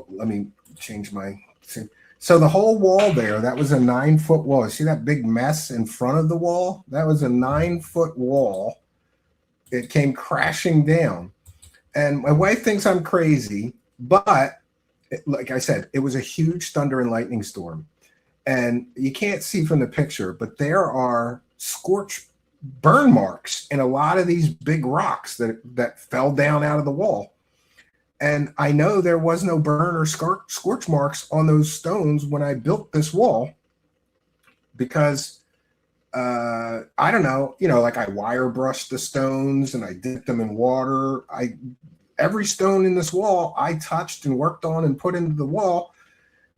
let me change my thing. So the whole wall there, that was a 9-foot wall. You see that big mess in front of the wall? That was a 9-foot wall. It came crashing down. And my wife thinks I'm crazy, but like I said, it was a huge thunder and lightning storm. And you can't see from the picture, but there are burn marks in a lot of these big rocks that fell down out of the wall. And I know there was no burn or scorch marks on those stones when I built this wall, because I don't know, like I wire brushed the stones and I dipped them in water. Every stone in this wall I touched and worked on and put into the wall.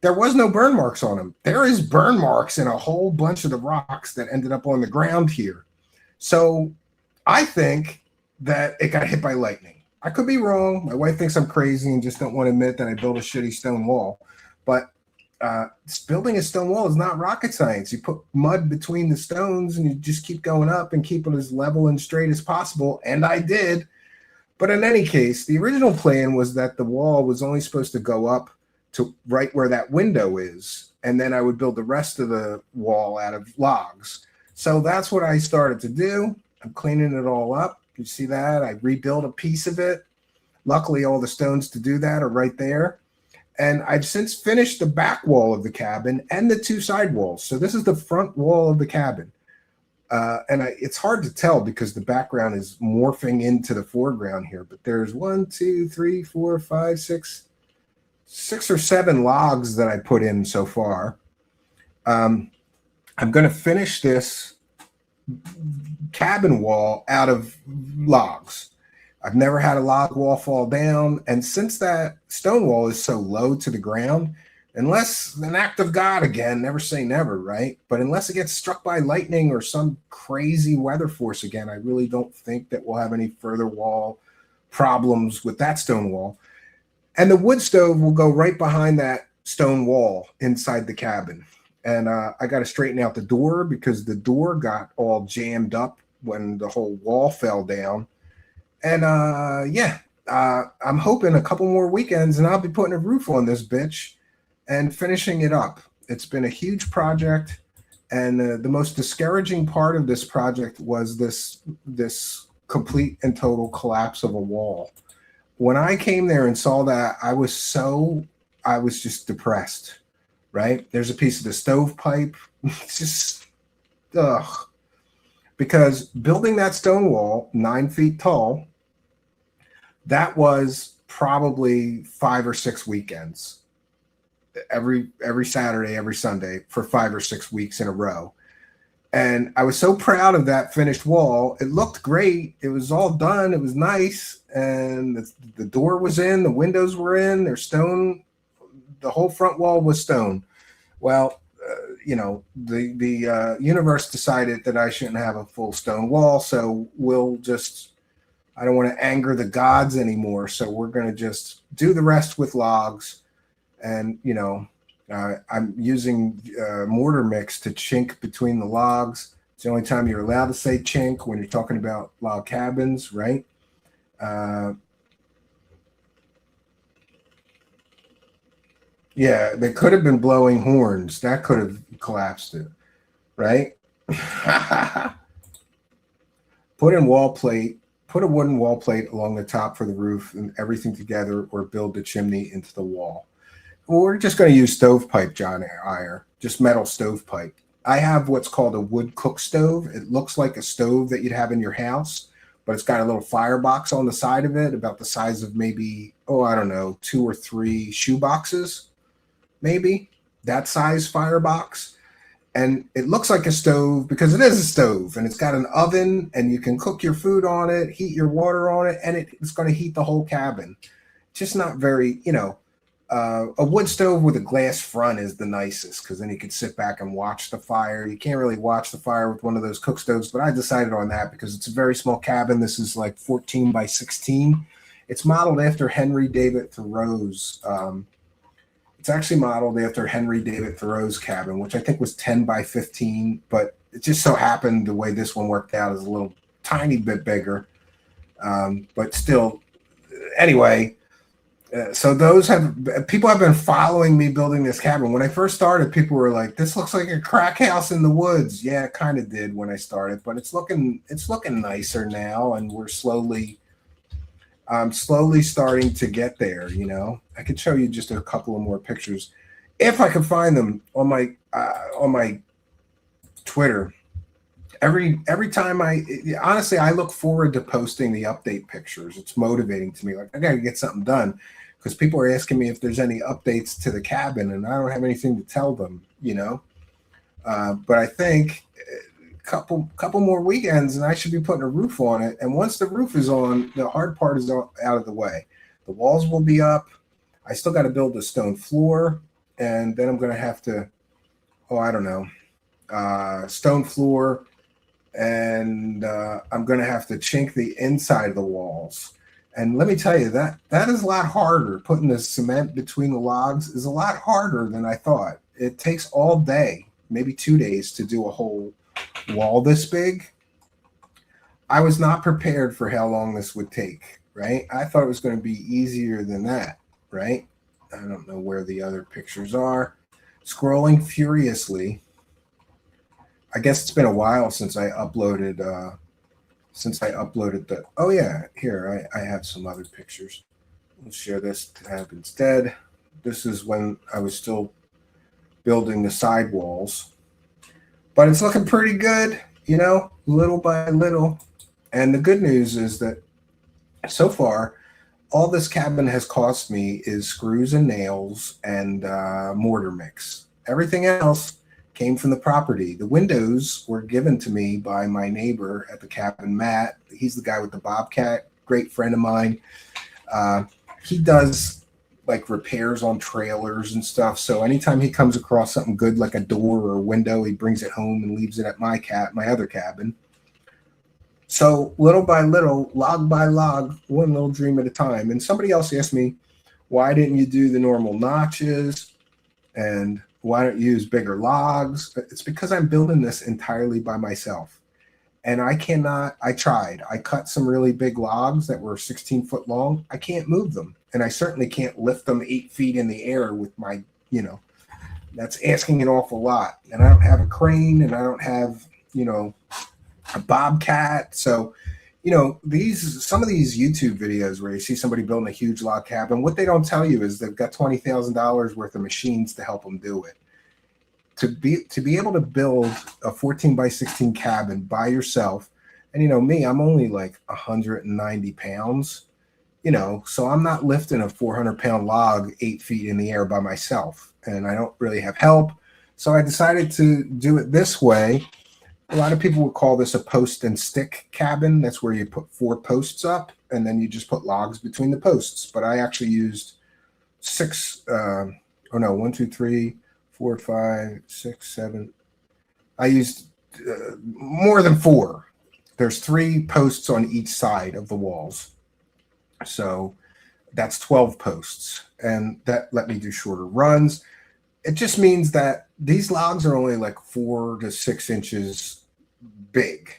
There was no burn marks on them. There is burn marks in a whole bunch of the rocks that ended up on the ground here. So I think that it got hit by lightning. I could be wrong. My wife thinks I'm crazy and just don't want to admit that I built a shitty stone wall. But building a stone wall is not rocket science. You put mud between the stones and you just keep going up and keep it as level and straight as possible. And I did. But in any case, the original plan was that the wall was only supposed to go up to right where that window is. And then I would build the rest of the wall out of logs. So that's what I started to do. I'm cleaning it all up. You see that? I rebuilt a piece of it. Luckily, all the stones to do that are right there. And I've since finished the back wall of the cabin and the two side walls. So this is the front wall of the cabin. It's hard to tell because the background is morphing into the foreground here. But there's 6 or 7 logs that I put in so far. I'm going to finish this cabin wall out of logs. I've never had a log wall fall down. And since that stone wall is so low to the ground, unless an act of God again, never say never, right? But unless it gets struck by lightning or some crazy weather force again, I really don't think that we'll have any further wall problems with that stone wall. And the wood stove will go right behind that stone wall inside the cabin. And I got to straighten out the door because the door got all jammed up when the whole wall fell down. And I'm hoping a couple more weekends and I'll be putting a roof on this bitch and finishing it up. It's been a huge project. And the most discouraging part of this project was this complete and total collapse of a wall. When I came there and saw that, I was just depressed, right? There's a piece of the stovepipe. It's just, ugh. Because building that stone wall 9 feet tall, that was probably 5 or 6 weekends. Every Saturday, every Sunday for 5 or 6 weeks in a row. And I was so proud of that finished wall. It looked great. It was all done. It was nice. And the door was in, the windows were in, they're stone. The whole front wall was stone. Well, the universe decided that I shouldn't have a full stone wall. So I don't want to anger the gods anymore. So we're going to just do the rest with logs. And, I'm using mortar mix to chink between the logs. It's the only time you're allowed to say chink when you're talking about log cabins, right? Yeah, they could have been blowing horns. That could have collapsed it, right? Put a wooden wall plate along the top for the roof and everything together, or build the chimney into the wall. We're just going to use stovepipe, John Iyer, just metal stovepipe. I have what's called a wood cook stove. It looks like a stove that you'd have in your house, but it's got a little firebox on the side of it, about the size of maybe, 2 or 3 shoe boxes, maybe, that size firebox. And it looks like a stove because it is a stove, and it's got an oven, and you can cook your food on it, heat your water on it, and it's going to heat the whole cabin. Just not very, a wood stove with a glass front is the nicest, because then you can sit back and watch the fire. You can't really watch the fire with one of those cook stoves, but I decided on that because it's a very small cabin. This is like 14 by 16. It's modeled after Henry David Thoreau's. It's actually modeled after Henry David Thoreau's cabin, which I think was 10 by 15, but it just so happened the way this one worked out is a little tiny bit bigger. But still, anyway. So people have been following me building this cabin. When I first started, people were like, "This looks like a crack house in the woods." Yeah, it kind of did when I started, but it's looking nicer now, and we're slowly starting to get there. I could show you just a couple of more pictures. if I can find them on my Twitter. Every time honestly, I look forward to posting the update pictures. It's motivating to me. Like, I gotta get something done, because people are asking me if there's any updates to the cabin, and I don't have anything to tell them, but I think couple more weekends and I should be putting a roof on it. And once the roof is on, the hard part is out of the way. The walls will be up. I still got to build a stone floor, and then I'm going to have to, stone floor, and I'm going to have to chink the inside of the walls. And let me tell you, that is a lot harder. Putting the cement between the logs is a lot harder than I thought. It takes all day, maybe 2 days, to do a whole wall this big. I was not prepared for how long this would take, right? I thought it was going to be easier than that, right? I don't know where the other pictures are. Scrolling furiously. I guess it's been a while since I uploaded oh yeah, here, I have some other pictures. Let's share this tab instead. This is when I was still building the sidewalls. But it's looking pretty good, little by little. And the good news is that so far, all this cabin has cost me is screws and nails and mortar mix. Everything else came from the property. The windows were given to me by my neighbor at the cabin, Matt. He's the guy with the Bobcat, great friend of mine. He does like repairs on trailers and stuff. So anytime he comes across something good, like a door or a window, he brings it home and leaves it at my other cabin. So little by little, log by log, one little dream at a time. And somebody else asked me, why didn't you do the normal notches? And why don't you use bigger logs? It's because I'm building this entirely by myself. And I tried. I cut some really big logs that were 16 foot long. I can't move them. And I certainly can't lift them 8 feet in the air with my, that's asking an awful lot. And I don't have a crane, and I don't have, a Bobcat. So, some of these YouTube videos where you see somebody building a huge log cabin, what they don't tell you is they've got $20,000 worth of machines to help them do it. To be able to build a 14 by 16 cabin by yourself, and me, I'm only like 190 pounds, so I'm not lifting a 400-pound log 8 feet in the air by myself, and I don't really have help. So I decided to do it this way. A lot of people would call this a post and stick cabin. That's where you put 4 posts up, and then you just put logs between the posts. But I actually used 1, 2, 3, 4, 5, 6, 7. I used more than 4. There's 3 posts on each side of the walls. So that's 12 posts. And that let me do shorter runs. It just means that these logs are only like 4 to 6 inches big.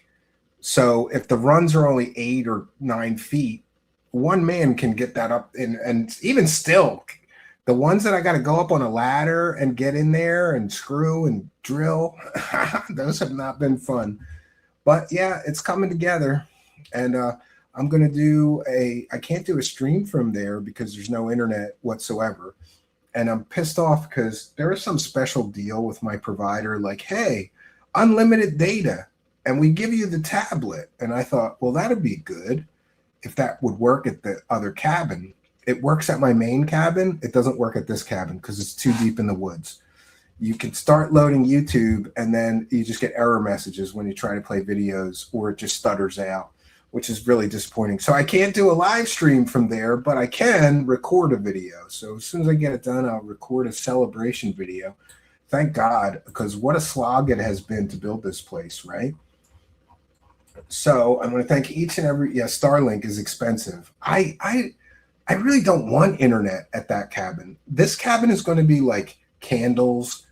So if the runs are only 8 or 9 feet, one man can get that up. And even still, the ones that I got to go up on a ladder and get in there and screw and drill, those have not been fun. But yeah, it's coming together. And I'm going to do I can't do a stream from there because there's no internet whatsoever. And I'm pissed off because there is some special deal with my provider, like, hey, unlimited data, and we give you the tablet. And I thought, well, that'd be good if that would work at the other cabin. It works at my main cabin. It doesn't work at this cabin because it's too deep in the woods. You can start loading YouTube, and then you just get error messages when you try to play videos, or it just stutters out, which is really disappointing. So I can't do a live stream from there, but I can record a video. So as soon as I get it done, I'll record a celebration video. Thank God, because what a slog it has been to build this place, right? So I'm going to thank each and every, Starlink is expensive. I really don't want internet at that cabin. This cabin is going to be like candles,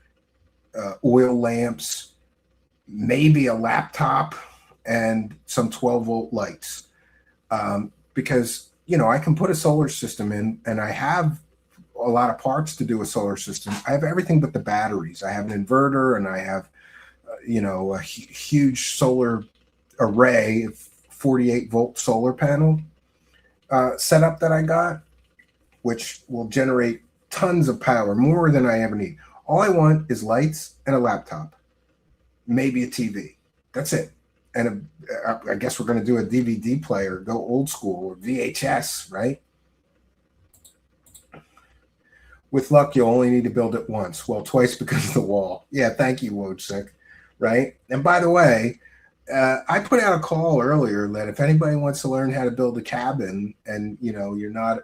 oil lamps, maybe a laptop, and some 12-volt lights, because I can put a solar system in, and I have a lot of parts to do a solar system. I have everything but the batteries. I have an inverter, and I have a huge solar array, 48-volt solar panel setup that I got, which will generate tons of power, more than I ever need. All I want is lights and a laptop, maybe a TV. That's it. And I guess we're going to do a DVD player, go old school, or VHS, right? With luck, you'll only need to build it once. Well, twice because of the wall. Yeah, thank you, Wojcik, right? And by the way, I put out a call earlier that if anybody wants to learn how to build a cabin and, you're not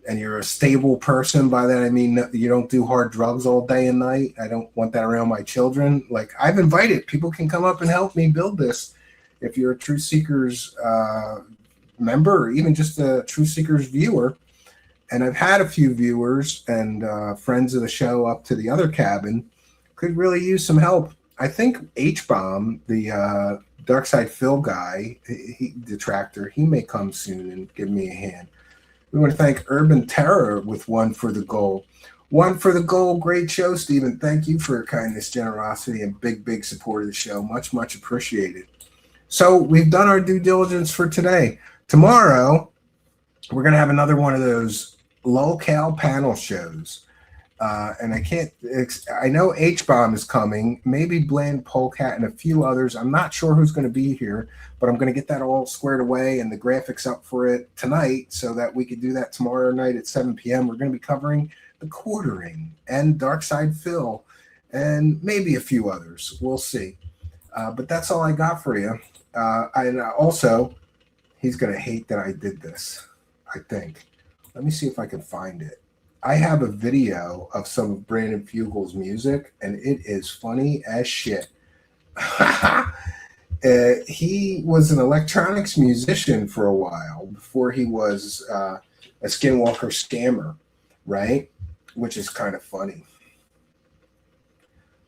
and you're a stable person, by that I mean you don't do hard drugs all day and night. I don't want that around my children. Like, I've invited people can come up and help me build this. If you're a Truth Seekers member, or even just a Truth Seekers viewer, and I've had a few viewers and friends of the show up to the other cabin, could really use some help. I think H-Bomb, the Dark Side Phil guy, detractor, he may come soon and give me a hand. We want to thank Urban Terror with One for the Goal. One for the Goal. Great show, Stephen. Thank you for your kindness, generosity, and big support of the show. Much appreciated. So we've done our due diligence for today. Tomorrow, we're going to have another one of those locale panel shows. And I know H-Bomb is coming, maybe Bland Polecat and a few others. I'm not sure who's going to be here, but I'm going to get that all squared away and the graphics up for it tonight so that we could do that tomorrow night at 7 p.m. We're going to be covering the Quartering and Dark Side Phil and maybe a few others. We'll see. But that's all I got for you. And also, he's going to hate that I did this, I think. Let me see if I can find it. I have a video of some of Brandon Fugal's music, and it is funny as shit. He was an electronics musician for a while before he was a Skinwalker scammer, right? Which is kind of funny.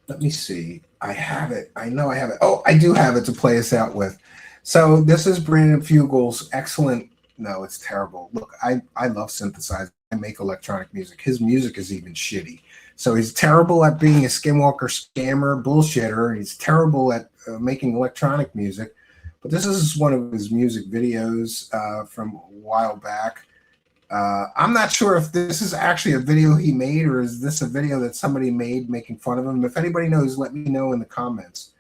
Let me see. I have it. I know I have it. Oh, I do have it to play us out with. So this is Brandon Fugal's excellent. No, it's terrible. Look, I love synthesizers. I make electronic music. His music is even shitty. So he's terrible at being a Skinwalker scammer, bullshitter. He's terrible at making electronic music. But this is one of his music videos from a while back. I'm not sure if this is actually a video he made or is this a video that somebody made making fun of him. If anybody knows, let me know in the comments.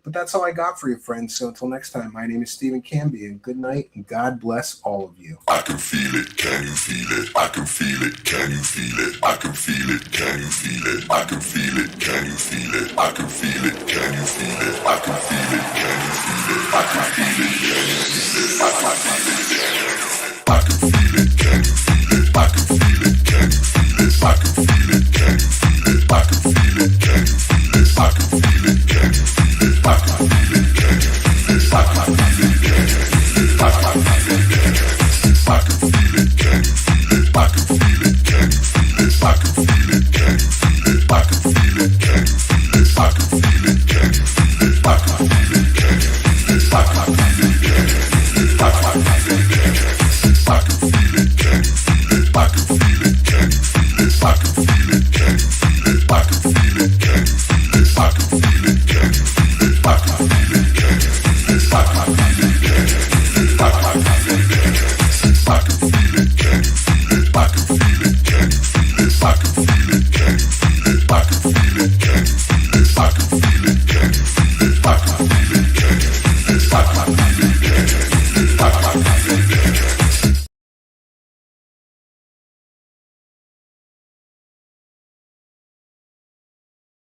But that's all I got for you, friends. So until next time, my name is Stephen Canby, and good night, and God bless all of you. I can feel it, can you feel it? I can feel it, can you feel it? I can feel it, can you feel it? I can feel it, can you feel it? I can feel it, can you feel it? I can feel it, can you feel it? I can feel it, can you feel it? I can feel it, can you feel it? I can feel it, can you feel it? I can feel it, can you feel it? I can